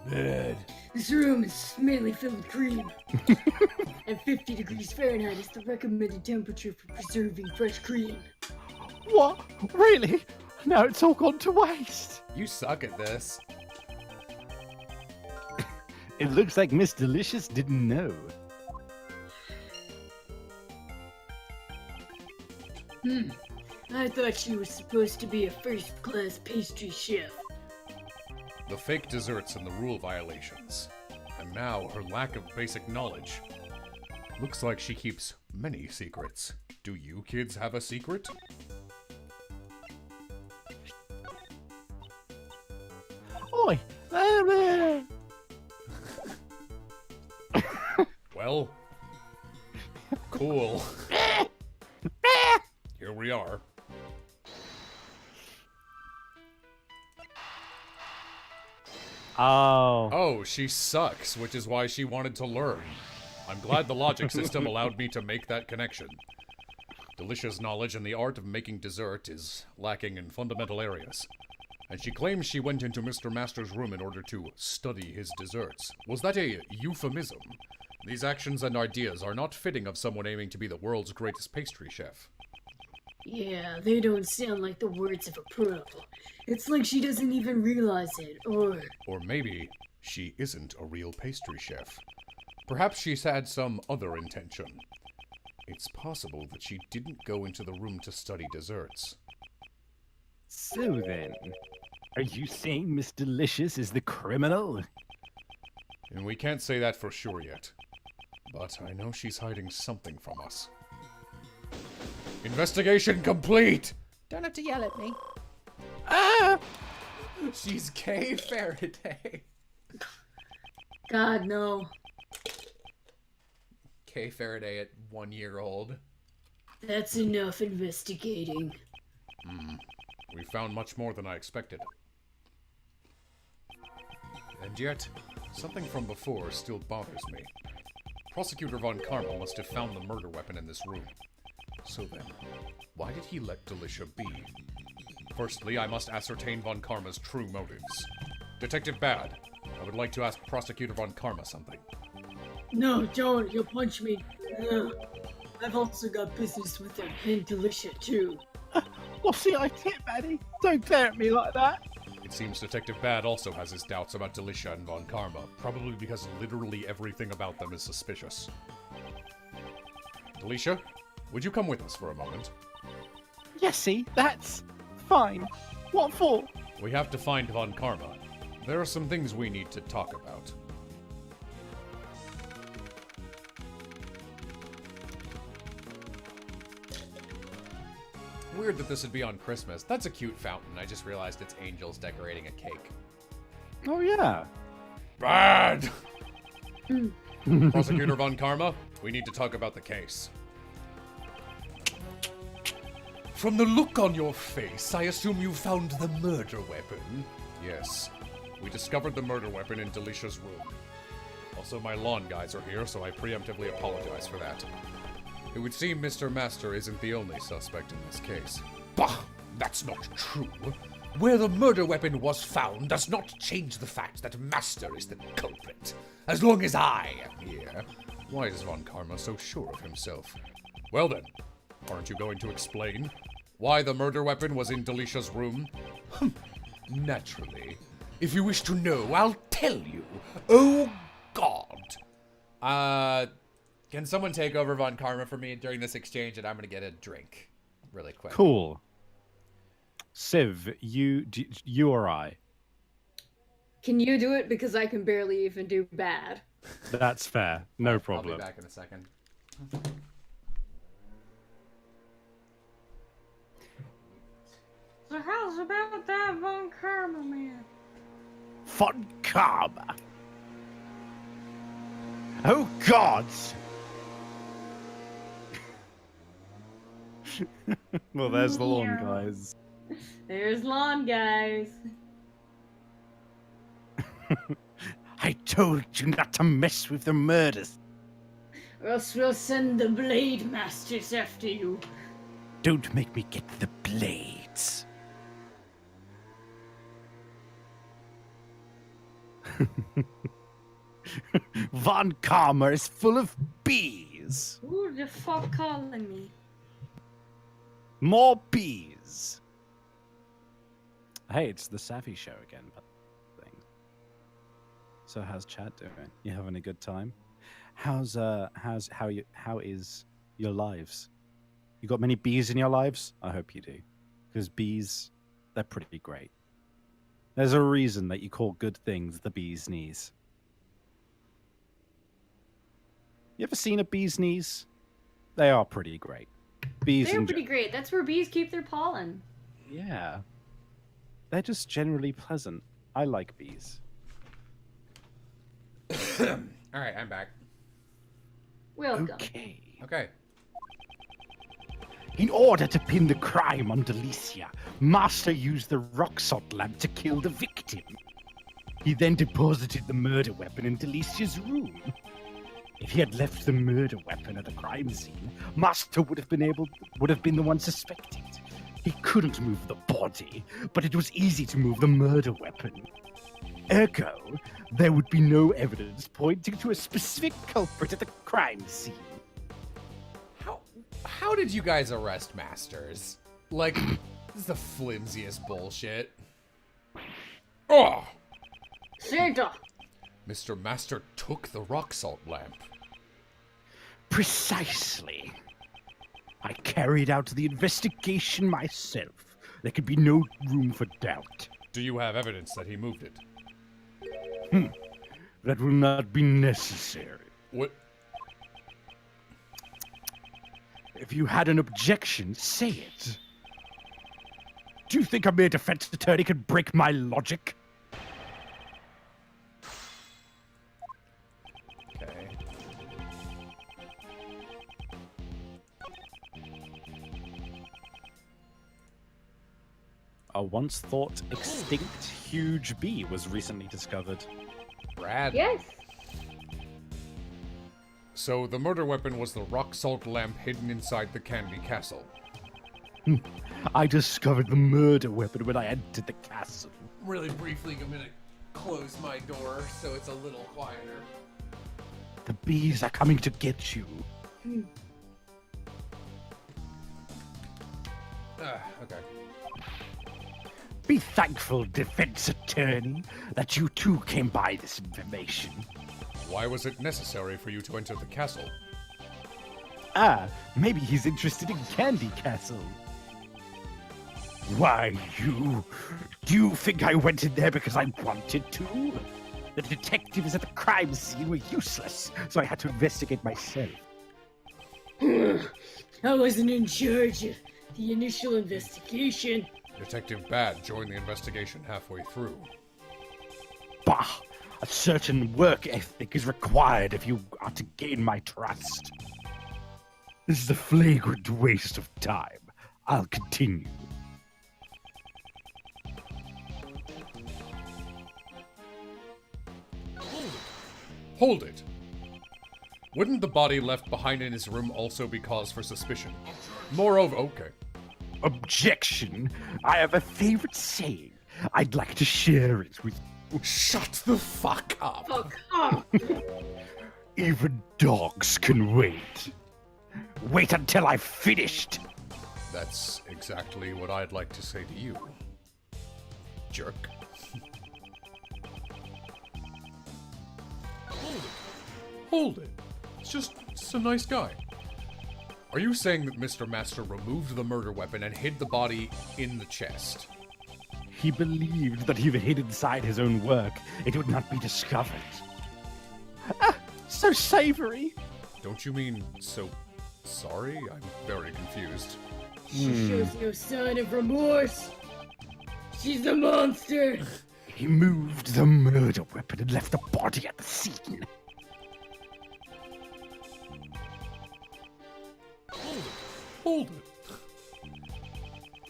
Bad. This room is mainly filled with cream. And 50 degrees Fahrenheit is the recommended temperature for preserving fresh cream. What? Really? Now it's all gone to waste. You suck at this. It looks like Miss Delicious didn't know. I thought she was supposed to be a first-class pastry chef. the fake desserts and the rule violations. And now her lack of basic knowledge. Looks like she keeps many secrets. Do you kids have a secret? Oi! Well, cool. Here we are. Oh, she sucks, which is why she wanted to learn. I'm glad the logic system allowed me to make that connection. Delicia's knowledge in the art of making dessert is lacking in fundamental areas. And she claims she went into Mr. Master's room in order to study his desserts. Was that a euphemism? These actions and ideas are not fitting of someone aiming to be the world's greatest pastry chef. Yeah, they don't sound like the words of a pro. It's like she doesn't even realize it, or... Or maybe she isn't a real pastry chef. Perhaps she's had some other intention. It's possible that she didn't go into the room to study desserts. So then, are you saying Miss Delicious is the criminal? And we can't say that for sure yet. But I know she's hiding something from us. Investigation complete! Don't have to yell at me. Ah! She's gay Faraday. God, no. Kay Faraday at 1 year old. That's enough investigating. We found much more than I expected. And yet, something from before still bothers me. Prosecutor Von Karma must have found the murder weapon in this room. So then, why did he let Delicia be? Firstly, I must ascertain Von Karma's true motives. Detective Bad, I would like to ask Prosecutor Von Karma something. No, don't. You'll punch me. I've also got business with him, and Delicia, too. What's the idea, Maddie? Don't glare at me like that. It seems Detective Bad also has his doubts about Delicia and Von Karma, probably because literally everything about them is suspicious. Delicia, would you come with us for a moment? Yesy, that's fine. What for? We have to find Von Karma. There are some things we need to talk about. weird that this would be on Christmas. That's a cute fountain. I just realized it's angels decorating a cake. Oh, yeah. Bad! Prosecutor Von Karma, we need to talk about the case. From the look on your face, I assume you found the murder weapon. Yes. We discovered the murder weapon in Delicia's room. Also, my lawn guys are here, so I preemptively apologize for that. It would seem Mr. Master isn't the only suspect in this case. Bah! That's not true. Where the murder weapon was found does not change the fact that Master is the culprit. As long as I am here. Why is Von Karma so sure of himself? Well then, aren't you going to explain why the murder weapon was in Delicia's room? Naturally. If you wish to know, I'll tell you. Oh, God. Can someone take over Von Karma for me during this exchange, and I'm going to get a drink really quick. Cool. Civ, you or I? Can you do it? Because I can barely even do bad. That's fair. No problem. I'll be back in a second. So how's about that Von Karma man? Von Karma. Oh, God! Well, there's the lawn, guys. There's lawn guys. I told you not to mess with the murders. Or else we'll send the Blade Masters after you. Don't make me get the blades. Von Karma is full of bees. Who the fuck calling me? More bees. Hey, it's the Savvy Show again. So how's chat doing? You having a good time? How is your lives? You got many bees in your lives? I hope you do. Because bees, they're pretty great. There's a reason that you call good things the bee's knees. You ever seen a bee's knees? They are pretty great. Bees They're pretty great. That's where bees keep their pollen. Yeah. They're just generally pleasant. I like bees. Alright, I'm back. Welcome. Okay. In order to pin the crime on Delicia, Master used the rock salt lamp to kill the victim. He then deposited the murder weapon in Delicia's room. If he had left the murder weapon at the crime scene, Master would have been the one suspected. He couldn't move the body, but it was easy to move the murder weapon. Ergo, there would be no evidence pointing to a specific culprit at the crime scene. How did you guys arrest Masters? Like, this is the flimsiest bullshit. Oh! Santa! Mr. Master took the rock salt lamp. Precisely. I carried out the investigation myself. There could be no room for doubt. Do you have evidence that he moved it? That will not be necessary. What? If you had an objection, say it. Do you think a mere defense attorney could break my logic? Okay. A once thought extinct huge bee was recently discovered. Brad. Yes. So the murder weapon was the rock salt lamp hidden inside the candy castle. I discovered the murder weapon when I entered the castle. Really briefly, I'm gonna close my door so it's a little quieter. The bees are coming to get you. Okay. Be thankful, defense attorney, that you too came by this information. Why was it necessary for you to enter the castle? Ah, maybe he's interested in Candy Castle. Why, do you think I went in there because I wanted to? The detectives at the crime scene were useless, so I had to investigate myself. I wasn't in charge of The initial investigation. Detective Bad joined the investigation halfway through. Bah! A certain work ethic is required if you are to gain my trust. This is a flagrant waste of time. I'll continue. Hold it! Wouldn't the body left behind in his room also be cause for suspicion? Moreover, okay. Objection! I have a favorite saying. I'd like to share it with... Shut the fuck up! Fuck up. Even dogs can wait. Wait until I've finished. That's exactly what I'd like to say to you. Jerk. Hold it. It's just a nice guy. Are you saying that Mr. Master removed the murder weapon and hid the body in the chest? He believed that if he hid inside his own work, it would not be discovered. Ah, so savory. Don't you mean so sorry? I'm very confused. She shows no sign of remorse. She's a monster. He moved the murder weapon and left the body at the scene. Hold it.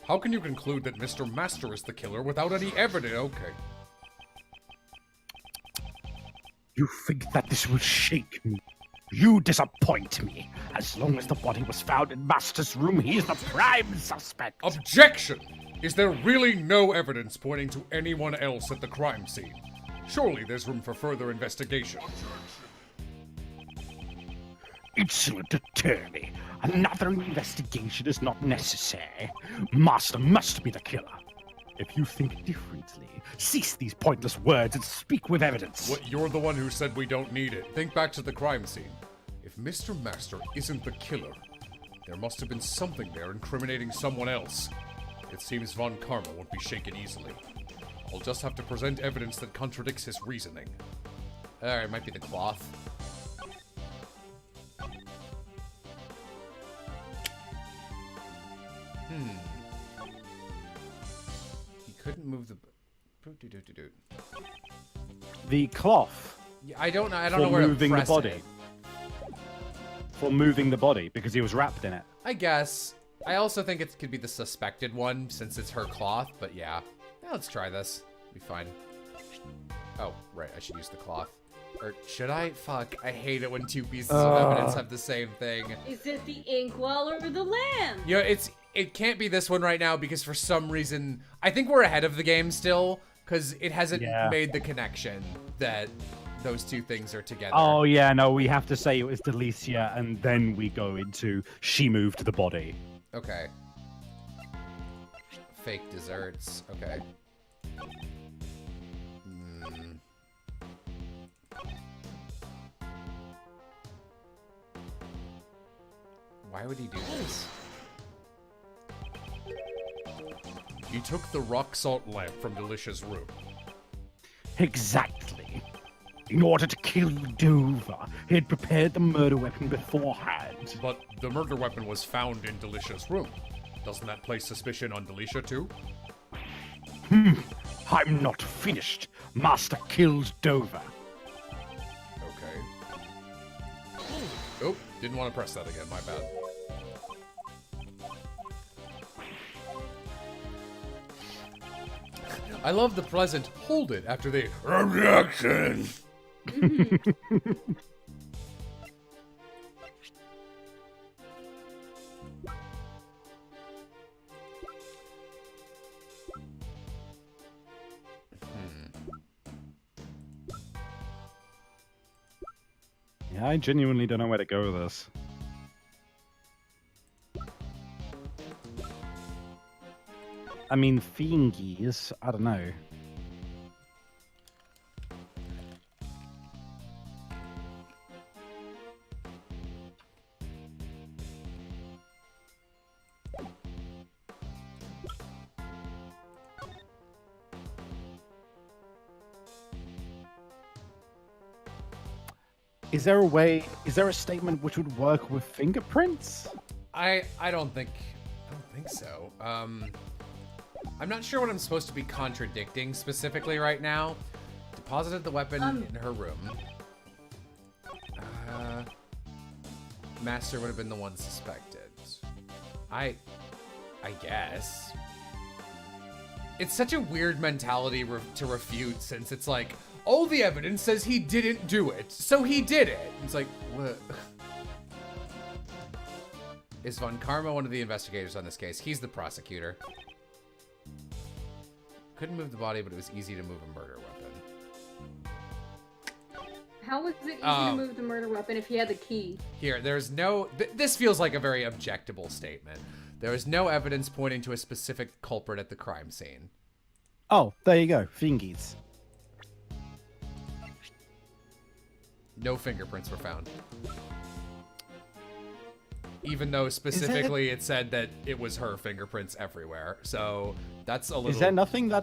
How can you conclude that Mr. Master is the killer without any evidence? Okay. You think that this will shake me? You disappoint me. As long as the body was found in Master's room, he is the prime suspect. Objection! Is there really no evidence pointing to anyone else at the crime scene? Surely there's room for further investigation. Insolent attorney. Another investigation is not necessary. Master must be the killer. If you think differently, cease these pointless words and speak with evidence. What, you're the one who said we don't need it. Think back to the crime scene. If Mr. Master isn't the killer, there must have been something there incriminating someone else. It seems Von Karma won't be shaken easily. I'll just have to present evidence that contradicts his reasoning. It might be the cloth. He couldn't move the... The cloth. Yeah, I don't know where to moving the press body. it. For moving the body, because he was wrapped in it. I guess. I also think it could be the suspected one, since it's her cloth, but yeah. Let's try this. Be fine. Oh, right, I should use the cloth. Or should I? Fuck, I hate it when two pieces of evidence have the same thing. Is it the inkwell or the lamp? You know, it can't be this one right now because for some reason, I think we're ahead of the game still, because it hasn't made the connection that those two things are together. Oh yeah, no, we have to say it was Delicia, and then we go into she moved the body. Okay. Fake desserts. Okay. Why would he do this? He took the rock salt lamp from Delicia's room. Exactly. In order to kill Dover, he had prepared the murder weapon beforehand. But the murder weapon was found in Delicia's room. Doesn't that place suspicion on Delicia too? I'm not finished. Master killed Dover. Okay. Oh, didn't want to press that again, my bad. I love the pleasant hold it after the objection. Yeah, I genuinely don't know where to go with this. I mean, fingies, I don't know. Is there a statement which would work with fingerprints? I don't think think so. I'm not sure what I'm supposed to be contradicting specifically right now. Deposited the weapon in her room. Master would have been the one suspected. I guess. It's such a weird mentality to refute, since it's like, all the evidence says he didn't do it, so he did it. It's like, what? Is Von Karma one of the investigators on this case? He's the prosecutor. Couldn't move the body, but it was easy to move a murder weapon. How was it easy to move the murder weapon if he had the key? Here, there's no... this feels like a very objectable statement. There is no evidence pointing to a specific culprit at the crime scene. Oh, there you go. Fingies. No fingerprints were found. Even though specifically it said that it was her fingerprints everywhere. So that's a little... Is there nothing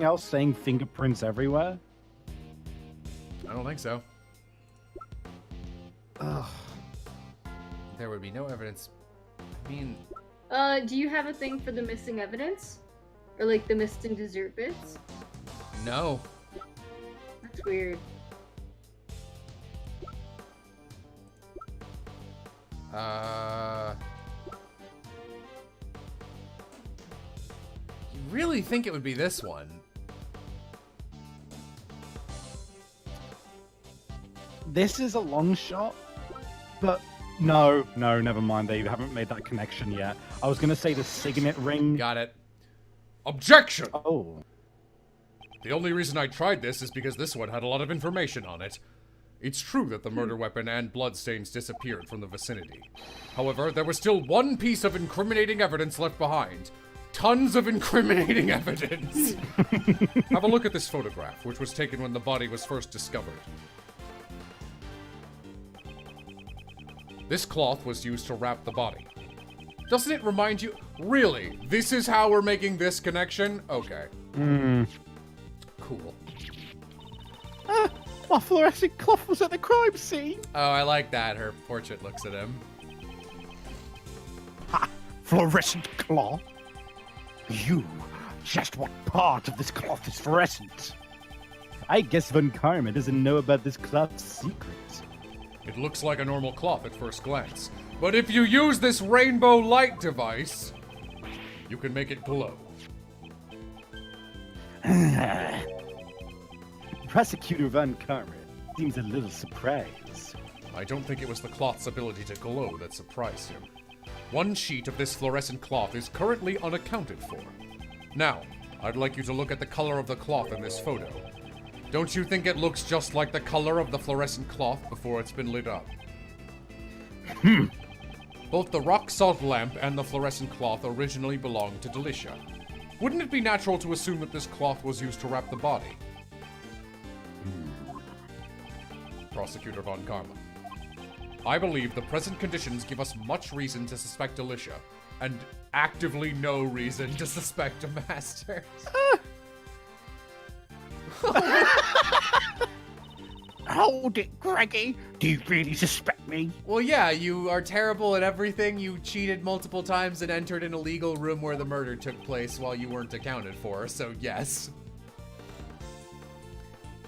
else saying fingerprints everywhere? I don't think so. Ugh. There would be no evidence. I mean... do you have a thing for the missing evidence? Or like the missing dessert bits? No. That's weird. You really think it would be this one? This is a long shot, but no, never mind. They haven't made that connection yet. I was gonna say the signet ring. Got it. Objection! Oh. The only reason I tried this is because this one had a lot of information on it. It's true that the murder weapon and bloodstains disappeared from the vicinity. However, there was still one piece of incriminating evidence left behind. Tons of incriminating evidence! Have a look at this photograph, which was taken when the body was first discovered. This cloth was used to wrap the body. Doesn't it remind you? Really? This is how we're making this connection? Okay. Cool. My fluorescent cloth was at the crime scene. Oh, I like that. Her portrait looks at him. Ha! Fluorescent cloth? You? Just what part of this cloth is fluorescent? I guess Von Karma doesn't know about this cloth's secret. It looks like a normal cloth at first glance. But if you use this rainbow light device, you can make it glow. Prosecutor Von Karma seems a little surprised. I don't think it was the cloth's ability to glow that surprised him. One sheet of this fluorescent cloth is currently unaccounted for. Now, I'd like you to look at the color of the cloth in this photo. Don't you think it looks just like the color of the fluorescent cloth before it's been lit up? Both the rock salt lamp and the fluorescent cloth originally belonged to Delicia. Wouldn't it be natural to assume that this cloth was used to wrap the body? Prosecutor Von Karma. I believe the present conditions give us much reason to suspect Delicia, and actively no reason to suspect a master. Hold it, Greggy. Do you really suspect me? Well, yeah, you are terrible at everything. You cheated multiple times and entered an illegal room where the murder took place while you weren't accounted for, so yes.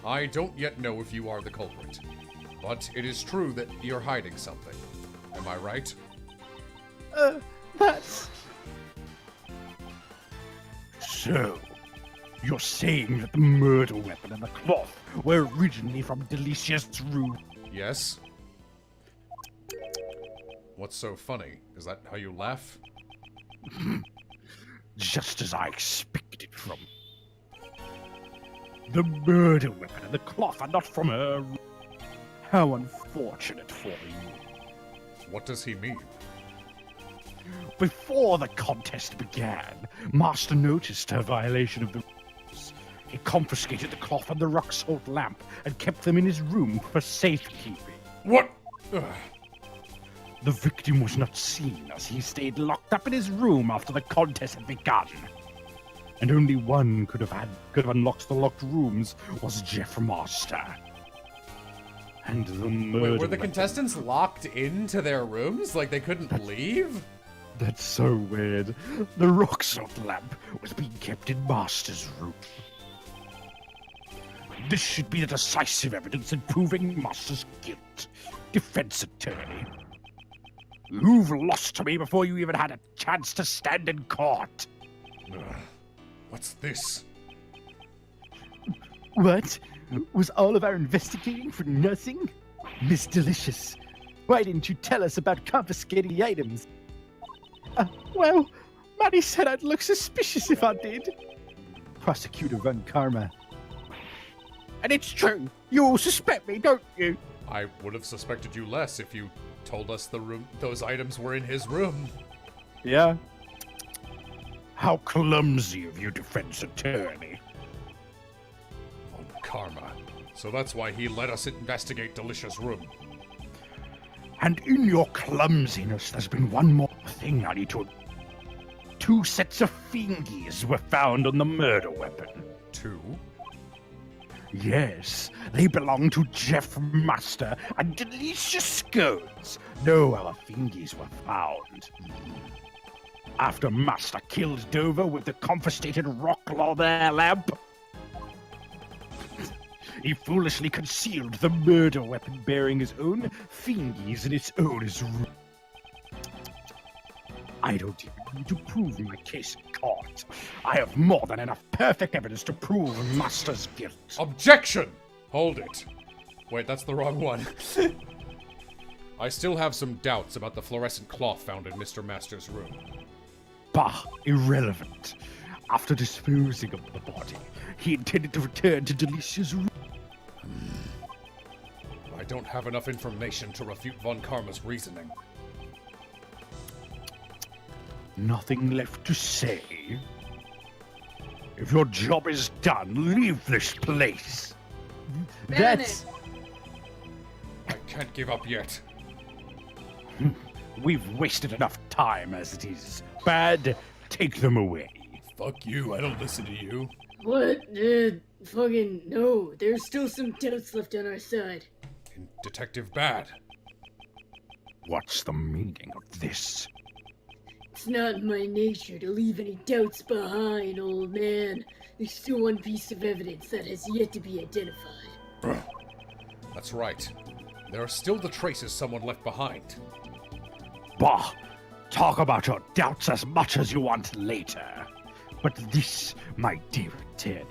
I don't yet know if you are the culprit, but it is true that you're hiding something. Am I right? That's... So, you're saying that the murder weapon and the cloth were originally from Delicia's room? Yes. What's so funny? Is that how you laugh? Just as I expected from... The murder weapon and the cloth are not from her room. How unfortunate for you. What does he mean? Before the contest began, Master noticed her violation of the rules. He confiscated the cloth and the rock salt lamp and kept them in his room for safekeeping. What? Ugh. The victim was not seen as he stayed locked up in his room after the contest had begun. And only one could have unlocked the locked rooms was Jeff Master. And the murder... Wait, were the contestants locked into their rooms? Like they couldn't leave? That's so weird. The rock salt lamp was being kept in Master's room. This should be the decisive evidence in proving Master's guilt. Defense attorney. You've lost to me before you even had a chance to stand in court. What's this? What? Was all of our investigating for nothing? Miss Delicious, why didn't you tell us about confiscating the items? Well, Maddie said I'd look suspicious if I did. Prosecutor Von Karma. And it's true. You all suspect me, don't you? I would have suspected you less if you told us those items were in his room. Yeah. How clumsy of you, defense attorney. Von Karma. So that's why he let us investigate Delicia's room. And in your clumsiness, there's been one more thing I need to... 2 sets of fingies were found on the murder weapon. 2? Yes, they belong to Jeff Master and Delicia Scones. No other fingies were found. After Master killed Dover with the confiscated rock leather lamp, he foolishly concealed the murder weapon bearing his own fingies in its owner's room. I don't even need to prove my case in court. I have more than enough perfect evidence to prove Master's guilt. Objection! Hold it. Wait, that's the wrong one. I still have some doubts about the fluorescent cloth found in Mr. Master's room. Bah, irrelevant. After disposing of the body, he intended to return to Delicia's room. I don't have enough information to refute Von Karma's reasoning. Nothing left to say. If your job is done, leave this place. That's... I can't give up yet. We've wasted enough time as it is. Bad, take them away. Fuck you, I don't listen to you. What? Fucking no. There's still some doubts left on our side. Detective Bad. What's the meaning of this? It's not in my nature to leave any doubts behind, old man. There's still one piece of evidence that has yet to be identified. That's right. There are still the traces someone left behind. Bah! Talk about your doubts as much as you want later. But this, my dear attorney,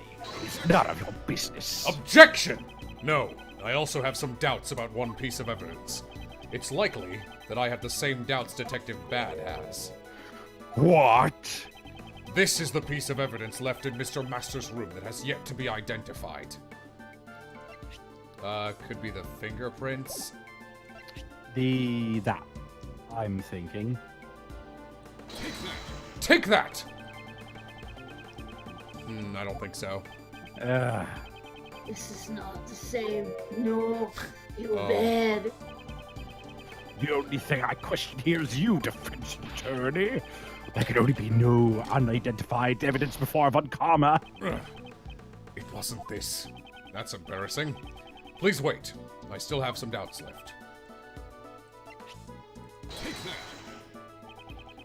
is none of your business. Objection! No, I also have some doubts about one piece of evidence. It's likely that I have the same doubts Detective Bad has. What? This is the piece of evidence left in Mr. Master's room that has yet to be identified. Could be the fingerprints. That, I'm thinking. Take that! I don't think so. This is not the same. No, you're bad. The only thing I question here is you, defense attorney. There can only be no unidentified evidence before Von Karma. It wasn't this. That's embarrassing. Please wait. I still have some doubts left.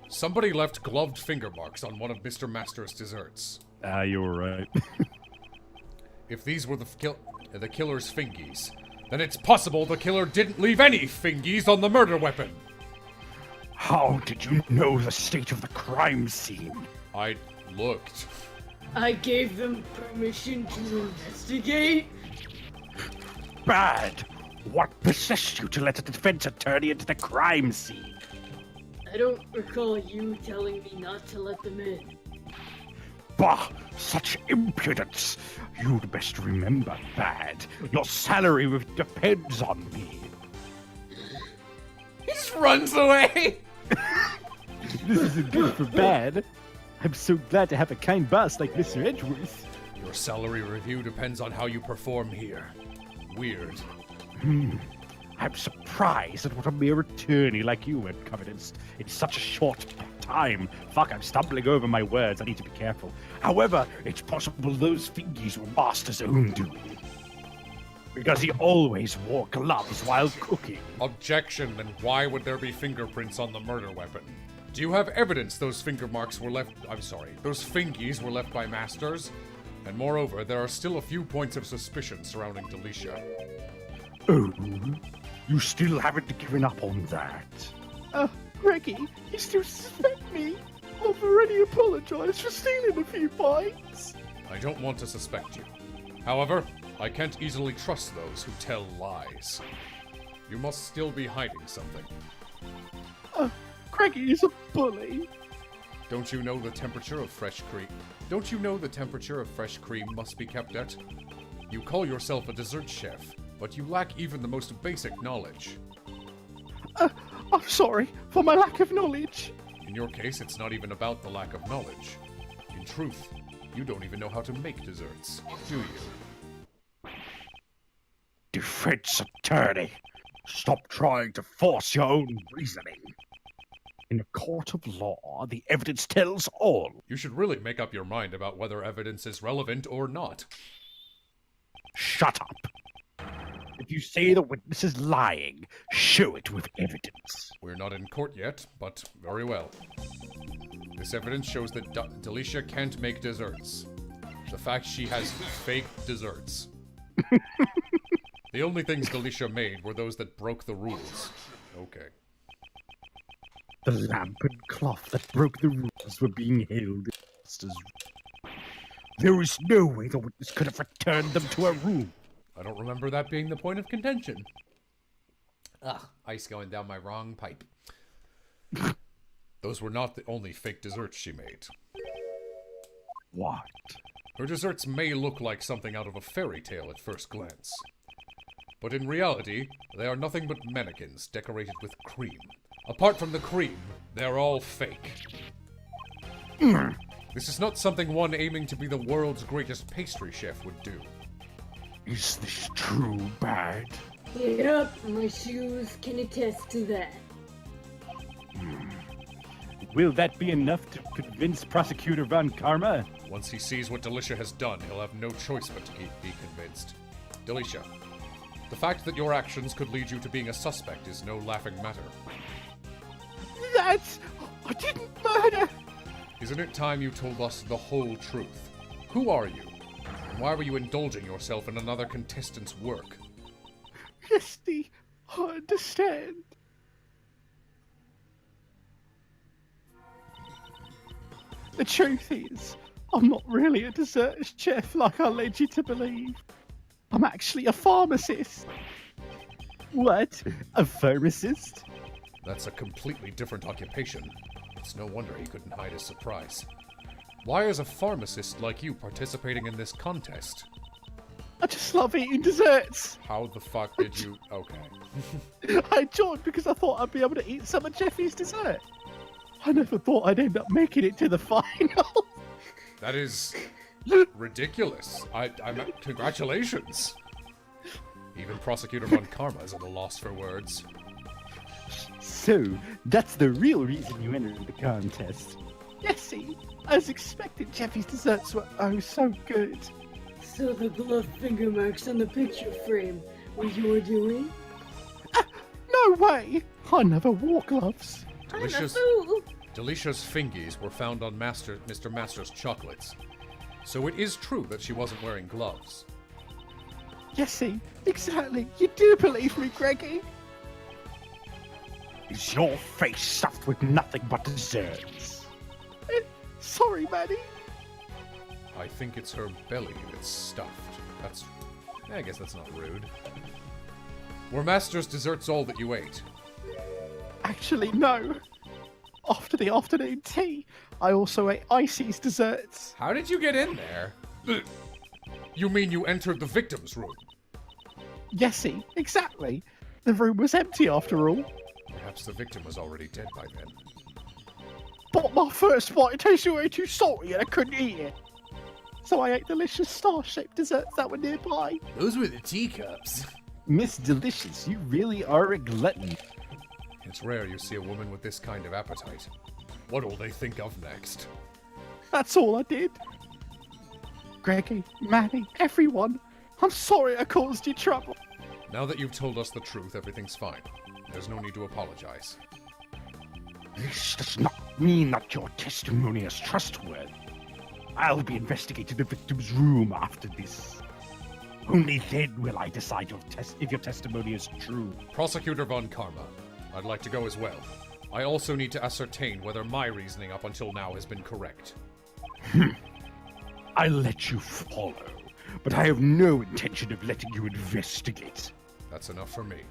Somebody left gloved finger marks on one of Mr. Master's desserts. You were right. If these were the killer's fingies, then it's possible the killer didn't leave any fingies on the murder weapon. How did you know the state of the crime scene? I looked. I gave them permission to investigate. Bad. What possessed you to let a defense attorney into the crime scene? I don't recall you telling me not to let them in. Bah! Such impudence! You'd best remember, Bad. Your salary depends on me. He just runs away! This isn't good for Bad. I'm so glad to have a kind boss like Mr. Edgeworth. Your salary review depends on how you perform here. Weird. I'm surprised at what a mere attorney like you had covered in such a short time. Fuck, I'm stumbling over my words. I need to be careful. However, it's possible those fingies were Master's own doing. Because he always wore gloves while cooking. Objection, then why would there be fingerprints on the murder weapon? Do you have evidence those finger marks were left... those fingies were left by Masters? And moreover, there are still a few points of suspicion surrounding Delicia. Oh, you still haven't given up on that? Greggy, you still suspect me? I've already apologized for stealing a few bites. I don't want to suspect you. However, I can't easily trust those who tell lies. You must still be hiding something. Greggy is a bully. Don't you know the temperature of fresh cream? Don't you know the temperature of fresh cream must be kept at? You call yourself a dessert chef, but you lack even the most basic knowledge. I'm sorry for my lack of knowledge. In your case, it's not even about the lack of knowledge. In truth, you don't even know how to make desserts, do you? Defense attorney, stop trying to force your own reasoning. In a court of law, the evidence tells all. You should really make up your mind about whether evidence is relevant or not. Shut up. If you say the witness is lying, show it with evidence. We're not in court yet, but very well. This evidence shows that Delicia can't make desserts. The fact she has fake desserts. The only things Delicia made were those that broke the rules. Okay. The lamp and cloth that broke the rules were being held as... There is no way the witness could have returned them to a room. I don't remember that being the point of contention. Ugh, ice going down my wrong pipe. Those were not the only fake desserts she made. What? Her desserts may look like something out of a fairy tale at first glance. But in reality, they are nothing but mannequins decorated with cream. Apart from the cream, they're all fake. This is not something one aiming to be the world's greatest pastry chef would do. Is this true, Bad? Yep, my shoes can attest to that. Will that be enough to convince Prosecutor Von Karma? Once he sees what Delicia has done, he'll have no choice but to be convinced. Delicia, the fact that your actions could lead you to being a suspect is no laughing matter. I didn't murder. Isn't it time you told us the whole truth? Who are you? And why were you indulging yourself in another contestant's work? Jesse, I understand. The truth is, I'm not really a dessert chef like I led you to believe. I'm actually a pharmacist. What? A pharmacist? That's a completely different occupation. It's no wonder he couldn't hide his surprise. Why is a pharmacist like you participating in this contest? I just love eating desserts. How the fuck did you... Okay. I joined because I thought I'd be able to eat some of Jeffy's dessert. I never thought I'd end up making it to the final. That is ridiculous. Congratulations. Even Prosecutor Von Karma is at a loss for words. So, that's the real reason you entered the contest. Jesse, as expected, Jeffy's desserts were oh so good. So the glove finger marks on the picture frame were your doing? No way! I never wore gloves. Delicia's fingies were found on Mr. Master's chocolates. So it is true that she wasn't wearing gloves. Jesse, exactly. You do believe me, Greggy? Is your face stuffed with nothing but desserts? Sorry, Maddie. I think it's her belly that's stuffed. I guess that's not rude. Were Master's desserts all that you ate? Actually, no. After the afternoon tea, I also ate Icy's desserts. How did you get in there? You mean you entered the victim's room? Yesy, exactly. The room was empty after all. Perhaps the victim was already dead by then. But my first bite tasted way too salty and I couldn't eat it. So I ate delicious star-shaped desserts that were nearby. Those were the teacups. Miss Delicious, you really are a glutton. It's rare you see a woman with this kind of appetite. What'll they think of next? That's all I did. Greggy, Maddie, everyone, I'm sorry I caused you trouble. Now that you've told us the truth, everything's fine. There's no need to apologize. This does not mean that your testimony is trustworthy. I'll be investigating the victim's room after this. Only then will I decide if your testimony is true. Prosecutor Von Karma, I'd like to go as well. I also need to ascertain whether my reasoning up until now has been correct. I'll let you follow, but I have no intention of letting you investigate. That's enough for me.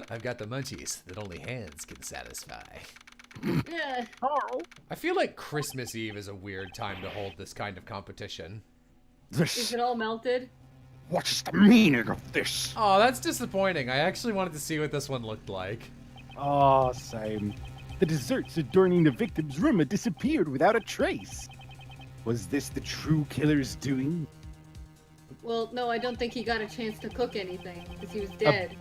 I've got the munchies that only hands can satisfy. Yeah. Carl. I feel like Christmas Eve is a weird time to hold this kind of competition. Is it all melted? What is the meaning of this? Oh, that's disappointing. I actually wanted to see what this one looked like. Oh, same. The desserts adorning the victim's room had disappeared without a trace. Was this the true killer's doing? Well, no, I don't think he got a chance to cook anything because he was dead.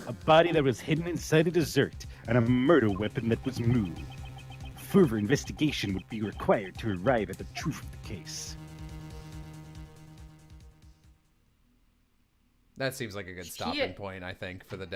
A body that was hidden inside a dessert, and a murder weapon that was moved. Further investigation would be required to arrive at the truth of the case. That seems like a good stopping point, I think, for the day.